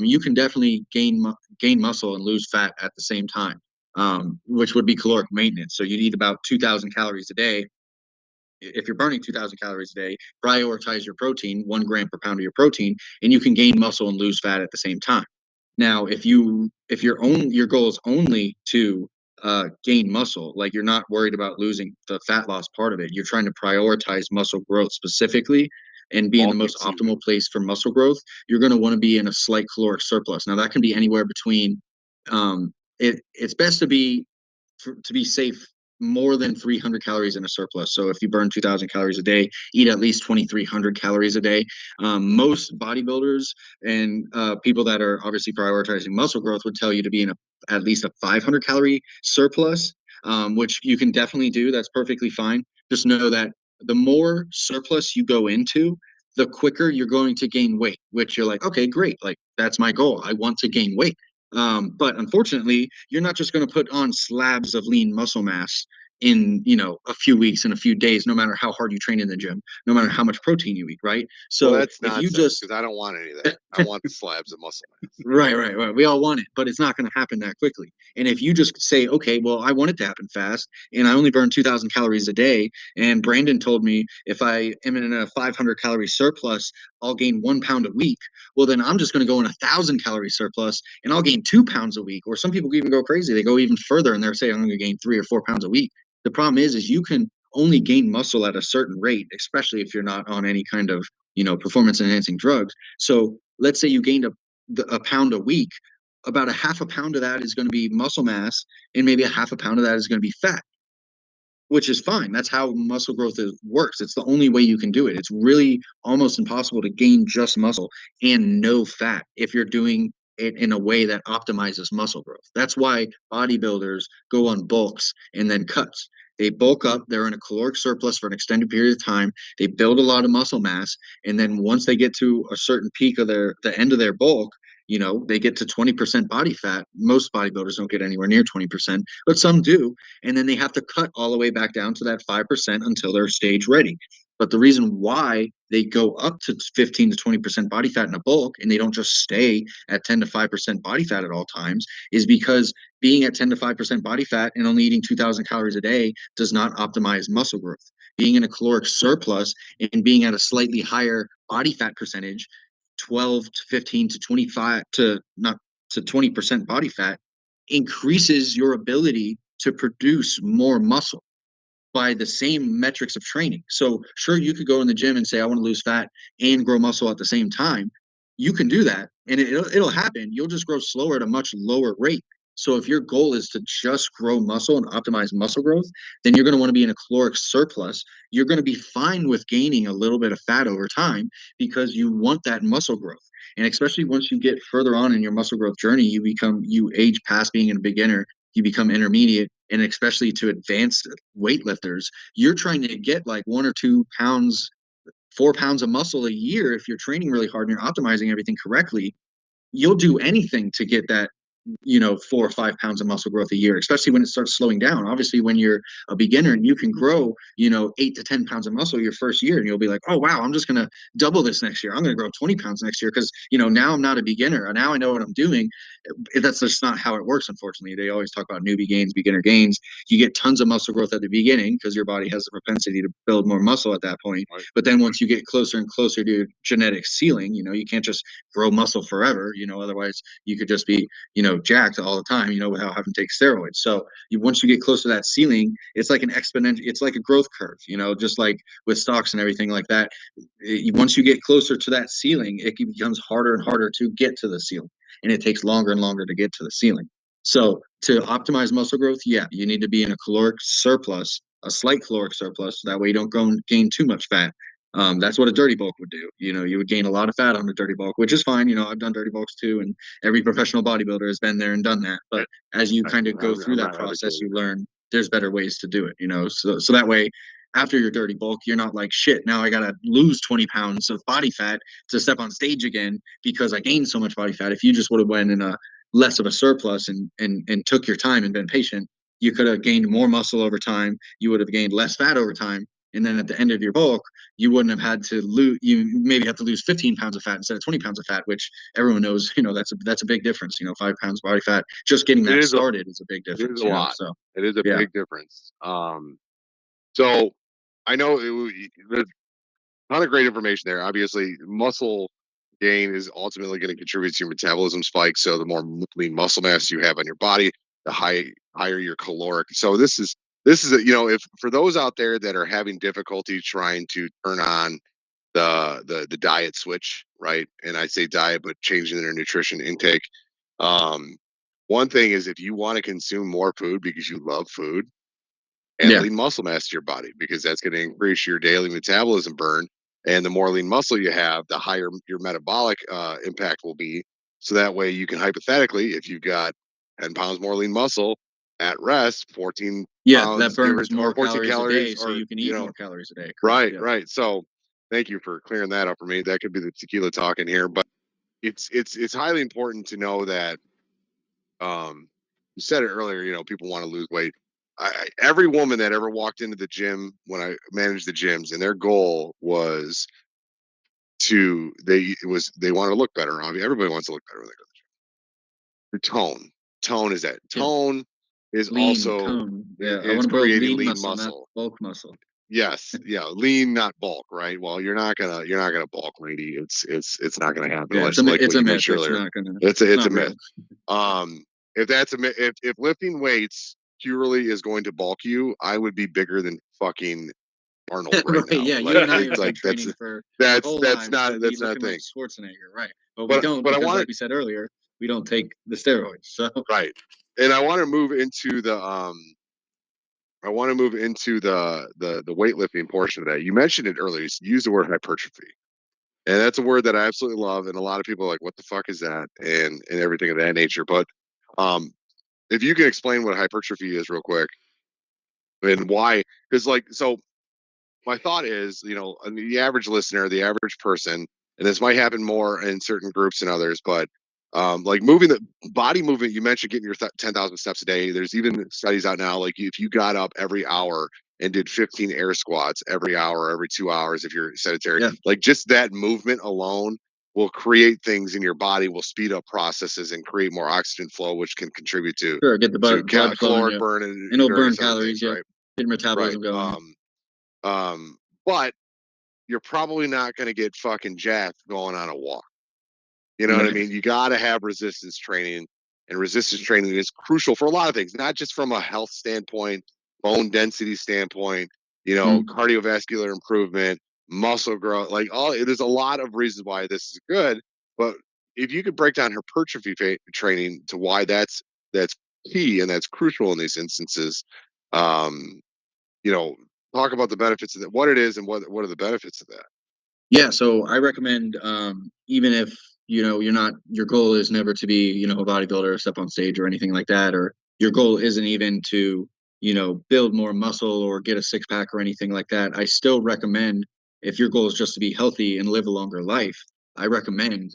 You can definitely gain muscle and lose fat at the same time, which would be caloric maintenance. So you'd eat about 2,000 calories a day. If you're burning 2,000 calories a day, prioritize your protein, 1 gram per pound of your protein, and you can gain muscle and lose fat at the same time. Now, if your goal is only to gain muscle, like you're not worried about losing the fat loss part of it, you're trying to prioritize muscle growth specifically and be in the most optimal place for muscle growth, you're going to want to be in a slight caloric surplus. Now, that can be anywhere between, it's best to be safe, more than 300 calories in a surplus. So if you burn 2,000 calories a day, eat at least 2,300 calories a day. Most bodybuilders and people that are obviously prioritizing muscle growth would tell you to be in at least a 500 calorie surplus, which you can definitely do. That's perfectly fine. Just know that the more surplus you go into, the quicker you're going to gain weight, which you're like, okay, great. Like, that's my goal. I want to gain weight. But unfortunately, you're not just going to put on slabs of lean muscle mass in, a few weeks and a few days, no matter how hard you train in the gym, no matter how much protein you eat, right? So well, that's if you nonsense just because I don't want any of that. I want the slabs of muscle mass. Right. We all want it, but it's not going to happen that quickly. And if you just say, okay, well, I want it to happen fast, and I only burn 2,000 calories a day, and Brandon told me if I am in a 500 calorie surplus, I'll gain 1 pound a week. Well, then I'm just going to go in 1,000 calorie surplus, and I'll gain 2 pounds a week. Or some people even go crazy; they go even further, and they're saying I'm going to gain 3 or 4 pounds a week. The problem is you can only gain muscle at a certain rate, especially if you're not on any kind of performance enhancing drugs. So let's say you gained a pound a week, about a half a pound of that is going to be muscle mass, and maybe a half a pound of that is going to be fat, which is fine. That's how muscle growth works. It's the only way you can do it. It's really almost impossible to gain just muscle and no fat if you're doing it in a way that optimizes muscle growth. That's why bodybuilders go on bulks and then cuts. They bulk up, they're in a caloric surplus for an extended period of time, they build a lot of muscle mass, and then once they get to a certain peak of the end of their bulk, they get to 20% body fat. Most bodybuilders don't get anywhere near 20%, but some do, and then they have to cut all the way back down to that 5% until they're stage ready. But the reason why they go up to 15 to 20% body fat in a bulk and they don't just stay at 10 to 5% body fat at all times is because being at 10 to 5% body fat and only eating 2,000 calories a day does not optimize muscle growth. Being in a caloric surplus and being at a slightly higher body fat percentage, 12 to 15 to 25 to not to 20% body fat, increases your ability to produce more muscle by the same metrics of training. So sure, you could go in the gym and say, I want to lose fat and grow muscle at the same time. You can do that, and it'll happen. You'll just grow slower at a much lower rate. So if your goal is to just grow muscle and optimize muscle growth, then you're going to want to be in a caloric surplus. You're going to be fine with gaining a little bit of fat over time because you want that muscle growth. And especially once you get further on in your muscle growth journey, you age past being a beginner, you become intermediate, and especially to advanced weightlifters, you're trying to get like 1 or 2 pounds, 4 pounds of muscle a year. If you're training really hard and you're optimizing everything correctly, you'll do anything to get that 4 or 5 pounds of muscle growth a year, especially when it starts slowing down. Obviously, when you're a beginner and you can grow 8 to 10 pounds of muscle your first year, and you'll be like, oh wow, I'm just going to double this next year, I'm going to grow 20 pounds next year because now I'm not a beginner, and now I know what I'm doing. That's just not how it works, unfortunately. They always talk about newbie gains, beginner gains. You get tons of muscle growth at the beginning because your body has the propensity to build more muscle at that point. Right. But then once you get closer and closer to your genetic ceiling, you can't just grow muscle forever. Otherwise you could just be jacked all the time, without having to take steroids. So once you get close to that ceiling, it's like an exponential, it's like a growth curve, just like with stocks and everything like that. Once you get closer to that ceiling, it becomes harder and harder to get to the ceiling, and it takes longer and longer to get to the ceiling. So to optimize muscle growth, yeah, you need to be in a caloric surplus, a slight caloric surplus. That way you don't gain too much fat. That's what a dirty bulk would do. You would gain a lot of fat on a dirty bulk, which is fine. I've done dirty bulks too, and every professional bodybuilder has been there and done that. But as you kind of go through that process, you learn there's better ways to do it. So that way after your dirty bulk, you're not like, shit, now I got to lose 20 pounds of body fat to step on stage again because I gained so much body fat. If you just would have went in a less of a surplus and took your time and been patient, you could have gained more muscle over time. You would have gained less fat over time. And then at the end of your bulk, you wouldn't have had to lose, you maybe have to lose 15 pounds of fat instead of 20 pounds of fat, which everyone knows, that's a big difference. 5 pounds body fat, just getting It that is a started is a big it is difference, a lot. so It is a yeah. big difference. So I know there's a ton of great information there. Obviously, muscle gain is ultimately going to contribute to your metabolism spike. So the more lean muscle mass you have on your body, the higher your caloric. So this is if for those out there that are having difficulty trying to turn on the diet switch, right? And I say diet, but changing their nutrition intake. Um, One thing is if you want to consume more food because you love food, and Yeah. lean muscle mass to your body because that's going to increase your daily metabolism burn. And the more lean muscle you have, the higher your metabolic impact will be. So that way, you can hypothetically, if you've got 10 pounds more lean muscle at rest, 14 Yeah, that pounds, burns or more 14 calories a day, calories, so or, you can eat more calories a day. Correct. right, Yeah. right. So thank you for clearing that up for me. That could be the tequila talking here, but it's highly important to know that you said it earlier, people want to lose weight. Every woman that ever walked into the gym when I managed the gyms, and their goal was they want to look better. I mean, everybody wants to look better when they go to the gym. The tone is that Yeah. tone is Lean, also tone. Yeah. I want is to build creating lean lean muscle, not muscle. bulk muscle. Yes, yeah, lean, not bulk, right? Well, you're not gonna bulk, lady. It's not gonna happen. Yeah, Like it's what a you myth. mentioned It's earlier. not gonna. It's It's a not myth. real. Um, if that's if lifting weights purely is going to bulk you, I would be bigger than fucking Arnold right Right. now. Yeah. You Like and I have been like training for our whole lives to be that's not a looking like thing. Schwarzenegger, right? But we But don't but I because, want like we said earlier, we don't take the steroids. So to right, and I want to move into the weightlifting portion of that. You mentioned it earlier. You used the word hypertrophy. And that's a word that I absolutely love. And a lot of people are like, what the fuck is that? And everything of that nature. But um, if you can explain what hypertrophy is real quick and why, because so my thought is, I mean, the average listener, the average person, and this might happen more in certain groups than others, but like moving the body movement, you mentioned getting your 10,000 steps a day. There's even studies out now, like if you got up every hour and did 15 air squats every hour, every 2 hours, if you're sedentary, yeah, like just that movement alone will create things in your body, will speed up processes and create more oxygen flow, which can contribute to sure. Get the blood flowing. caloric Yeah, burn and and it'll burn various other things, calories. Yeah, right? get your Right. metabolism going. Yeah. But you're probably not going to get fucking jacked going on a walk. You know what I Right. mean? You got to have resistance training, and resistance training is crucial for a lot of things, not just from a health standpoint, bone density standpoint, Mm. cardiovascular improvement, muscle growth, like there's a lot of reasons why this is good. But if you could break down hypertrophy training to why that's key and that's crucial in these instances, um, you know, talk about the benefits of that, what it is, and what are the benefits of that. Yeah, so I recommend even if your goal is never to be a bodybuilder or step on stage or anything like that, or your goal isn't even to build more muscle or get a six pack or anything like that. I still recommend, if your goal is just to be healthy and live a longer life, I recommend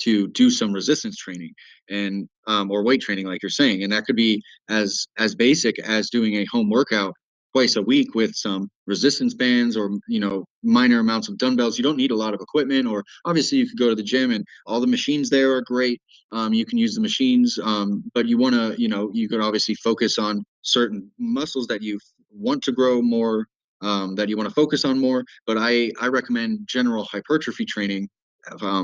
to do some resistance training and or weight training, like you're saying, and that could be as basic as doing a home workout twice a week with some resistance bands or minor amounts of dumbbells. You don't need a lot of equipment, or obviously you could go to the gym and all the machines there are great. You can use the machines, but you want to you could obviously focus on certain muscles that you want to grow more, that you want to focus on more. But I recommend general hypertrophy training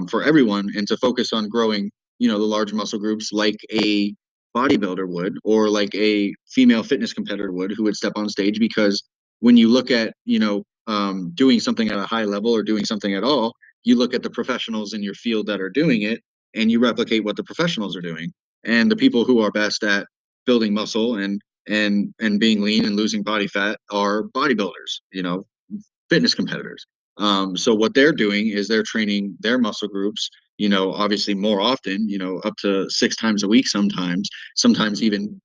for everyone, and to focus on growing the large muscle groups like a bodybuilder would, or like a female fitness competitor would, who would step on stage. Because when you look at doing something at a high level or doing something at all, you look at the professionals in your field that are doing it, and you replicate what the professionals are doing. And the people who are best at building muscle and being lean and losing body fat are bodybuilders, fitness competitors. So what they're doing is they're training their muscle groups, obviously more often, up to 6 times a week, sometimes even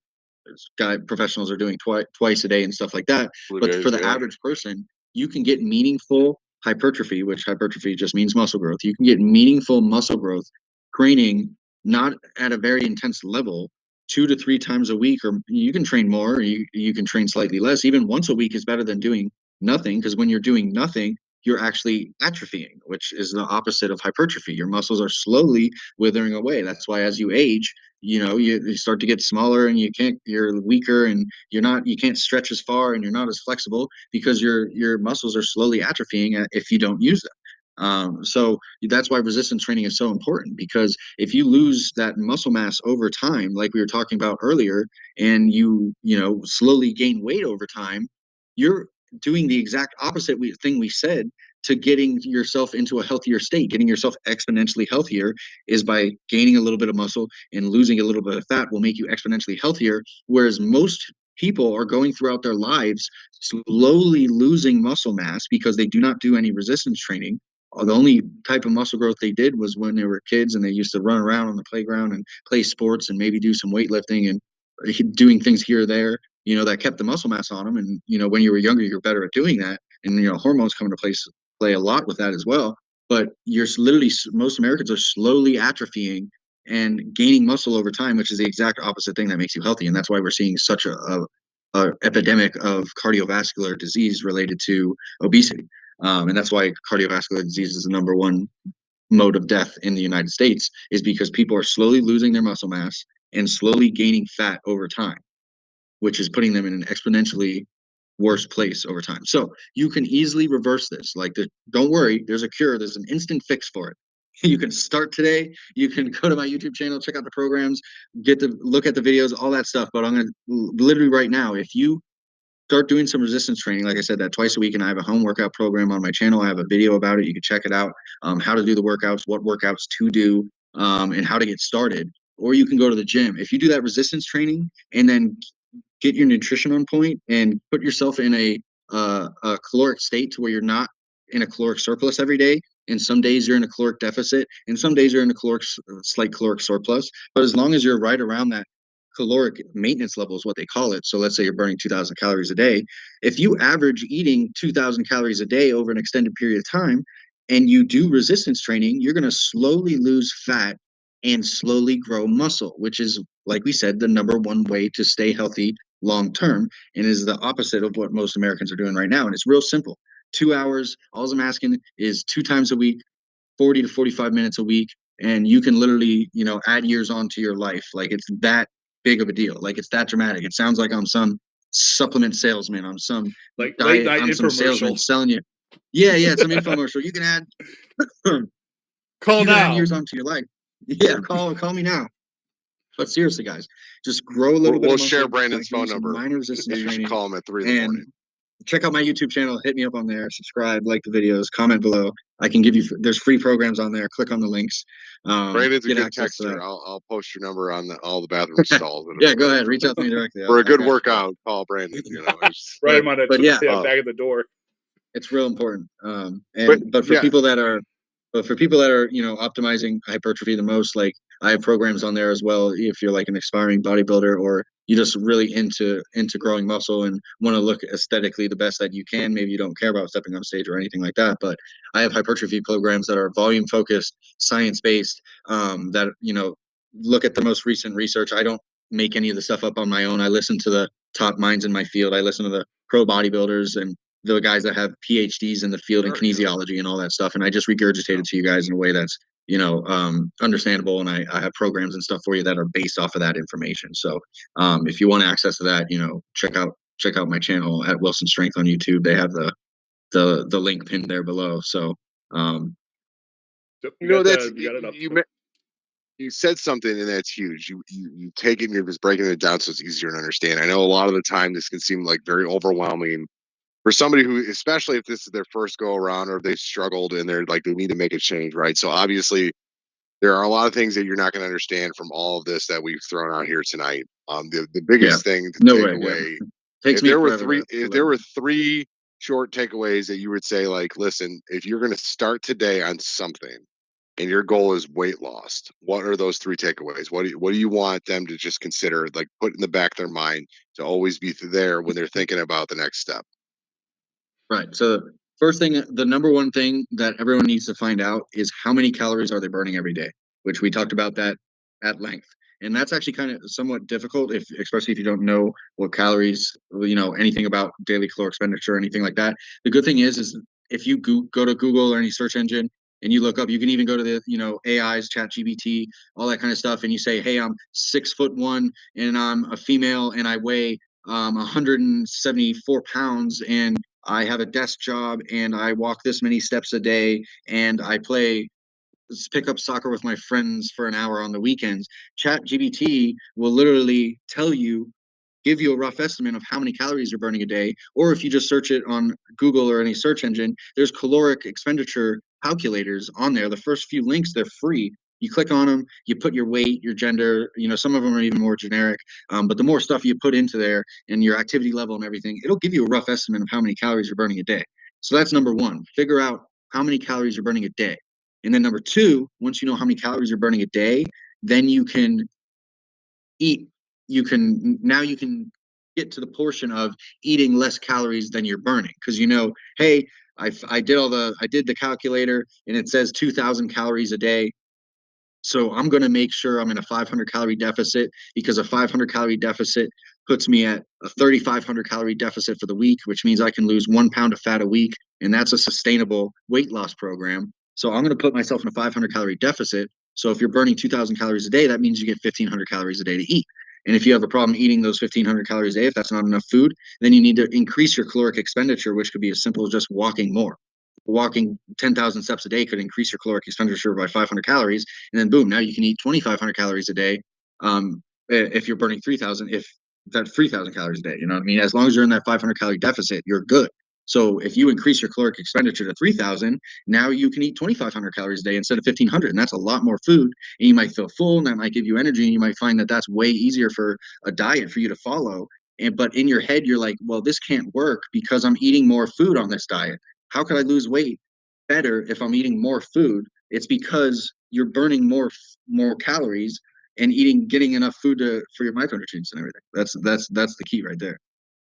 professionals are doing twice a day and stuff like that. But for the Yeah. average person, you can get meaningful hypertrophy, which hypertrophy just means muscle growth. You can get meaningful muscle growth training not at a very intense level 2 to 3 times a week, or you can train more, or you can train slightly less. Even once a week is better than doing nothing, because when you're doing nothing, you're actually atrophying, which is the opposite of hypertrophy. Your muscles are slowly withering away. That's why as you age, you start to get smaller, and you're weaker, and you can't stretch as far, and you're not as flexible, because your muscles are slowly atrophying if you don't use them. So that's why resistance training is so important, because if you lose that muscle mass over time, like we were talking about earlier, and you slowly gain weight over time, you're doing the exact opposite thing we said to getting yourself into a healthier state. Getting yourself exponentially healthier is by gaining a little bit of muscle, and losing a little bit of fat will make you exponentially healthier. Whereas most people are going throughout their lives slowly losing muscle mass because they do not do any resistance training. The only type of muscle growth they did was when they were kids, and they used to run around on the playground and play sports and maybe do some weightlifting and doing things here or there, that kept the muscle mass on them. And, when you were younger, you're better at doing that. And, hormones come into play a lot with that as well. But most Americans are slowly atrophying and gaining muscle over time, which is the exact opposite thing that makes you healthy. And that's why we're seeing such a epidemic of cardiovascular disease related to obesity. And that's why cardiovascular disease is the number one mode of death in the United States, is because people are slowly losing their muscle mass and slowly gaining fat over time, which is putting them in an exponentially worse place over time. So you can easily reverse this. Don't worry, there's a cure. There's an instant fix for it. You can start today. You can go to my YouTube channel, check out the programs, look at the videos, all that stuff. But I'm going to literally right now, if you start doing some resistance training, like I said, that twice a week, and I have a home workout program on my channel. I have a video about it. You can check it out. How to do the workouts, what workouts to do, and how to get started. Or you can go to the gym. If you do that resistance training and then get your nutrition on point and put yourself in a caloric state to where you're not in a caloric surplus every day. And some days you're in a caloric deficit, and some days you're in a slight caloric surplus. But as long as you're right around that caloric maintenance level is what they call it. So let's say you're burning 2,000 calories a day. If you average eating 2,000 calories a day over an extended period of time, and you do resistance training, you're going to slowly lose fat and slowly grow muscle, which is, like we said, the number one way to stay healthy long term, and is the opposite of what most Americans are doing right now. And it's real simple. 2 hours, all I'm asking is 2 times a week, 40 to 45 minutes a week, and you can literally, add years onto your life. Like, it's that big of a deal. Like, it's that dramatic. It sounds like I'm some supplement salesman. I'm some Like late diet. night I'm some salesman infomercial. selling you. Yeah, some infomercial. You can add Call now. years onto your life. Yeah, call me now. But seriously, guys, just grow a little bit We'll of share muscle by Brandon's doing phone some number. minor resistance You should training, call him at 3 in the and morning. check out my YouTube channel. Hit me up on there. Subscribe, like the videos, comment below. I can give you. There's free programs on there. Click on the links. Brandon's a Get good access to texter. that. I'll post your number on all the bathroom stalls. Yeah, go ahead. Reach out to me directly. For a I good got you, bro. workout, call Brandon. Write him on But yeah, back at the door. it's real important. But But for yeah, people that are, optimizing hypertrophy the most, like, I have programs on there as well. If you're like an aspiring bodybuilder, or you just really into growing muscle and want to look aesthetically the best that you can, maybe you don't care about stepping on stage or anything like that. But I have hypertrophy programs that are volume focused, science based. That look at the most recent research. I don't make any of the stuff up on my own. I listen to the top minds in my field. I listen to the pro bodybuilders and the guys that have PhDs in the field in kinesiology and all that stuff. And I just regurgitate it to you guys in a way that's, understandable. And I have programs and stuff for you that are based off of that information. So if you want access to that, check out my channel at WilsonStrength on YouTube. They have the link pinned there below. So that's you got it up. you said something, and that's huge. You take it and you're just breaking it down so it's easier to understand. I know a lot of the time this can seem like very overwhelming for somebody who, especially if this is their first go around, or if they've struggled and they need to make a change, right? So obviously there are a lot of things that you're not going to understand from all of this that we've thrown out here tonight. The yeah, biggest thing to no take way. away, Takes me forever. if there were three short takeaways that you would say, like, listen, if you're going to start today on something, and your goal is weight loss, what are those 3 takeaways? What do you want them to just consider, like, put in the back of their mind to always be there when they're thinking about the next step? Right. So first thing, the number one thing that everyone needs to find out is how many calories are they burning every day, which we talked about that at length. And that's actually kind of somewhat difficult, if especially if you don't know what calories, anything about daily caloric expenditure or anything like that. The good thing is if you go to Google or any search engine and you look up, you can even go to the AI's, Chat GBT, all that kind of stuff, and you say, hey, I'm 6'1" and I'm a female and I weigh 174 pounds and I have a desk job and I walk this many steps a day and I pick up soccer with my friends for an hour on the weekends. Chat GBT will literally give you a rough estimate of how many calories you're burning a day. Or if you just search it on Google or any search engine, there's caloric expenditure calculators on there. The first few links, they're free. You click on them, you put your weight, your gender, some of them are even more generic. But the more stuff you put into there and your activity level and everything, it'll give you a rough estimate of how many calories you're burning a day. So that's number one. Figure out how many calories you're burning a day. And then number two, once you know how many calories you're burning a day, then you can eat. You can get to the portion of eating less calories than you're burning because hey, I did the calculator and it says 2,000 calories a day. So I'm going to make sure I'm in a 500 calorie deficit because a 500 calorie deficit puts me at a 3,500 calorie deficit for the week, which means I can lose 1 pound of fat a week. And that's a sustainable weight loss program. So I'm going to put myself in a 500 calorie deficit. So if you're burning 2,000 calories a day, that means you get 1,500 calories a day to eat. And if you have a problem eating those 1,500 calories a day, if that's not enough food, then you need to increase your caloric expenditure, which could be as simple as just walking more. Walking 10,000 steps a day could increase your caloric expenditure by 500 calories. And then boom, now you can eat 2,500 calories a day. If you're burning 3,000, if that's 3,000 calories a day, you know what I mean? As long as you're in that 500 calorie deficit, you're good. So if you increase your caloric expenditure to 3,000, now you can eat 2,500 calories a day instead of 1,500. And that's a lot more food. And you might feel full and that might give you energy. And you might find that that's way easier for a diet for you to follow. But in your head, you're like, well, this can't work because I'm eating more food on this diet. How could I lose weight better if I'm eating more food? It's because you're burning more calories and getting enough food for your micronutrients and everything. That's the key right there.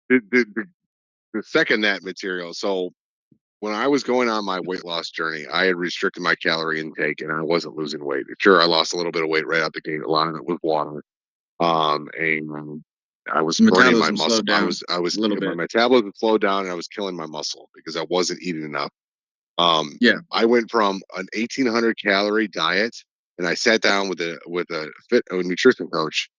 The second that material. So when I was going on my weight loss journey, I had restricted my calorie intake and I wasn't losing weight. Sure, I lost a little bit of weight right out the gate. A lot of it was water. And I was burning my Metabolism muscle. slowed down I was a little my bit. metabolism slowed down and I was killing my muscle because I wasn't eating enough. Yeah, I went from an 1,800 calorie diet and I sat down with a nutrition coach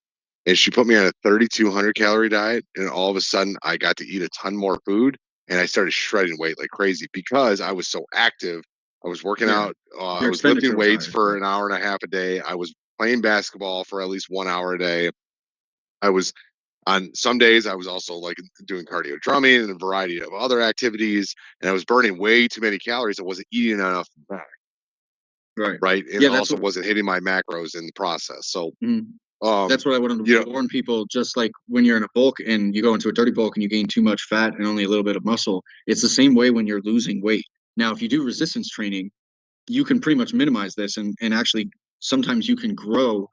and she put me on a 3,200 calorie diet. And all of a sudden, I got to eat a ton more food, and I started shredding weight like crazy because I was so active. I was working yeah. out. I Your was lifting expenditure was weights higher. for Yeah. an hour and a half a day. I was playing basketball for at least 1 hour a day. I was on some days. I was also like doing cardio drumming and a variety of other activities, and I was burning way too many calories. I wasn't eating enough back, Right. right, and Yeah, that's also what. wasn't hitting my macros in the process. So, Mhm. um, That's what I wanted you to know, warn people. Just like when you're in a bulk and you go into a dirty bulk and you gain too much fat and only a little bit of muscle, it's the same way when you're losing weight. Now, if you do resistance training, you can pretty much minimize this and actually sometimes you can grow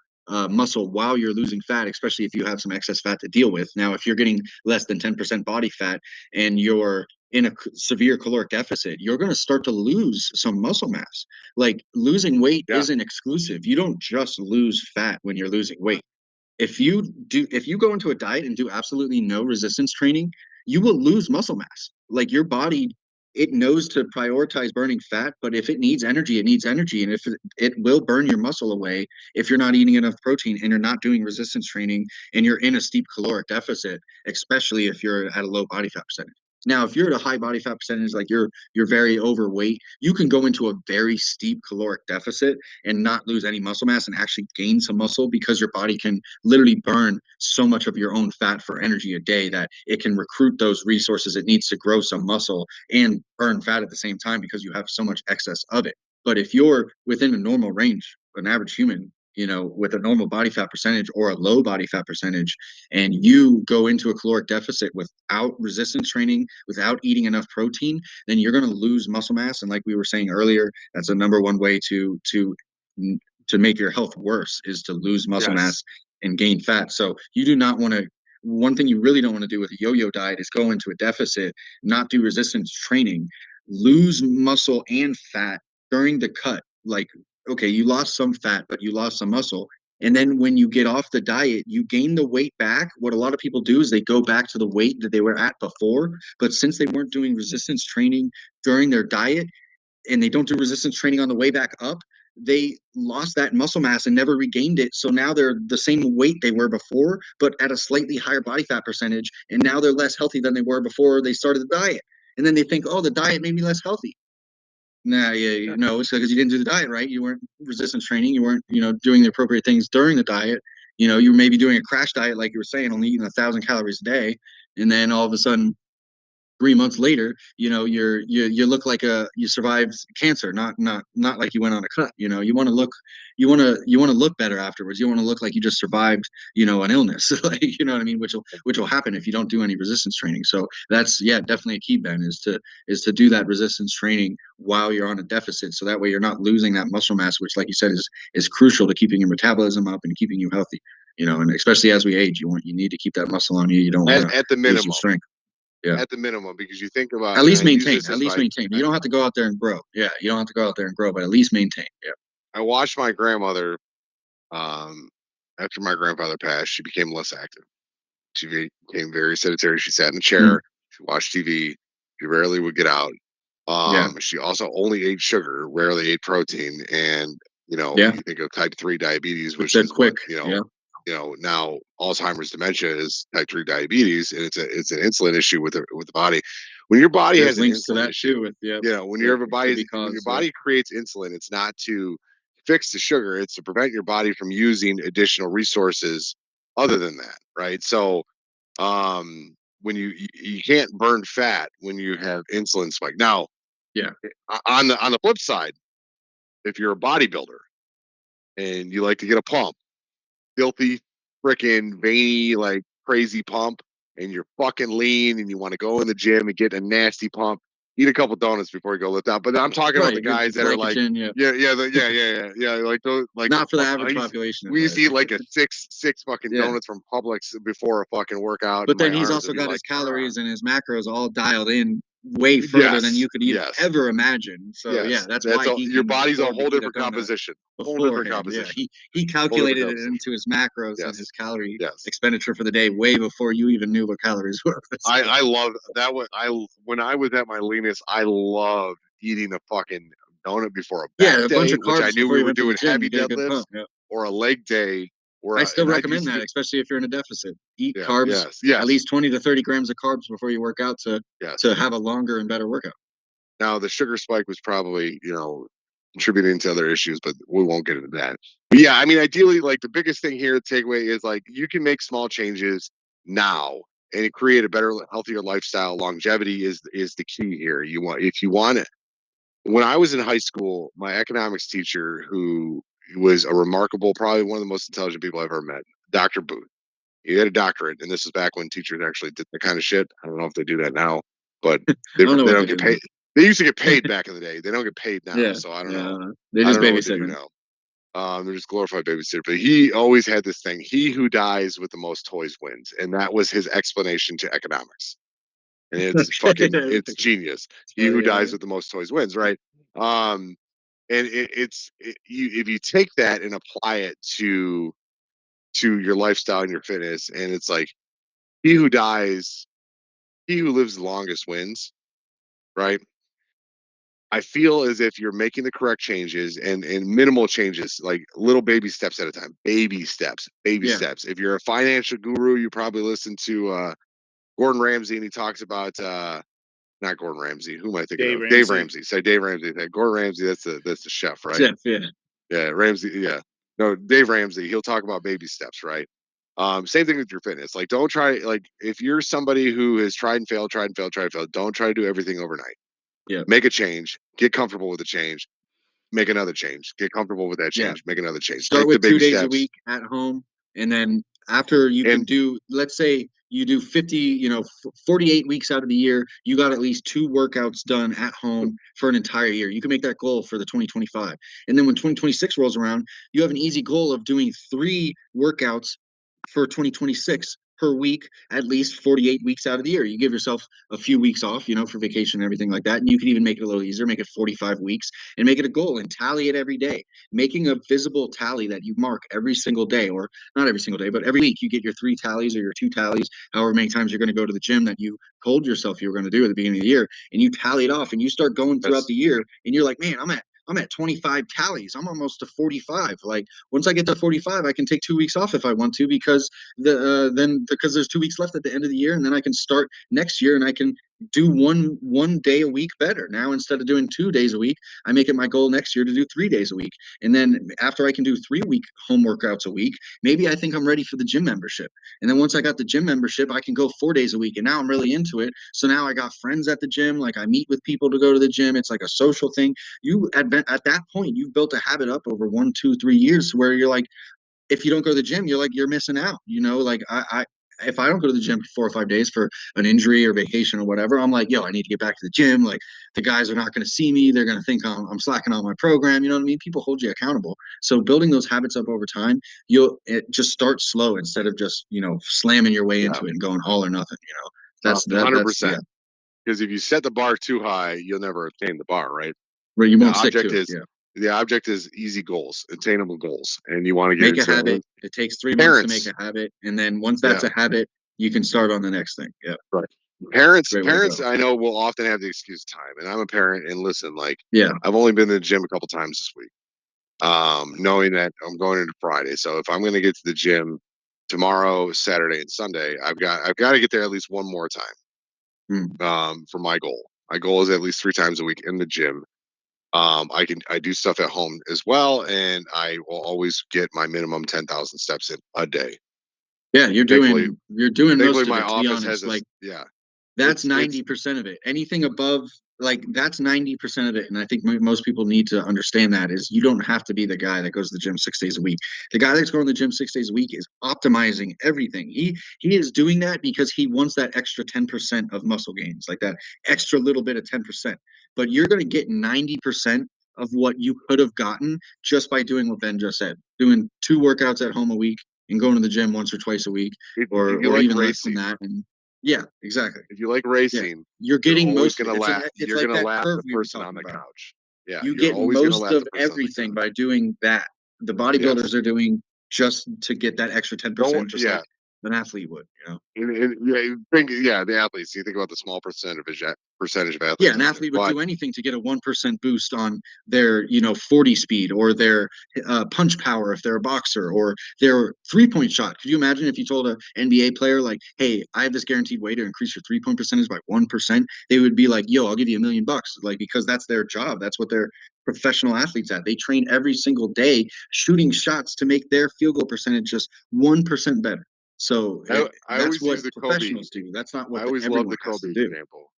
muscle while you're losing fat, especially if you have some excess fat to deal with. Now, if you're getting less than 10% body fat and you're in a severe caloric deficit, you're going to start to lose some muscle mass. Like losing weight yeah, isn't exclusive. You don't just lose fat when you're losing weight. If you go into a diet and do absolutely no resistance training, you will lose muscle mass. Like your body, it knows to prioritize burning fat, but if it needs energy, it needs energy. And if it will burn your muscle away if you're not eating enough protein and you're not doing resistance training and you're in a steep caloric deficit, especially if you're at a low body fat percentage. Now, if you're at a high body fat percentage, like you're very overweight, you can go into a very steep caloric deficit and not lose any muscle mass and actually gain some muscle because your body can literally burn so much of your own fat for energy a day that it can recruit those resources it needs to grow some muscle and burn fat at the same time because you have so much excess of it. But if you're within a normal range, an average human, with a normal body fat percentage or a low body fat percentage, and you go into a caloric deficit without resistance training, without eating enough protein, then you're going to lose muscle mass. And like we were saying earlier, that's the number one way to make your health worse, is to lose muscle mass and gain fat. So you do not want to. One thing you really don't want to do with a yo-yo diet is go into a deficit, not do resistance training, lose muscle and fat during the cut. Like, okay, you lost some fat, but you lost some muscle. And then when you get off the diet, you gain the weight back. What a lot of people do is they go back to the weight that they were at before. But since they weren't doing resistance training during their diet, and they don't do resistance training on the way back up, they lost that muscle mass and never regained it. So now they're the same weight they were before, but at a slightly higher body fat percentage. And now they're less healthy than they were before they started the diet. And then they think, oh, the diet made me less healthy. Nah, yeah, no, it's because you didn't do the diet right. You weren't resistance training. You weren't, doing the appropriate things during the diet. You were maybe doing a crash diet, like you were saying, only eating 1,000 calories a day, and then all of a sudden 3 months later, you look like you survived cancer, not like you went on a cut. You want to look better afterwards. You want to look like you just survived, an illness, like, you know what I mean, which will happen if you don't do any resistance training. So that's, yeah, definitely a key, Ben, is to do that resistance training while you're on a deficit, so that way you're not losing that muscle mass, which, like you said, is crucial to keeping your metabolism up and keeping you healthy. And especially as we age, you need to keep that muscle on you. You don't want to at the lose your minimum. strength. Yeah. At the minimum, because you think about, At and least I use maintain. this At as least my, maintain. You don't have to go out there and grow. Yeah, you don't have to go out there and grow, but at least maintain. Yeah. I watched my grandmother, after my grandfather passed, she became less active. She became very sedentary. She sat in a Mm, chair. She watched TV. She rarely would get out. yeah. She also only ate sugar, rarely ate protein. And, Yeah. you think of type 3 diabetes, It's which a is what, quick. Yeah. now Alzheimer's dementia is type 3 diabetes, and it's an insulin issue with the body. When your body There's has an links to insulin that too. issue, With yeah. when Yeah. your It could be when your cause. Yeah. body creates insulin, it's not to fix the sugar, it's to prevent your body from using additional resources other than that, right? So, when you can't burn fat when you have insulin spike. Now, Yeah. on the flip side, if you're a bodybuilder and you like to get a pump, filthy, freaking veiny, like crazy pump, and you're fucking lean and you want to go in the gym and get a nasty pump, eat a couple donuts before you go lift out. But I'm talking about Right. the guys that are like, Glycogen. Yeah. like those, like Not for the I average used, population, we used to advice. eat like a six fucking Yeah. donuts from Publix before a fucking workout, But and my then he's arms would also be got like, his calories and his macros all dialed in way further than yes, you could even yes, ever imagine. So yeah, yes. that's That's why all. he Your can body's a afford to whole eat a different donut composition. Whole different beforehand. Yeah, composition. he Whole different calculated it composition. into his macros and Yes, his calorie yes. expenditure for the day way before you even knew what calories were. So, I love that one. When I was at my leanest, I loved eating a fucking donut before a back yeah, a bunch day, of which I carbs knew before we you were went to the doing gym. heavy You get a good deadlifts, pump. Yeah. or a leg day, I still and I'd recommend used to that, do, especially if you're in a deficit. Eat yeah, carbs, yes, at yes, least 20 to 30 grams of carbs before you work out to yes. have a longer and better workout. Now the sugar spike was probably, contributing to other issues, but we won't get into that. But yeah, I mean, ideally, like the biggest thing here, the takeaway is like you can make small changes now and create a better, healthier lifestyle. Longevity is the key here. If you want it. When I was in high school, my economics teacher, who was a remarkable, probably one of the most intelligent people I've ever met, Dr. Booth. He had a doctorate, and this is back when teachers actually did that kind of shit. I don't know if they do that now, but I don't know they what don't they get do paid. now. They used to get paid back in the day. They don't get paid now, Yeah, so I don't yeah. I know. don't know. They I just don't know what they babysit, do man. now. They're just glorified babysitter. But he always had this thing: he who dies with the most toys wins, and that was his explanation to economics. And it's genius. He So who yeah, dies with the most toys wins, right? Um, and if you take that and apply it to your lifestyle and your fitness, and it's like he who dies, he who lives the longest wins, right? I feel as if you're making the correct changes and minimal changes, like little baby steps at a time. Baby steps, baby yeah, steps. If you're a financial guru, you probably listen to Gordon Ramsay, and he talks about not Gordon Ramsay. Who am I thinking Dave of? Dave Ramsey. Ramsey. Say Dave Ramsey. Gordon Ramsay. That's the chef, right? chef, yeah, Yeah, Ramsey. Yeah, no, Dave Ramsey. He'll talk about baby steps, right? Same thing with your fitness. Like, don't try, like, if you're somebody who has tried and failed, don't try to do everything overnight. yeah, Make a change. Get comfortable with the change. make another change. Get comfortable with that change. Make another change. Start Take the with 2 baby days a steps. week at home, and then after you can And do, let's say you do 50, 48 weeks out of the year, you got at least 2 workouts done at home for an entire year. You can make that goal for the 2025. And then when 2026 rolls around, you have an easy goal of doing 3 workouts for 2026 per week, at least 48 weeks out of the year. You give yourself a few weeks off, for vacation and everything like that. And you can even make it a little easier, make it 45 weeks and make it a goal and tally it every day. Making a visible tally that you mark every single day, or not every single day, but every week you get your 3 tallies or your 2 tallies, however many times you're going to go to the gym that you told yourself you were going to do at the beginning of the year, and you tally it off and you start going throughout the year and you're like, man, I'm at 25 tallies. I'm almost to 45. Like once I get to 45, I can take 2 weeks off if I want to, because because there's 2 weeks left at the end of the year, and then I can start next year and I can do one day a week better. Now instead of doing 2 days a week, I make it my goal next year to do 3 days a week. And then after I can do 3 week home workouts a week, maybe I think I'm ready for the gym membership. And then once I got the gym membership, I can go 4 days a week. And now I'm really into it. So now I got friends at the gym. Like I meet with people to go to the gym. It's like a social thing. You at that point, you've built a habit up over 1, 2, 3 years where you're like, if you don't go to the gym, you're missing out. Like if I don't go to the gym for 4 or 5 days for an injury or vacation or whatever, I'm like, yo, I need to get back to the gym. Like the guys are not going to see me. They're going to think I'm slacking on my program. You know what I mean? People hold you accountable. So building those habits up over time, it just start slow instead of just, slamming your way into it and going all or nothing, that's, yeah, 100%. Because if you set the bar too high, you'll never attain the bar, right? where you The won't stick to object it. is Yeah. the object is easy goals, attainable goals, and you want to get Make a into habit. It takes 3 months to make parents. a habit. And then once that's Yeah, a habit, you can start on the next thing. Yeah. right. Parents, Great way to parents, go. I know will often have the excuse time, and I'm a parent. And listen, like Yeah. I've only been to the gym a couple times this week, knowing that I'm going into Friday. So if I'm going to get to the gym tomorrow, Saturday, and Sunday, I've got to get there at least one more time. Mm. For my goal. My goal is at least 3 times a week in the gym. I do stuff at home as well, and I will always get my minimum 10,000 steps in a day. Yeah, you're Thankfully, doing thankfully most of my it, to be office has honest. this. Like Yeah, that's it's 90% of it. Anything above, like that's 90% of it. And I think most people need to understand that is you don't have to be the guy that goes to the gym 6 days a week. The guy that's going to the gym 6 days a week is optimizing everything. He is doing that because he wants that extra 10% of muscle gains, like that extra little bit of 10%. But you're going to get 90% of what you could have gotten just by doing what Ben just said, doing 2 workouts at home a week and going to the gym once or twice a week, if you or like even less than racing, that. And yeah, exactly. if you like Yeah, racing, you're you're getting always most of gonna it. laugh. It's You're like gonna that laugh curve the we were person on talking the about. couch. Yeah, You you're get always gonna most laugh of the person on the everything couch. by doing that. The bodybuilders Yes. are doing just to get that extra Don't. 10%, just like Yeah. an athlete would. Yeah, the athletes. You think about the small percentage of Yeah, athletes an out there, athlete would but do anything to get a 1% boost on their, 40 speed, or their punch power if they're a boxer, or their 3-point shot. Could you imagine if you told an NBA player, like, hey, I have this guaranteed way to increase your 3-point percentage by 1%? They would be like, yo, I'll give you $1,000,000. Like, because that's their job. That's what they're professional athletes at. They train every single day shooting shots to make their field goal percentage just 1% better. So I that's always what use the Kobe. professionals do. That's not I what always love everyone the has to Kobe do. example.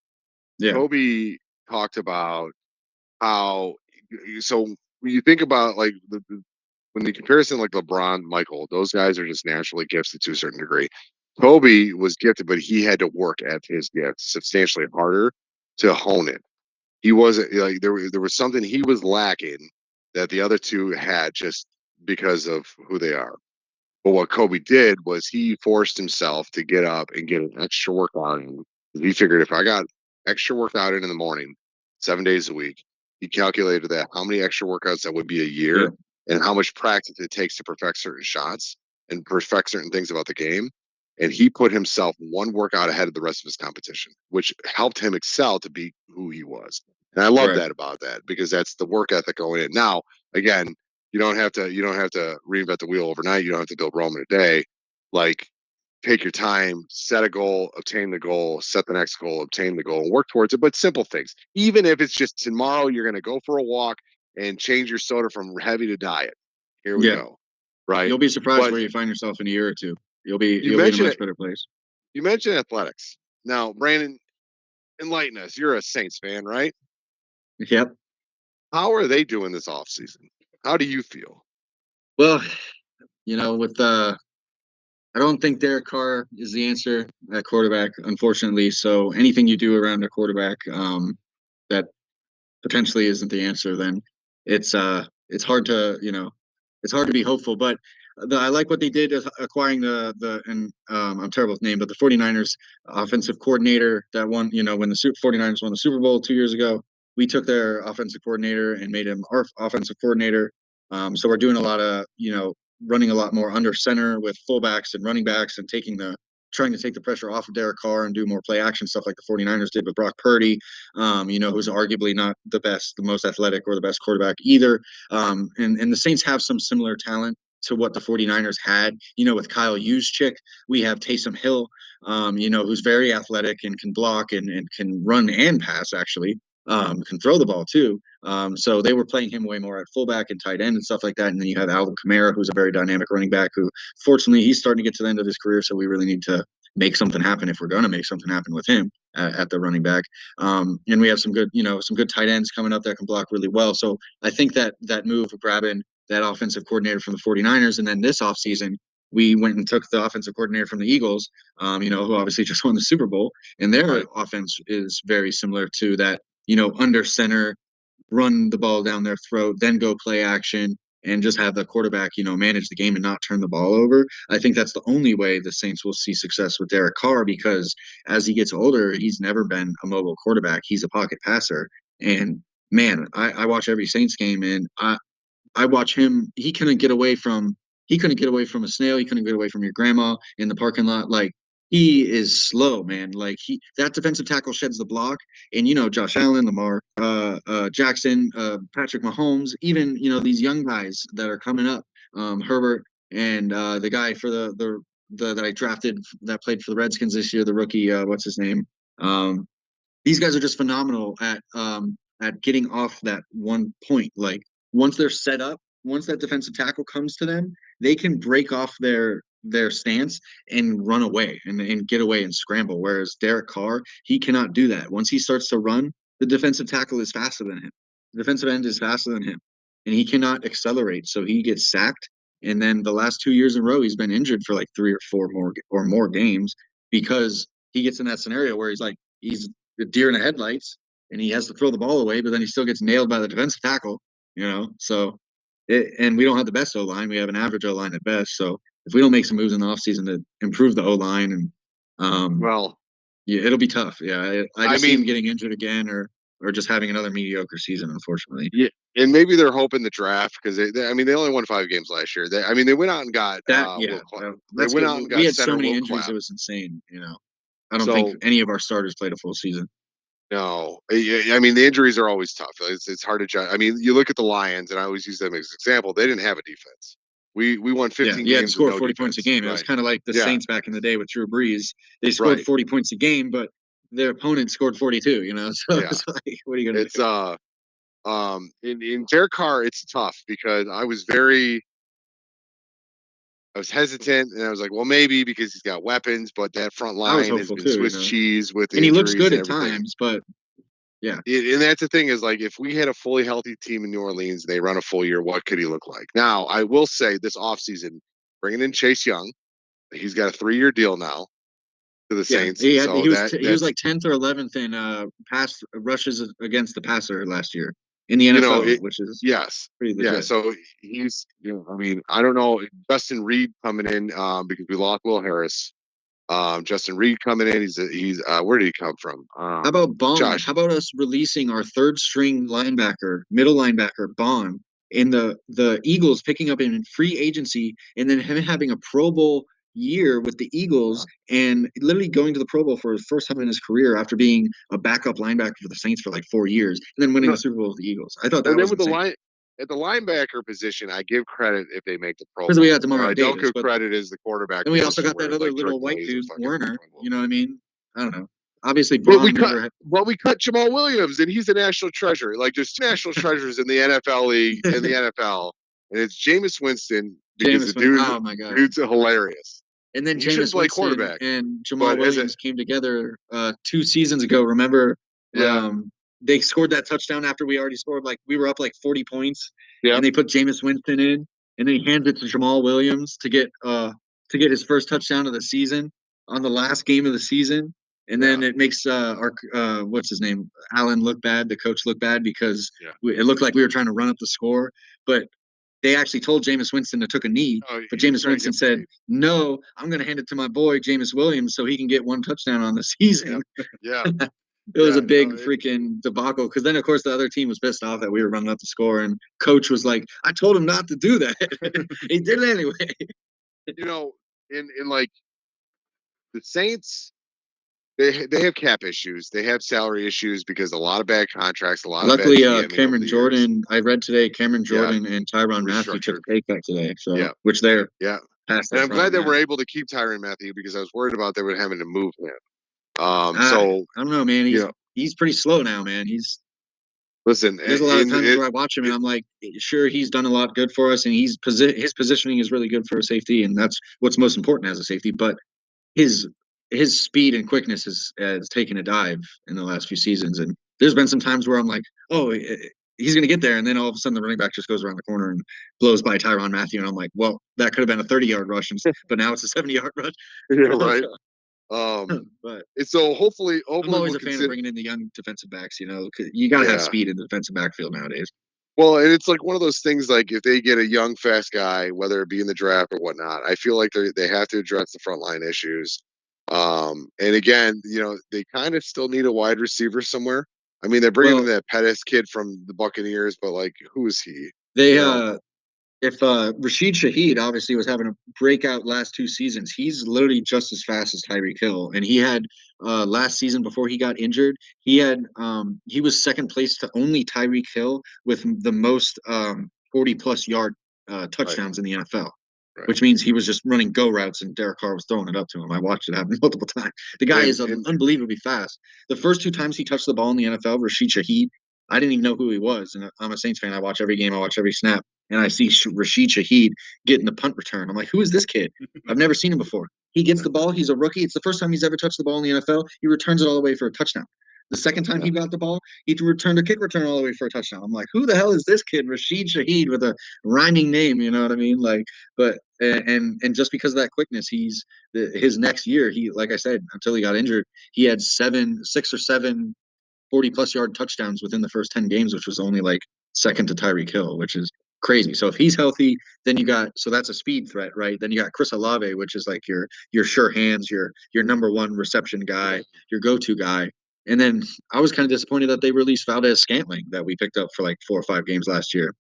Yeah. Kobe talked about how so when you think about like when the comparison like LeBron, Michael, those guys are just naturally gifted to a certain degree. Kobe was gifted, but he had to work at his gift substantially harder to hone it. He wasn't like there was something he was lacking that the other two had just because of who they are. But what Kobe did was he forced himself to get up and get an extra workout in. He figured if I got extra workout in the morning, 7 days a week, he calculated that how many extra workouts that would be a Yeah. year and how much practice it takes to perfect certain shots and perfect certain things about the game. And he put himself one workout ahead of the rest of his competition, which helped him excel to be who he was. And I love Right. that about that because that's the work ethic going in. Now, again, you don't have to reinvent the wheel overnight. You don't have to build Rome in a day. Like take your time, set a goal, obtain the goal, set the next goal, obtain the goal, and work towards it. But simple things. Even if it's just tomorrow you're gonna go for a walk and change your soda from heavy to diet. Here we Yeah. go. Right. You'll be surprised But where you find yourself in a year or two. You'll be you you'll be in a mentioned much it, better place. you mentioned athletics. Now, Brandon, enlighten us. You're a Saints fan, right? Yep. How are they doing this offseason? How do you feel? Well, with I don't think Derek Carr is the answer at quarterback, unfortunately. So anything you do around a quarterback that potentially isn't the answer, then it's hard to it's hard to be hopeful. But I like what they did acquiring the and I'm terrible with name, but the 49ers offensive coordinator that won, when the 49ers won the Super Bowl 2 years ago. We took their offensive coordinator and made him our offensive coordinator. So we're doing a lot of running a lot more under center with fullbacks and running backs and trying to take the pressure off of Derek Carr and do more play action stuff like the 49ers did with Brock Purdy, who's arguably not the most athletic or the best quarterback either. And the Saints have some similar talent to what the 49ers had, with Kyle Juszczyk. We have Taysom Hill, who's very athletic and can block and can run and pass, actually. Can throw the ball too. So they were playing him way more at fullback and tight end and stuff like that. And then you have Alvin Kamara, who's a very dynamic running back who, fortunately, he's starting to get to the end of his career. So we really need to make something happen if we're going to make something happen with him at the running back. And we have some good tight ends coming up that can block really well. So I think that move of grabbing that offensive coordinator from the 49ers, and then this offseason, we went and took the offensive coordinator from the Eagles, who obviously just won the Super Bowl, and their offense is very similar to that, under center, run the ball down their throat, then go play action, and just have the quarterback, manage the game and not turn the ball over. I think that's the only way the Saints will see success with Derek Carr, because as he gets older, he's never been a mobile quarterback. He's a pocket passer. And man, I watch every Saints game, and I watch him. He couldn't get away from a snail. He couldn't get away from your grandma in the parking lot. Like, he is slow, man. Like, that defensive tackle sheds the block, and Josh Allen, Lamar Jackson, Patrick Mahomes, even these young guys that are coming up, Herbert and the guy for the that I drafted that played for the Redskins this year, the rookie, what's his name? These guys are just phenomenal at getting off that one point. Like, once they're set up, once that defensive tackle comes to them, they can break off their stance and run away and get away and scramble. Whereas Derek Carr, he cannot do that. Once he starts to run, the defensive tackle is faster than him. The defensive end is faster than him, and he cannot accelerate. So he gets sacked. And then the last 2 years in a row, he's been injured for like 3 or 4 more games, because he gets in that scenario where he's a deer in the headlights, and he has to throw the ball away, but then he still gets nailed by the defensive tackle. So and we don't have the best O line; we have an average O line at best. So if we don't make some moves in the offseason to improve the O line, and Well, yeah, it'll be tough. Yeah, I I just see him mean, getting injured again, or just having another mediocre season, unfortunately. yeah, and maybe they're hoping the draft because I mean, they only won 5 games last year. I mean, they went out and got Yeah, They that's went good. out and We got had so center many Will injuries; Clapp. it was insane. I don't think So any of our starters played a full season. no, I mean, the injuries are always tough. It's hard to judge. I mean, you look at the Lions, and I always use them as an example. They didn't have a defense. We won Yeah, 15 you had to games with score no 40 points a defense, game. It was right? kind of like the Yeah, Saints back in the day with Drew Brees. They scored right. 40 points a game, but their opponent scored 42, So Yeah, it's like, what are you going to it's do? in Derek Carr, it's tough because I was hesitant, and I was like, well, maybe because he's got weapons, but that front I was line has hopeful been too, Swiss cheese with And he looks injuries good and at everything. times, but yeah. And that's the thing is, like, if we had a fully healthy team in New Orleans, they run a full year, what could he look like? Now, I will say this offseason, bringing in Chase Young, he's got a 3-year deal now to the Yeah, Saints. So he was that's like 10th or 11th in pass rushes against the passer last year in the you know NFL, it. which is Yes, pretty yeah. legit. So he's I mean, I don't know, Justin Reed coming in because we lost Will Harris. Justin Reed coming in. He's where did he come from? How about Bond? Josh. How about us releasing our third string linebacker, middle linebacker, Bond, and the Eagles picking up in free agency, and then him having a Pro Bowl year with the Eagles, and literally going to the Pro Bowl for his first time in his career after being a backup linebacker for the Saints for like 4 years, and then winning No, the Super Bowl with the Eagles. I thought and that then was with the insane, line at the linebacker position, I give credit if they make the Pro because we Bowl. had Where Demario I don't Davis, give but credit is the quarterback then we also position got that where other like Drake little white Mays or dude, fucking Werner. Will. You know what I mean? I don't know. Obviously, But we Bond cut never had. well, we cut Jamal Williams, and he's a national treasure. Like, there's 2 national treasures in the NFL league in the NFL, and it's Jameis Winston because the Jameis Winston. Oh my god. dude's hilarious. And then He shouldn't Jameis play Winston quarterback, and Jamal but as a Williams came together 2 seasons ago. Remember, yeah, um, they scored that touchdown after we already scored. Like we were up like 40 points, Yeah. and they put Jameis Winston in, and then he hands it to Jamal Williams to get his first touchdown of the season on the last game of the season. And then it makes our what's his name, Allen, look bad. The coach look bad because it looked like we were trying to run up the score, but they actually told Jameis Winston to took a knee. But Jameis Winston said, "No, I'm going to hand it to my boy Jameis Williams so he can get one touchdown on the season." Yeah. It was a big freaking debacle because then, of course, the other team was pissed off that we were running up the score, and coach was like, "I told him not to do that. He did it anyway." You know, in like the Saints, they have cap issues. They have salary issues because a lot of bad contracts, a lot of bad Luckily, GMing over Cameron the years. Jordan, I read today, Cameron Jordan and Tyrann Mathieu took a pay cut today. So, which they're past And their I'm glad prime they were now. able to keep Tyrann Mathieu because I was worried about they were having to move him. I don't know, man. He's pretty slow now, man. Listen. There's a lot of times where I watch him and I'm like, sure, he's done a lot good for us, and his positioning is really good for a safety, and that's what's most important as a safety. But his speed and quickness has taken a dive in the last few seasons, and there's been some times where I'm like, oh, he's going to get there, and then all of a sudden the running back just goes around the corner and blows by Tyrann Mathieu, and I'm like, well, that could have been a 30-yard rush, but now it's a 70-yard rush. Yeah, right. But so hopefully I'm always we'll a fan of bringing in the young defensive backs. You know, 'cause you got to have speed in the defensive backfield nowadays. Well, and it's like one of those things. Like if they get a young, fast guy, whether it be in the draft or whatnot, I feel like they have to address the front line issues. And again, they kind of still need a wide receiver somewhere. I mean, they're bringing in that Pettis kid from the Buccaneers, but like, who is he? They if Rashid Shaheed obviously was having a breakout last 2 seasons, he's literally just as fast as Tyreek Hill. And he had last season before he got injured, he was second place to only Tyreek Hill with the most 40-plus yard touchdowns in the NFL. Which means he was just running go routes and Derek Carr was throwing it up to him. I watched it happen multiple times. The guy is unbelievably fast. The first 2 times he touched the ball in the NFL, Rashid Shaheed, I didn't even know who he was. And I'm a Saints fan. I watch every game. I watch every snap. And I see Rashid Shaheed getting the punt return. I'm like, who is this kid? I've never seen him before. He gets the ball. He's a rookie. It's the first time he's ever touched the ball in the NFL. He returns it all the way for a touchdown. The second time he got the ball, he returned a kick return all the way for a touchdown. I'm like, who the hell is this kid? Rashid Shaheed with a rhyming name. You know what I mean? Like, but and just because of that quickness, his next year, he, like I said, until he got injured, he had 6 or 7 40-plus yard touchdowns within the first 10 games, which was only like second to Tyreek Hill, which is crazy. So if he's healthy, then so that's a speed threat, right? Then you got Chris Olave, which is like your sure hands, your number one reception guy, your go-to guy. And then I was kind of disappointed that they released Valdez-Scantling that we picked up for like 4 or 5 games last year.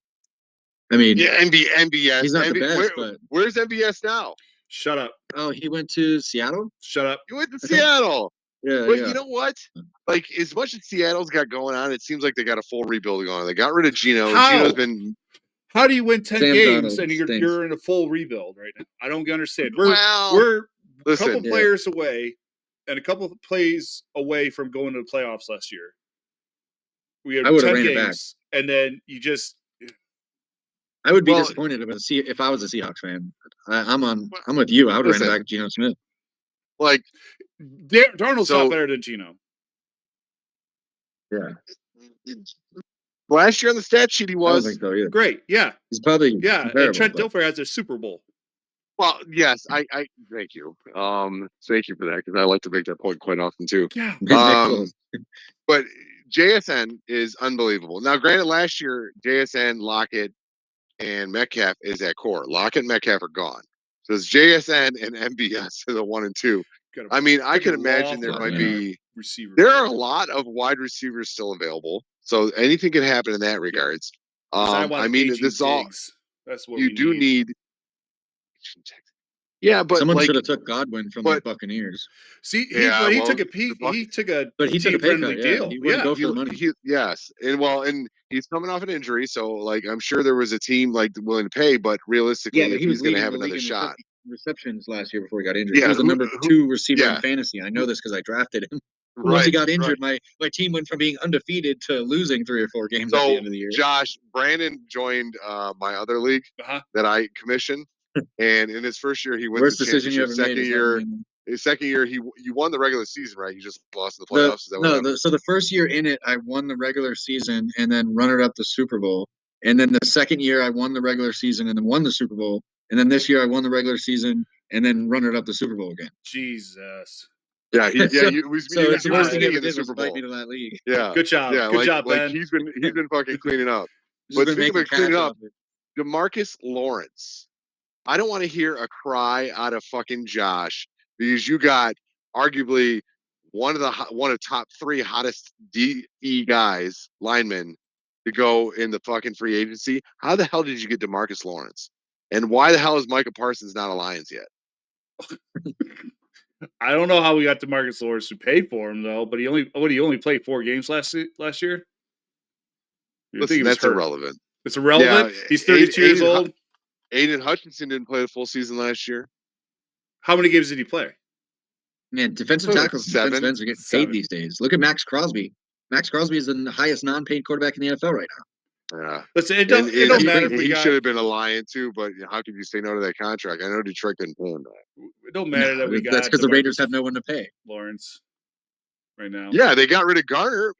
I mean, MBS. He's not the best, but where's MBS now? Shut up. Oh, he went to Seattle? Shut up. He went to Seattle. Yeah, but you know what? Like, as much as Seattle's got going on, it seems like they got a full rebuild going on. They got rid of Geno. Geno's been. How do you win 10 Sam games Darnold and stinks. you're in a full rebuild right now? I don't understand. We're a couple players away and a couple of plays away from going to the playoffs last year. We had 10 games, and then you just. I would be disappointed if I was a Seahawks fan. I'm with you. I would have ran back Geno Smith. Like, Darnold's not better than Geno. Yeah. Last year on the stat sheet, he was. I don't think so either. Great. Yeah. He's probably and Trent Dilfer has a Super Bowl. Well, yes, I thank you. Thank you for that, because I like to make that point quite often too. Yeah. But JSN is unbelievable. Now, granted, last year JSN, Lockett, and Metcalf is at core. Lockett and Metcalf are gone. So it's JSN and MBS are the 1 and 2. I mean, I can imagine there might be. There are a lot of wide receivers still available, so anything can happen in that regards. I mean, this all. That's what you do need. Yeah, but someone should have took Godwin from the Buccaneers. See, he took a pay cut. Deal. He wouldn't go for the money. Yes, and he's coming off an injury, so like I'm sure there was a team like willing to pay, but realistically, but if he's going to have another shot. Receptions last year before he got injured. He was the number 2 receiver in fantasy. I know this because I drafted him. Once he got injured, my team went from being undefeated to losing 3 or 4 games at the end of the year. Josh, Brandon joined my other league that I commissioned, and in his first year, he wins the championship. Second year, His second year, you won the regular season, right? You just lost in the playoffs. Is that what happened? So the first year in it, I won the regular season and then runner-up the Super Bowl. And then the second year, I won the regular season and then won the Super Bowl. And then this year, I won the regular season and then runner-up the Super Bowl again. Jesus. Yeah, So you was the worst thing he winning ever in the did was Super invite Bowl. me to that league. Yeah, Good job. yeah, Good job, like Ben. he's been fucking cleaning up. Just But been speaking making of cleaning cash up, off it. DeMarcus Lawrence. I don't want to hear a cry out of fucking Josh because you got arguably one of top 3 hottest DE guys, linemen, to go in the fucking free agency. How the hell did you get DeMarcus Lawrence? And why the hell is Micah Parsons not a Lions yet? I don't know how we got DeMarcus Lawrence to pay for him though, but he only played 4 games last year. I think Listen, he was that's hurt. irrelevant. It's irrelevant. Yeah, He's 32 years old. Aiden Hutchinson didn't play the full season last year. How many games did he play? Man, defensive Like tackles and defensive 7. ends are getting paid these days. Look at Max Crosby. Max Crosby is the highest non-paid quarterback in the NFL right now. Yeah. Listen, it don't matter if we he got. should have been a Lion too, but how could you say no to that contract? I know Detroit couldn't pay him that. It don't matter that we got. That's because the Raiders DeMarcus have no one to pay. Lawrence right now. Yeah, they got rid of Garner.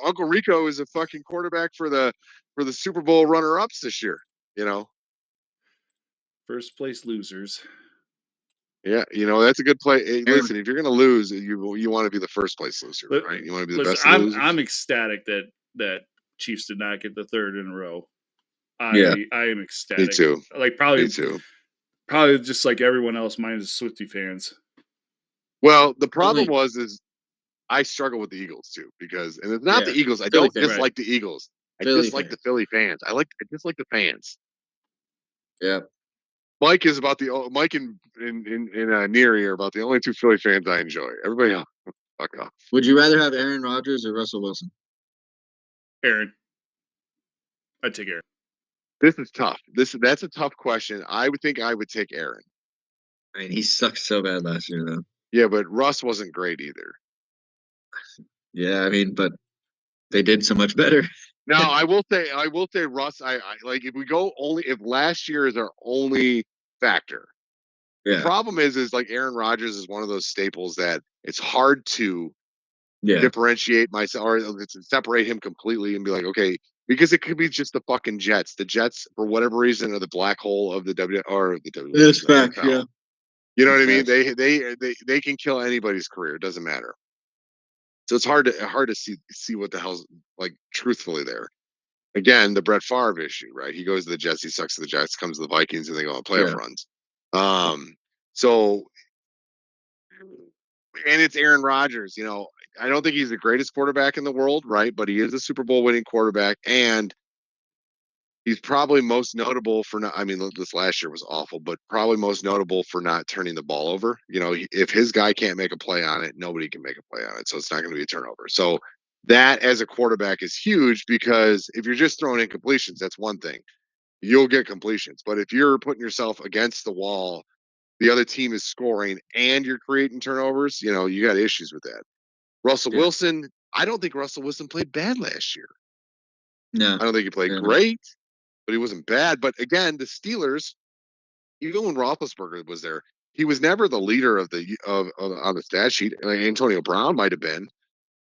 Uncle Rico is a fucking quarterback for the Super Bowl runner-ups this year. You know. First place losers. Yeah, that's a good play. Hey, listen, if you're going to lose, you want to be the first place loser, right? You want to be the best loser. I'm ecstatic that Chiefs did not get the 3rd in a row. Yeah. I am ecstatic. Me too. Like probably Me too. Probably just like everyone else, minus the Swiftie fans. Well, the problem is I struggle with the Eagles too because, and it's not the Eagles. I don't dislike the Eagles. I dislike the Philly fans. I dislike the fans. Yeah. Mike and Neary are about the only 2 Philly fans I enjoy. Everybody else, fuck off. Would you rather have Aaron Rodgers or Russell Wilson? Aaron. I'd take Aaron. This is tough. That's a tough question. I would think I would take Aaron. I mean, he sucked so bad last year, though. Yeah, but Russ wasn't great either. Yeah, I mean, but they did so much better. Now I will say Russ. I like if last year is our only factor. Yeah. The problem is like Aaron Rodgers is one of those staples that it's hard to differentiate myself or to separate him completely and be like, okay, because it could be just the fucking Jets. The Jets, for whatever reason, are the black hole of the W. That's facts, yeah. You know what I mean? They can kill anybody's career. It doesn't matter. So it's hard to see what the hell's like truthfully there. Again, the Brett Favre issue, right? He goes to the Jets, he sucks to the Jets, comes to the Vikings, and they go on playoff runs. So, and it's Aaron Rodgers. I don't think he's the greatest quarterback in the world, right? But he is a Super Bowl winning quarterback, and he's probably most notable for not. I mean, this last year was awful, but probably most notable for not turning the ball over. If his guy can't make a play on it, nobody can make a play on it, so it's not going to be a turnover. So that, as a quarterback, is huge because if you're just throwing in completions, that's one thing. You'll get completions, but if you're putting yourself against the wall, the other team is scoring, and you're creating turnovers, you got issues with that. Russell Wilson, I don't think Russell Wilson played bad last year. No. I don't think he played great, but he wasn't bad. But again, the Steelers, even when Roethlisberger was there, he was never the leader of on the stat sheet. Like Antonio Brown might have been,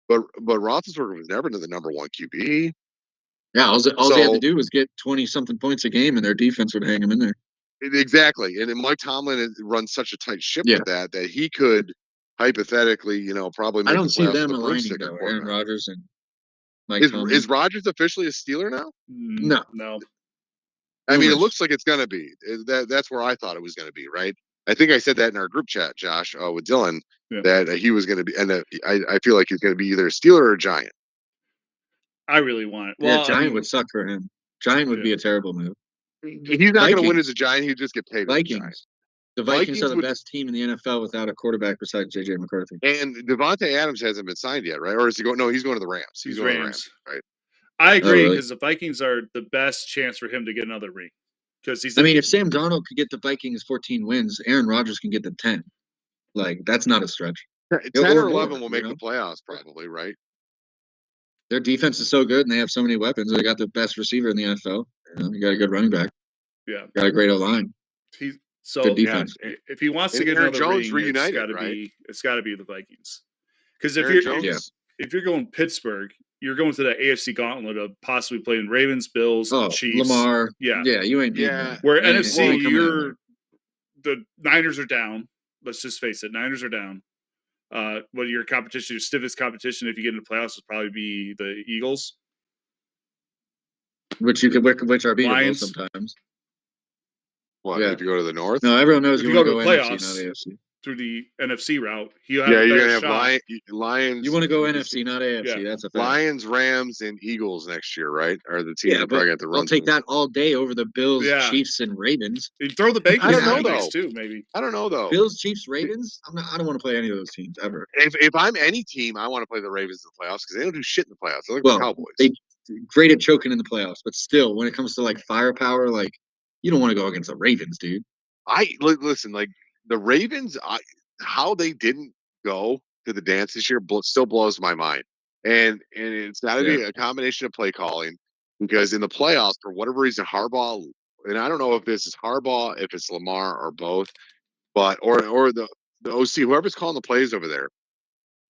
but Roethlisberger was never the number 1 QB. Yeah, all they had to do was get 20-something points a game, and their defense would hang him in there. Exactly, and Mike Tomlin runs such a tight ship with that he could hypothetically, probably make I don't the see playoffs them with a aligning broomstick. though. Aaron Rodgers and Mike Tomlin. Is Rodgers officially a Steeler now? No. I mean, it looks like it's going to be. That's where I thought it was going to be, right? I think I said that in our group chat, Josh, with Dylan, that he was going to be, and I feel like he's going to be either a Steeler or a Giant. I really want it. Well, Giant would suck for him. Giant would be a terrible move. He's not going to win as a Giant. He'd just get paid as a Giant. The Vikings are the best team in the NFL without a quarterback besides J.J. McCarthy. And Devontae Adams hasn't been signed yet, right? Or is he going? No, he's going to the Rams. He's going to the Rams, right? I agree because the Vikings are the best chance for him to get another ring. Because if Sam Darnold could get the Vikings 14 wins, Aaron Rodgers can get the 10. Like, that's not a stretch. 10 or 11 will make the playoffs, probably, right? Their defense is so good, and they have so many weapons. They got the best receiver in the NFL. You got a good running back. Yeah, got a great O-line. So Good yeah, defense. if he wants to And get Aaron another Jones ring, reunited, right? it's got to be the Vikings. Because if Aaron you're Jones, if you're going Pittsburgh, you're going to the AFC gauntlet of possibly playing Ravens, Bills, Oh, Chiefs. Lamar. Yeah. Yeah, you ain't beating Yeah. them. Where Ain't- NFC, ain't coming out there. the Niners are down. Let's just face it, Niners are down. What your competition, your stiffest competition, if you get into playoffs, would probably be the Eagles, which are beatable Lions. sometimes. what Yeah. if you go to the North? No, everyone knows If you you want go to to go the NFC, not playoffs, AFC. through the NFC route, you'll have Yeah, a you're better gonna have shot. Lions. You want to go NFC, not AFC. Yeah. That's a fact. Lions, Rams, and Eagles next year, right? Are the teams Yeah, that but probably got the run. I'll take that all day over the Bills, Yeah. Chiefs, and Ravens. You throw the Bengals I don't in know, that mix though. too, maybe. I don't know though. Bills, Chiefs, Ravens. I don't want to play any of those teams ever. If I'm any team, I want to play the Ravens in the playoffs because they don't do shit in the playoffs. They're like Well, the Cowboys. they great at choking in the playoffs, but still, when it comes to like firepower, like you don't want to go against the Ravens, dude. Listen, like the Ravens, how they didn't go to the dance this year still blows my mind. And it's got to be a combination of play calling because in the playoffs, for whatever reason, Harbaugh, and I don't know if this is Harbaugh, if it's Lamar or both, but or the OC, whoever's calling the plays over there.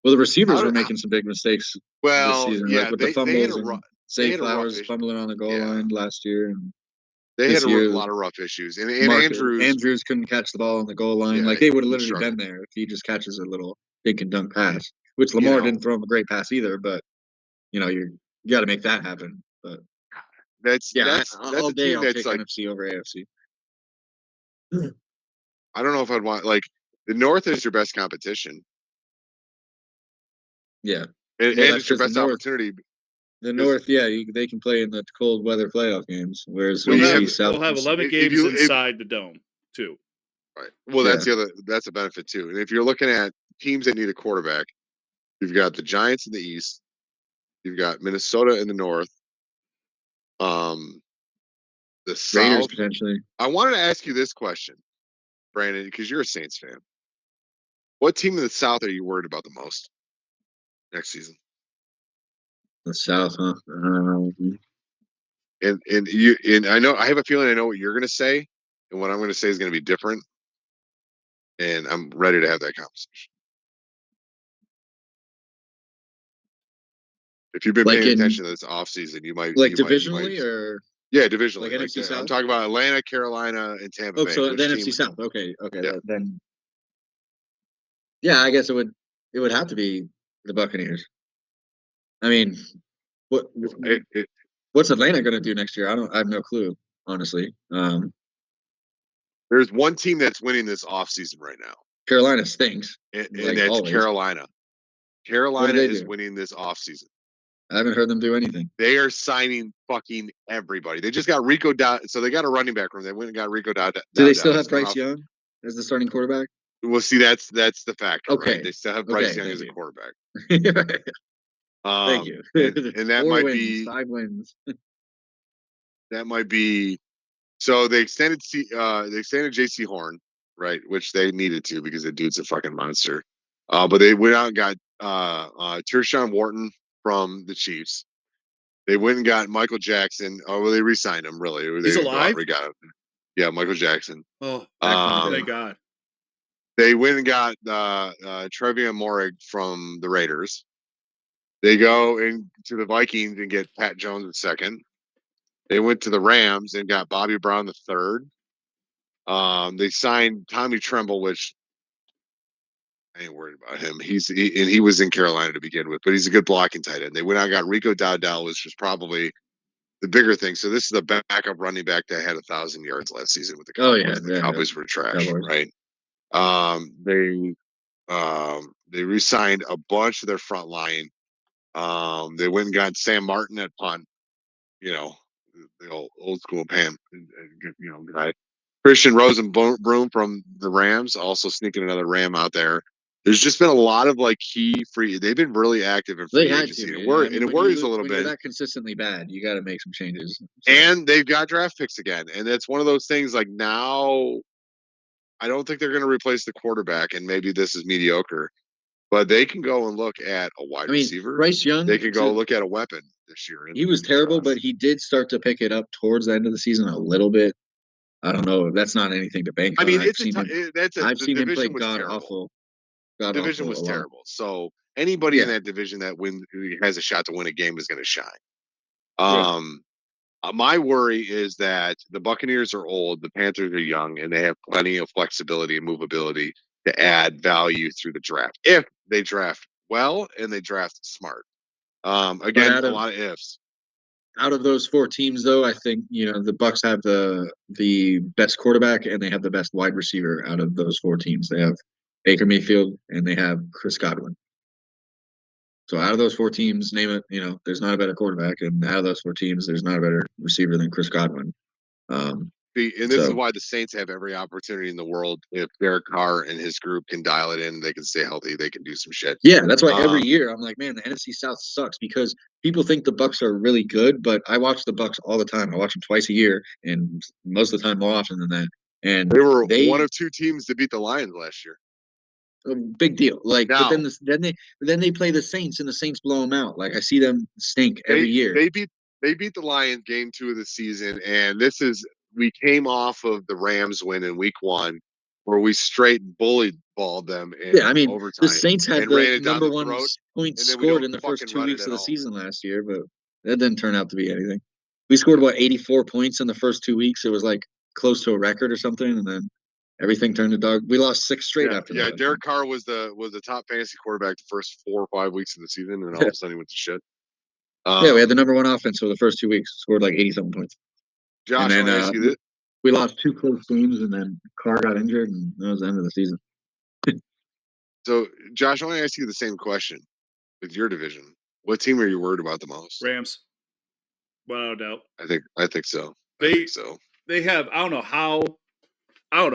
Well, the receivers were making some big mistakes this season, yeah, like with the fumbles and Zay Flowers fumbling on the goal line last year, and they had this a year lot of rough issues. And Andrews couldn't catch the ball on the goal line. Like they would have literally struggled. been there if he just catches a little dink and dunk pass, which Lamar didn't throw him a great pass either. But you got to make that happen. But that's all a day team I'll that's take like NFC over AFC. I don't know if I'd want like the North is your best competition. Yeah, and it's your best opportunity. The North, they can play in the cold weather playoff games, whereas We'll South have 11 games inside the dome too. Right. Well, that's a benefit too. And if you're looking at teams that need a quarterback, you've got the Giants in the East, you've got Minnesota in the North, the South Raiders potentially. I wanted to ask you this question, Brandon, because you're a Saints fan. What team in the South are you worried about the most next season? The South, huh? And I have a feeling I know what you're going to say, and what I'm going to say is going to be different. And I'm ready to have that conversation. If you've been paying attention to this offseason, you might divisionally or divisionally. Like NFC South. I'm talking about Atlanta, Carolina, and Tampa Bay. So the NFC South. Okay. Then. Yeah, I guess it would have to be the Buccaneers. I mean, what's Atlanta going to do next year? I have no clue, honestly. There's one team that's winning this offseason right now. Carolina stinks, and that's always. Carolina. Carolina is winning this offseason. I haven't heard them do anything. They are signing fucking everybody. They just got Rico Dowdle. So they got a running back room. They went and got Rico Dowdle. Do they still have Bryce Young as the starting quarterback? Well, see, that's the factor, okay. Right? They still have Bryce Young as a quarterback. Thank you. And that might be 5 wins. That might be. So they extended JC Horn, right? Which they needed to because the dude's a fucking monster. But they went out and got Tershawn Wharton from the Chiefs. They went and got Michael Jackson. Oh, well, they re-signed him. Really, he's alive. Got him. Yeah, Michael Jackson. Oh, thank God. They went and got Trevion Morig from the Raiders. They go into the Vikings and get Pat Jones the second. They went to the Rams and got Bobby Brown the third. They signed Tommy Tremble, which I ain't worried about him. He was in Carolina to begin with, but he's a good blocking tight end. They went out and got Rico Dowdle, which was probably the bigger thing. So this is the backup running back that had 1,000 yards last season with the Cowboys. The Cowboys were trash, right? They re-signed a bunch of their front line. They went and got Sam Martin at punt. The old school Pam, guy. Christian Rosenbroom from the Rams, also sneaking another Ram out there. There's just been a lot of key free. They've been really active in free agency. It worries a little bit. When you're that consistently bad, you got to make some changes. So. And they've got draft picks again, and it's one of those things. Like now, I don't think they're going to replace the quarterback, and maybe this is mediocre. But they can go and look at a wide receiver. Bryce Young. They can go look at a weapon this year. He was terrible, but he did start to pick it up towards the end of the season a little bit. I don't know. That's not anything to bank I on. mean, I've seen him. I've the seen him play division was god terrible. awful, The god division awful was a lot. terrible. So anybody in Yeah. that division that who has a shot to win a game is going to shine. Right. My worry is that the Buccaneers are old, the Panthers are young, and they have plenty of flexibility and movability to add value through the draft if they draft well and they draft smart. But Again, a lot of ifs. out of those 4 teams, though, I think the Bucks have the best quarterback and they have the best wide receiver out of those 4 teams. They have Baker Mayfield and they have Chris Godwin. So out of those 4 teams, name it, there's not a better quarterback, and out of those 4 teams, there's not a better receiver than Chris Godwin. And this is So why the Saints have every opportunity in the world. If Derek Carr and his group can dial it in, they can stay healthy. They can do some shit. yeah, that's why every Um, year I'm like, man, the NFC South sucks because people think the Bucks are really good, but I watch the Bucks all the time. I watch them twice a year, and most of the time more often than that. And they were one they of 2 teams to beat the Lions last year. a big deal. Like, but Now then they play the Saints, and the Saints blow them out. Like I see them stink they every year. they beat they beat the Lions game 2 of the season, and we came off of the Rams win in week 1, where we straight bullied balled them Yeah, I in mean the overtime Saints had and the ran it down number the one throat, points and then we scored don't in the first fucking 2 run it weeks at of the all. season last year, but that didn't turn out to be anything. We scored 84 points in the first 2 weeks. It was like close to a record or something, and then everything turned to dog. We lost 6 straight after Yeah. that, I think. Derek Carr was the top fantasy quarterback the first 4 or 5 weeks of the season, and all Yeah, of a sudden he went to shit. yeah, we had the number one offense for the first 2 weeks. Scored like 80 something points, and Josh, I then want to ask you this. we lost 2 close games, and then Carr got injured, and that was the end of the season. So, Josh, I want to ask you the same question with your division. What team are you worried about the most? Rams. Without a doubt. I think so. They have I don't know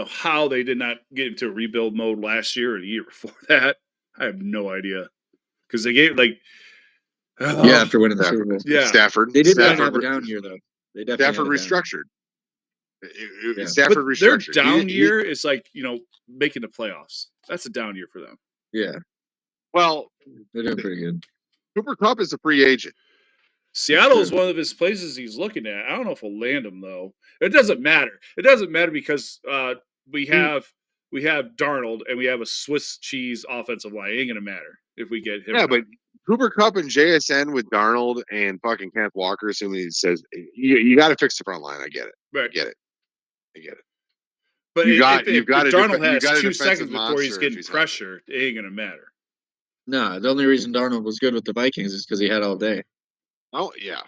how they did not get into rebuild mode last year or the year before that. I have no idea. Because they gave Yeah, after winning the Super Bowl, yeah. they did kind of Stafford have a down year though. They definitely Stafford had a down year. restructured. Yeah. But Stafford their restructured. down year is like, making the playoffs. That's a down year for them. Yeah, Well, they're doing pretty good. Cooper Kupp is a free agent. Seattle is one of his places he's looking at. I don't know if he'll land him though. It doesn't matter. It doesn't matter because we have Darnold and we have a Swiss cheese offensive line. It ain't gonna matter if we get him. Yeah, but Cooper Kupp and JSN with Darnold and fucking Kenneth Walker, assuming he says you got to fix the front line. I get it. Right. I get it. But You've got if a Darnold has a 2 defensive seconds before he's monster if getting he's healthy. pressure, it ain't gonna matter. No, the only reason Darnold was good with the Vikings is because he had all day. Oh yeah.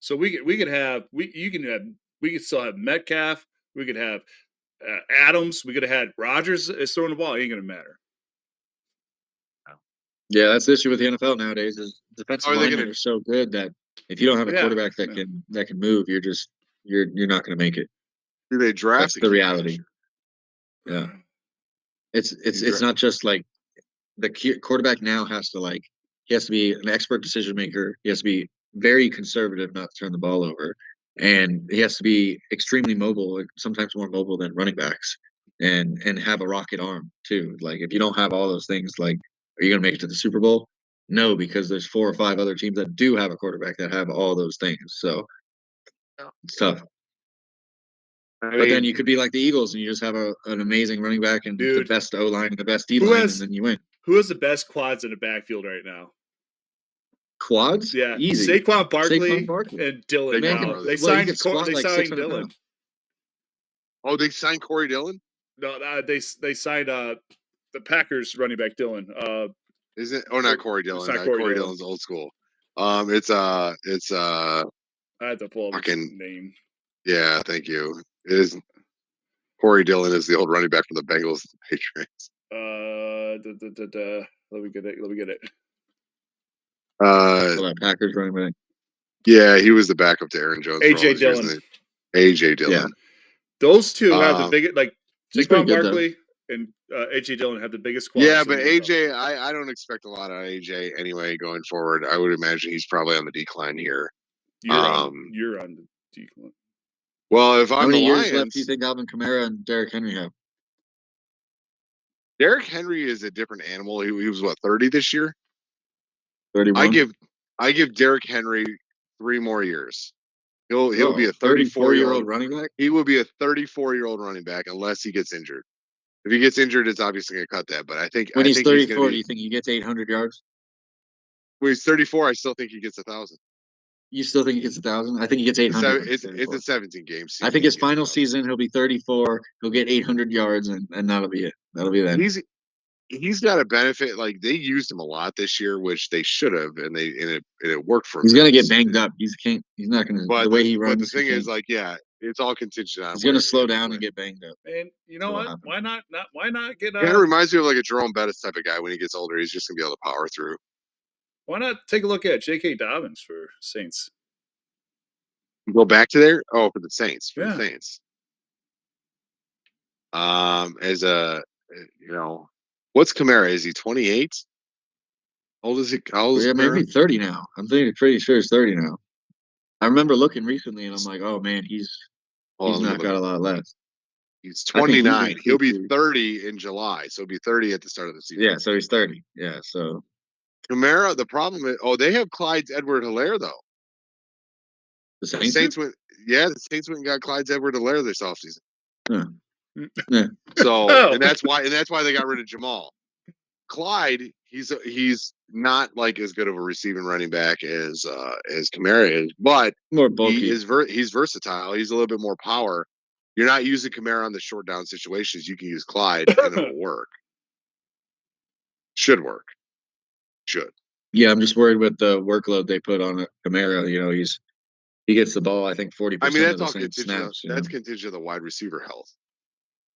So we could still have Metcalf. We could have Adams. We could have had Rodgers is throwing the ball. It ain't gonna matter. Yeah, that's the issue with the NFL nowadays. Is defensive Are they linemen gonna are so good that if you don't have a Yeah, quarterback that can move, you're not going to make it. do they draft That's a the QB reality. this Yeah, it's year? not just like the quarterback now has to he has to be an expert decision maker. He has to be very conservative, not to turn the ball over, and he has to be extremely mobile, like sometimes more mobile than running backs, and have a rocket arm too. Like if you don't have all those things, like are you going to make it to the Super Bowl? No, because there's 4 or 5 other teams that do have a quarterback that have all those things. So it's tough. I But then mean, you could be like the Eagles and you just have an amazing running back and the dude. best O line and the best D Who line, and has then you win. who has the best quads in the backfield right now? Quads? Yeah, Easy. Saquon Saquon Barkley Barkley. and Dylan. Saquon Man Now Barkley. can they well, he signed could squat they like signed 600 Dylan. pounds. oh, they signed Corey Dillon. No, they signed the Packers running back Dylan. Is it? Oh, not Corey It's Dillon. not Corey Corey Dillon. Dillon's old school. It's I had to pull up his fucking name. yeah. Thank you. It is Corey Dillon is the old running back from the Bengals and the Patriots. Let me get it. Well, that Packers running back. Yeah, he was the backup to Aaron Jones for all AJ those years. Dillon. AJ Dillon. Yeah. Those two have the biggest, He's pretty Saquon good though. Barkley and AJ Dillon have the biggest quads. Yeah, but AJ, I don't expect a lot out of AJ anyway going forward. I would imagine he's probably on the decline here. You're on the decline. Well, if How I'm the many years left do you Lions, think Alvin Kamara and Derrick Henry have? Derrick Henry is a different animal. He was what 30 this year. 31. I give Derrick Henry 3 more years He'll be a 34-year-old 34-year-old running back. He will be a 34-year-old running back unless he gets injured. If he gets injured, it's obviously going to cut that. But I think When he's he's 34, going to do be. you think he gets 800 yards? When he's 34, I still think he gets 1,000. You still think he gets 1,000? I think he gets 800. It's a 17 game season. I think his final season, he'll be 34. He'll get 800 yards, and that'll be it. That'll be that. He's got a benefit. Like they used him a lot this year, which they should have, and it worked for him. He's gonna get banged up. He's not gonna. But the way he runs. But the thing is, like, yeah, it's all contingent on. He's gonna slow down and get banged up. And you know what? Why not get? Kind of reminds me of like a Jerome Bettis type of guy. When he gets older, he's just gonna be able to power through. Why not take a look at J.K. Dobbins for Saints? Go back to there. Oh, for the Saints. The Saints. As what's Kamara? Is he 28? How old is he? How old is Yeah, Kamara? maybe 30 now. I'm pretty sure he's 30 now. I remember looking recently, and I'm like, oh man, he's not got a lot left. He's 29. He'll be 30 in July, so he'll be 30 at the start of the season. Yeah, so he's 30. Yeah, so Kamara. The problem is, they have Clyde's Edward-Helaire though. The Saints went and got Clyde's Edward-Helaire this offseason. Huh. Yeah. So and that's why they got rid of Jamal. Clyde, he's not like as good of a receiving running back as Kamara is, but more bulky. He's versatile. He's a little bit more power. You're not using Kamara on the short down situations. You can use Clyde and it'll work. Should work. Should. Yeah, I'm just worried with the workload they put on Kamara. He gets the ball, I think 40% of the same snaps. That's contingent of the wide receiver health.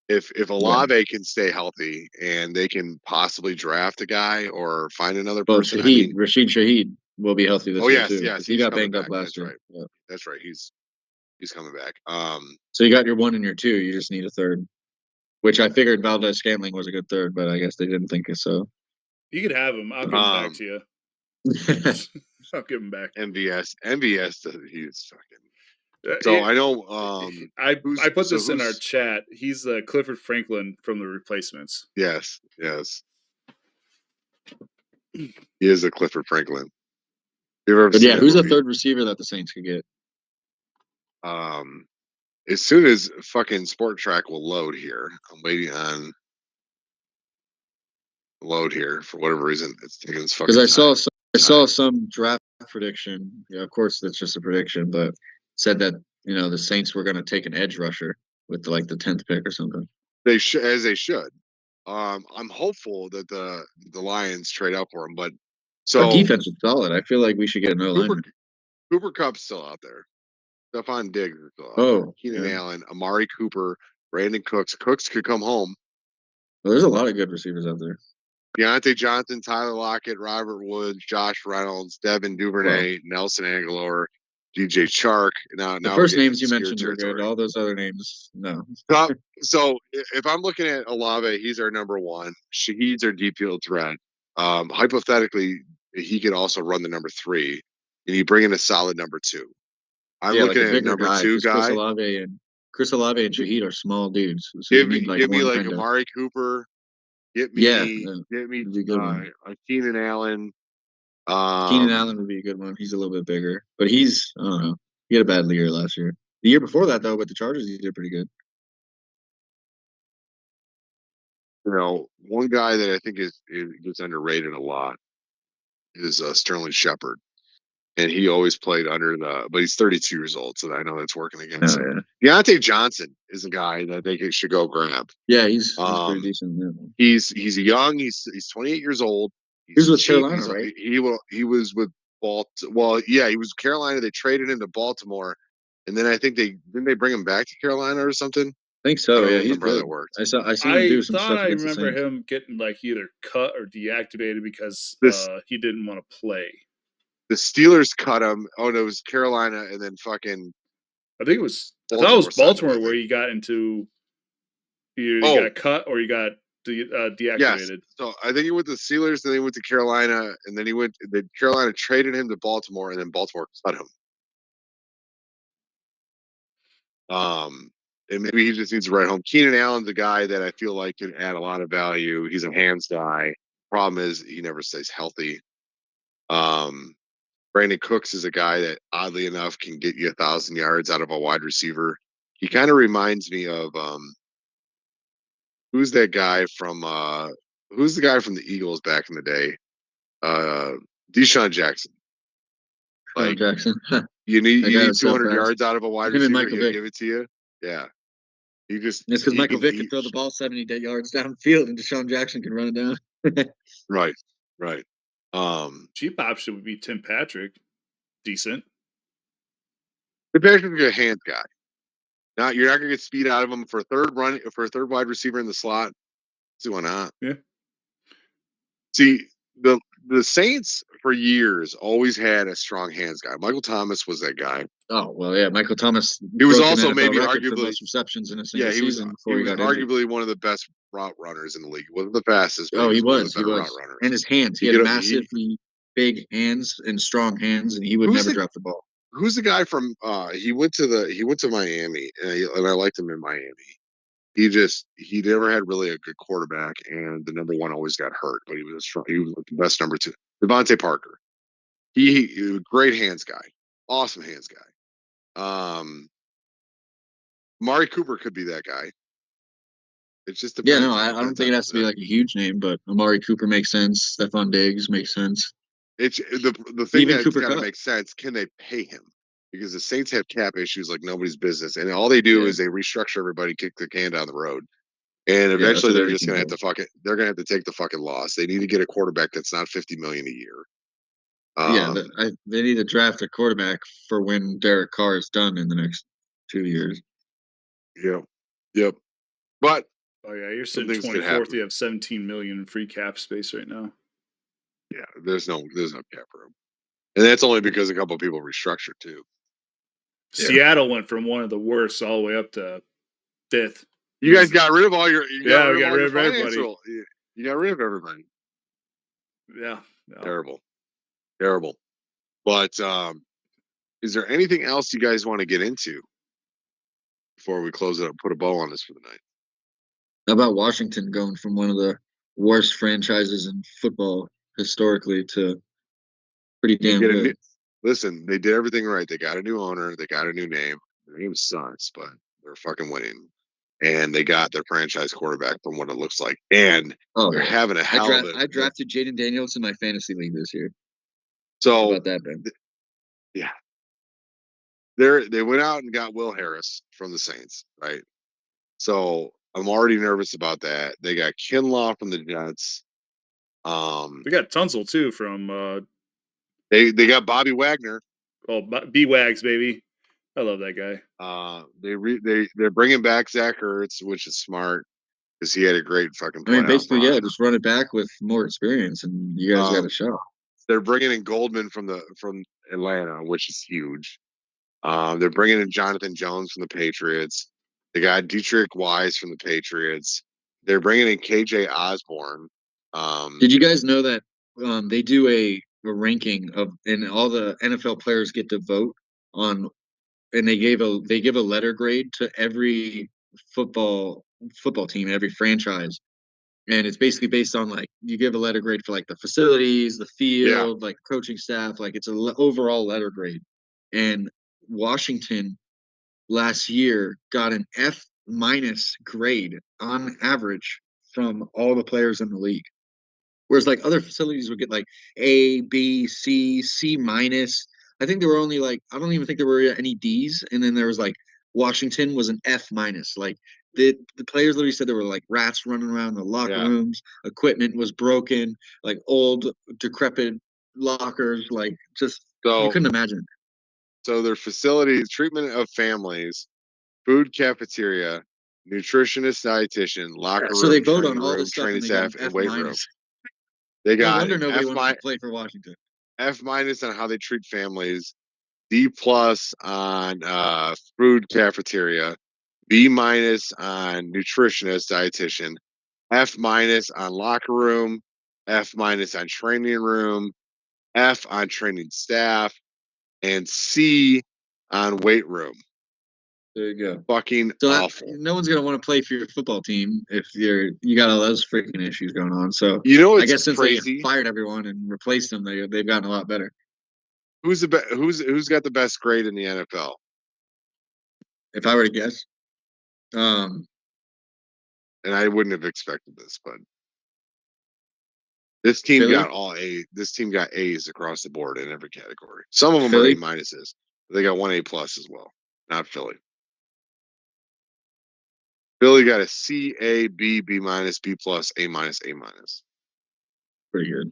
If Olave can stay healthy and they can possibly draft a guy or find another person, Rashid Shaheed will be healthy this year too. Yes, he got banged up last year. Right. Yeah. That's right. He's coming back. So you got your 1 and your 2. You just need a third, which I figured Valdez-Scantling was a good third, but I guess they didn't think it. So you could have him. I'll give him back to you. I'll give him back. MVS, he's fucking. So I know. I put this in our chat. He's Clifford Franklin from The Replacements. Yes. He is a Clifford Franklin. But yeah, who's the third receiver that the Saints could get? As soon as fucking Sport Track will load here, I'm waiting on load here for whatever reason. It's taking this fucking. Because I saw some draft prediction. Yeah, of course, that's just a prediction, but said that the Saints were going to take an edge rusher with the 10th pick or something. They should, as they should. I'm hopeful that the Lions trade up for him, but our defense is solid. I feel like we should get another lineman. Cooper Kupp's still out there. Stephon Diggs is still out there. Keenan Allen, Amari Cooper, Brandon Cooks. Cooks could come home. Well, there's a lot of good receivers out there. Deontay Johnson, Tyler Lockett, Robert Woods, Josh Reynolds, Devin Duvernay, Nelson Aguilar, DJ Chark. Now the first names you mentioned are good. All those other names, no. So if I'm looking at Olave, he's our number 1. Shaheed's our deep field threat. Hypothetically, he could also run the number 3, and you bring in a solid number 2. I'm looking at number 2 guy. Chris Olave and Shaheed are small dudes. So give me like Amari Cooper. Get me Keenan Allen. Keenan Allen would be a good one. He's a little bit bigger, but I don't know. He had a bad year last year. The year before that, though, with the Chargers, he did pretty good. One guy that I think gets underrated a lot is Sterling Shepard. And he always played but he's 32 years old, so I know that's working against him. Yeah. Deontay Johnson is a guy that they should go grab. Yeah, he's pretty decent. Yeah. He's young. He's 28 years old. He was with Carolina, right? He was with Baltimore. Well, yeah, he was Carolina. They traded him to Baltimore, and then I think they bring him back to Carolina or something. I think so. Yeah, he's good. That worked. I seen him do some stuff. I remember him getting either cut or deactivated because he didn't want to play. The Steelers cut him. Oh no, it was Carolina, and then fucking. I think it was Baltimore where you got into. You got cut or you got deactivated. Yes. So I think he went to the Steelers, then he went to Carolina, and then Carolina traded him to Baltimore, and then Baltimore cut him. And maybe he just needs to ride home. Keenan Allen's a guy that I feel like can add a lot of value. He's a hands guy. Problem is he never stays healthy. Brandon Cooks is a guy that, oddly enough, can get you 1,000 yards out of a wide receiver. He kind of reminds me of who's that guy from who's the guy from the Eagles back in the day? Deshaun Jackson. Like Jackson. you That guy need was so 200 fast. yards out of a wide Him and receiver, Michael he'll Vick. give it to you. Yeah. It's because Michael Vick can throw the ball 70 yards downfield, and Deshaun Jackson can run it down. Right. Cheap option would be Tim Patrick. Decent. The Patrick's a hand guy. Now you're not gonna get speed out of him for a third wide receiver in the slot. See why not? Yeah. See, the Saints for years always had a strong hands guy. Michael Thomas was that guy. Oh well, yeah. Michael Thomas. He was broke also an NFL maybe record for arguably, most receptions in a yeah, single season he before he was got injured. arguably one of the best route runners in the league. He wasn't the fastest, but Oh, he was one of the he better route was, runners. and his hands. He had massively big hands and strong hands, and he would never drop the ball. Who's the guy from? He went to Miami, and I liked him in Miami. He never had really a good quarterback, and the number one always got hurt, but he was strong. He was the best number two. Devontae Parker. He was a great hands guy, awesome hands guy. Amari Cooper could be that guy. It just Yeah, depends. no, I don't think it has to be like a huge name, but Amari Cooper makes sense. Stephon Diggs makes sense. It's the thing Even that's Cooper got to Kupp. make sense. Can they pay him? Because the Saints have cap issues like nobody's business, and all they do is they restructure everybody, kick the can down the road, and Yeah, that's eventually what they're every just team gonna have does. to they're gonna have to take the fucking loss. They need to get a quarterback that's not $50 million a year. Yeah, they need to draft a quarterback for when Derek Carr is done in the next 2 years. Yep. But Oh yeah, you're some sitting things could 24th. happen. You have 17 million in free cap space right now. Yeah, there's no cap room, and that's only because a couple of people restructured too. Seattle went from one of the worst all the way up to 5th. You guys got rid of all your we got rid of everybody. financial. You got rid of everybody. Yeah. No. Terrible. But is there anything else you guys want to get into before we close it up? Put a bow on this for the night. How about Washington going from one of the worst franchises in football historically to pretty damn good? Listen, they did everything right. They got a new owner. They got a new name. Their name sucks, but they're fucking winning. And they got their franchise quarterback from what it looks like. And they're having a hell of a... I drafted Jaden Daniels in my fantasy league this year. So, how about that, Ben? Yeah. They went out and got Will Harris from the Saints, right? So I'm already nervous about that. They got Kinlaw from the Jets. They got Tunsil too from they got Bobby Wagner. Oh, B-Wags, baby. I love that guy. They're bringing back Zach Ertz, which is smart because he had a great fucking play. I mean, basically, yeah, just run it back with more experience, and you guys got a shot. They're bringing in Goldman from Atlanta, which is huge. They're bringing in Jonathan Jones from the Patriots. They got Dietrich Wise from the Patriots. They're bringing in KJ Osborne. Did you guys know that they do a ranking of, and all the NFL players get to vote on, and they give a letter grade to every football team, every franchise, and it's basically based on like you give a letter grade for like the facilities, the field, like coaching staff, like it's an overall letter grade, and Washington last year got an F minus grade on average from all the players in the league. Whereas like other facilities would get like A, B, C, C minus. I think there were only like I don't even think there were any D's, and then there was like Washington was an F minus. Like the players literally said there were like rats running around the locker rooms, equipment was broken, like old decrepit lockers, like just you couldn't imagine. So their facilities, treatment of families, food cafeteria, nutritionist, dietitian, locker room, so they vote on training all room, this stuff training and they got staff, an and F weight room. minus. They No got wonder nobody wanted to play for Washington. F minus on how they treat families, D plus on food cafeteria, B minus on nutritionist, dietitian, F minus on locker room, F minus on training room, F on training staff, and C on weight room. There you go. Fucking awful. No one's gonna want to play for your football team if you got all those freaking issues going on. So you know, I guess since crazy. they fired everyone and replaced them, they've gotten a lot better. Who's got the best grade in the NFL? If I were to guess, um, And I wouldn't have expected this, but this team Philly, got all A. This team got A's across the board in every category. Some of them are A Philly, minuses. They got one A plus as well. Not Philly. Philly got a C, A, B, B minus, B plus, A minus, A minus. pretty good.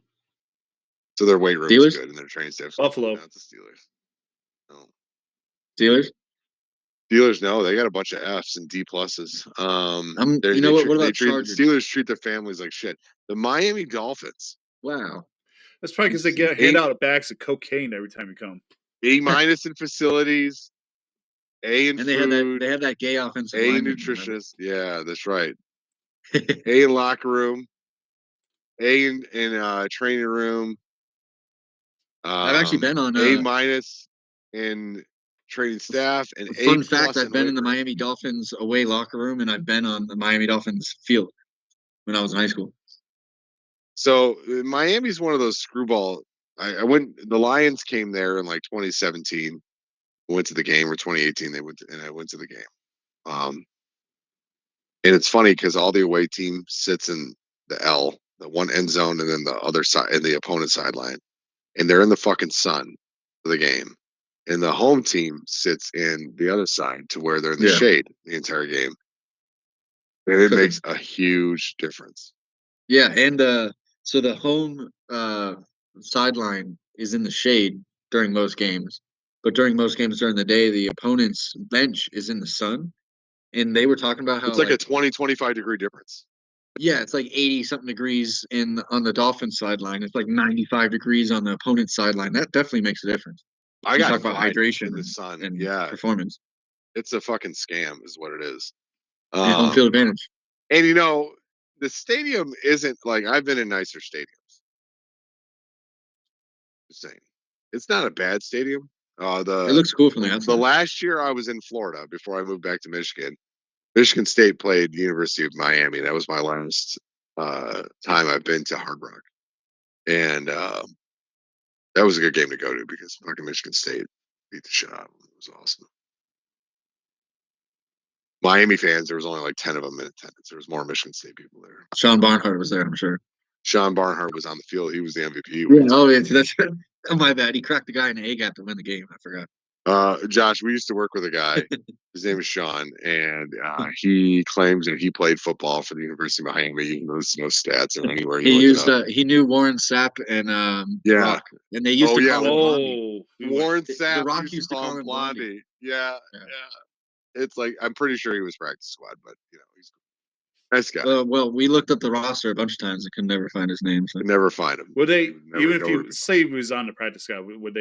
So their weight room is Steelers, good and their training staff's Buffalo. not the Steelers. No. Steelers. Steelers, no, they got a bunch of Fs and D pluses. You know what? What They about treat Chargers? Steelers treat their families like shit. The Miami Dolphins, Wow. That's probably because they get hand out bags of cocaine every time you come. A minus in facilities, A in And food, they had that gay offensive A in lineman. nutritionist. Yeah, that's right. A in locker room, A in training room. I've actually been on A minus in training staff, and A fun fact, plus I've in been weight in the room. Miami Dolphins away locker room, and I've been on the Miami Dolphins field when I was in high school. So Miami's one of those screwball. I went. The Lions came there in like 2017. Went to the game, or 2018. And I went to the game. Um, and it's funny because all the away team sits in the L, the one end zone, and then the other side, and the opponent sideline, and they're in the fucking sun for the game. And the home team sits in the other side to where they're in the Yeah. shade the entire game. And it makes a huge difference. Yeah, and so the home sideline is in the shade during most games, but during most games during the day, the opponent's bench is in the sun. And they were talking about how It's like a like 20-25 degree difference. yeah, it's like 80 something degrees on the Dolphins sideline. It's like 95 degrees on the opponent's sideline. That definitely makes a difference. I You got talk about fried hydration in the sun. and Yeah, performance it's a fucking scam, is what it is. and home field advantage. And the stadium isn't like I've been in nicer stadiums. Just saying, it's not a bad stadium. It looks cool from the The outside. last year I was in Florida before I moved back to Michigan, Michigan State played University of Miami. That was my last time I've been to Hard Rock, and that was a good game to go to because fucking Michigan State beat the shit out of them. It was awesome. Miami fans, there was only like 10 of them in attendance. There was more Michigan State people there. Sean Barnhart was there, I'm sure. Sean Barnhart was on the field. He was the MVP. Yeah, oh, yeah, that's oh, my bad. He cracked the guy in the A gap to win the game. I forgot. Josh, we used to work with a guy. His name is Sean, and he claims that he played football for the University of Miami, even though there's no stats or anywhere. You He look it used up. he knew Warren Sapp and Yeah. Rock, and they used Oh, to yeah, call him Blondie. Warren The Sapp Rock used to call him Blondie. Yeah, Yeah. yeah. It's like I'm pretty sure he was practice squad, but he's a nice guy. Well, we looked up the roster a bunch of times and could never find his name. So. Could never find him. Would they Never even if know you where say he was on the practice squad? Would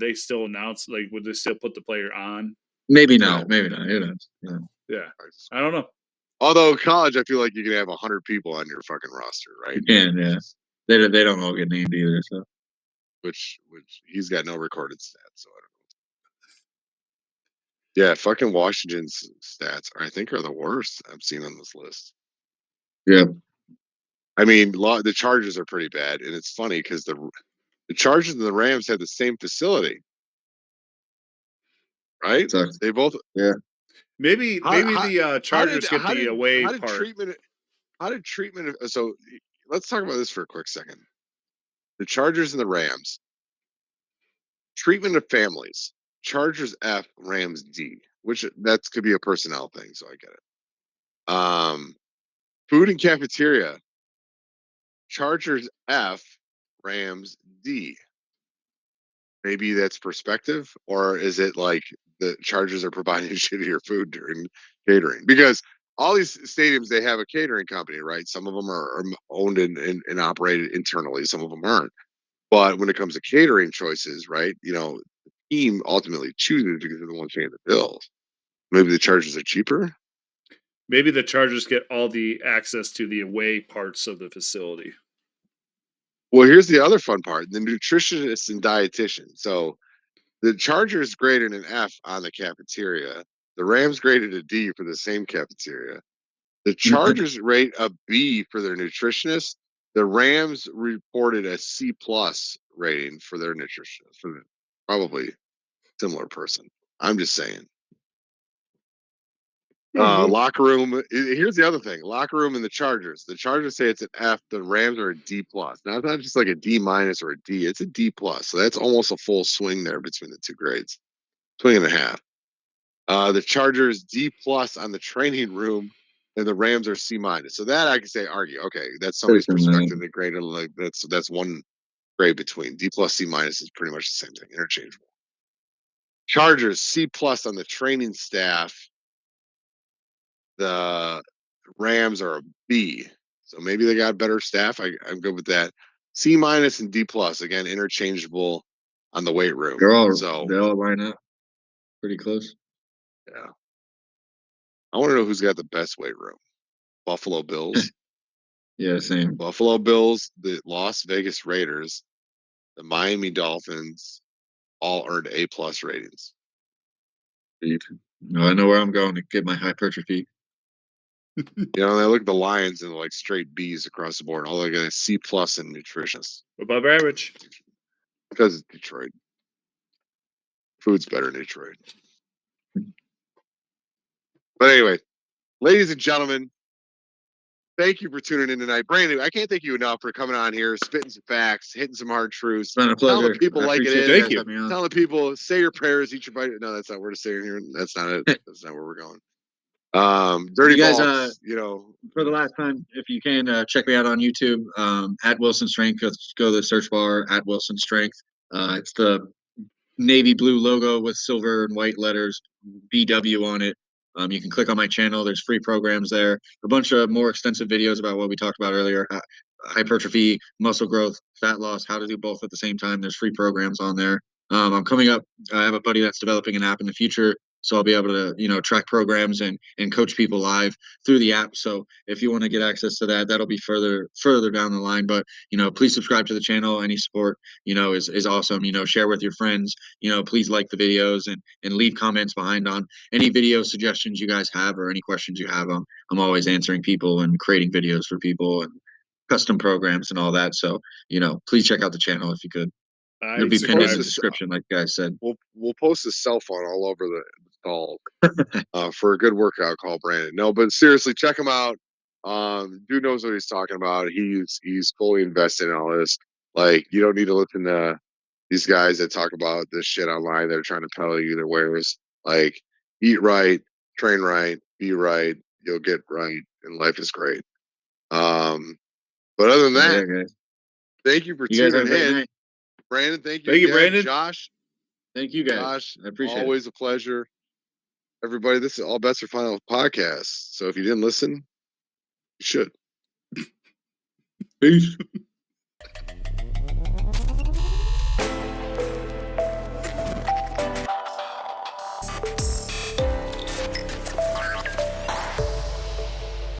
they still announce like would they still put the player on? Maybe No. not. Maybe not. Who knows? Yeah. Yeah, I don't know. Although college, I feel like you can have 100 people on your fucking roster, right? You can, yeah. They don't all get named either. So Which he's got no recorded stats, so I don't know. Yeah, fucking Washington's stats, I think, are the worst I've seen on this list. yeah, I mean, the Chargers are pretty bad, and it's funny because the Chargers and the Rams had the same facility, right? so They both. yeah. Maybe the Chargers get the away how did part. treatment? So let's talk about this for a quick second. The Chargers and the Rams treatment of families. Chargers F, Rams D, which that could be a personnel thing, so I get it. Food and cafeteria. Chargers F, Rams D. Maybe that's perspective, or is it like the Chargers are providing shittier food during catering? Because all these stadiums, they have a catering company, right? Some of them are owned and operated internally, some of them aren't. But when it comes to catering choices, right, the team ultimately chooses because they're the ones paying the bills. Maybe the Chargers are cheaper. Maybe the Chargers get all the access to the away parts of the facility. Well, here's the other fun part: the nutritionist and dietitian. So the Chargers graded an F on the cafeteria. The Rams graded a D for the same cafeteria. The Chargers rate a B for their nutritionist. The Rams reported a C plus rating for their nutritionist. Probably similar person. I'm just saying. Mhm. Locker room. Here's the other thing: locker room and the Chargers. The Chargers say it's an F. The Rams are a D plus. Now it's not just like a D minus or a D. It's a D plus. So that's almost a full swing there between the two grades. Swing and a half. The Chargers D plus on the training room, and the Rams are C minus. So that I can say argue. Okay, that's somebody's perspective. They graded like that's one grade between D plus C minus is pretty much the same thing, interchangeable. Chargers C plus on the training staff. The Rams are a B. So maybe they got better staff. I'm good with that. C minus and D plus again, interchangeable on the weight room. They all line up pretty close. Yeah. I want to know who's got the best weight room. Buffalo Bills. Yeah, same. Buffalo Bills, the Las Vegas Raiders, the Miami Dolphins, all earned A plus ratings. No, I know where I'm going to get my hypertrophy. You know, they look at the Lions and like straight B's across the board. All they got is C plus in nutritionists. Above average. Because it's Detroit. Food's better in Detroit. But anyway, ladies and gentlemen, thank you for tuning in tonight. Brandon, I can't thank you enough for coming on here, spitting some facts, hitting some hard truths. It's been a pleasure. Telling the people like it is. Thank you. Telling the people, say your prayers, eat your bite. No, that's not where to say here. That's not it. That's not where we're going. Dirty you guys, balls, you know. For the last time, if you can, check me out on YouTube at WilsonStrength. Go to the search bar at WilsonStrength. It's the navy blue logo with silver and white letters, BW on it. You can click on my channel. There's free programs there. A bunch of more extensive videos about what we talked about earlier: hypertrophy, muscle growth, fat loss, how to do both at the same time. There's free programs on there. I'm coming up. I have a buddy that's developing an app in the future, so I'll be able to track programs and coach people live through the app. So if you want to get access to that, that'll be further down the line. But please subscribe to the channel. Any support is awesome. Share with your friends. Please like the videos and leave comments behind on any video suggestions you guys have or any questions you have. I'm always answering people and creating videos for people and custom programs and all that. So, please check out the channel if you could. It'll be pinned in the description, like you guys said. We'll post a cell phone all over the stall for a good workout call, Brandon. No, but seriously, check him out. Dude knows what he's talking about. He's fully invested in all this. Like, you don't need to listen to these guys that talk about this shit online that are trying to peddle you their wares. Like, eat right, train right, be right, you'll get right, and life is great. But other than that, guys. thank you for You guys have tuning a great in. night. Brandon, thank you Thank you, again. Brandon. Josh. Thank you guys. Josh, I appreciate always a pleasure. Everybody, this is All Bets Are Final podcast. So if you didn't listen, you should. it. Peace.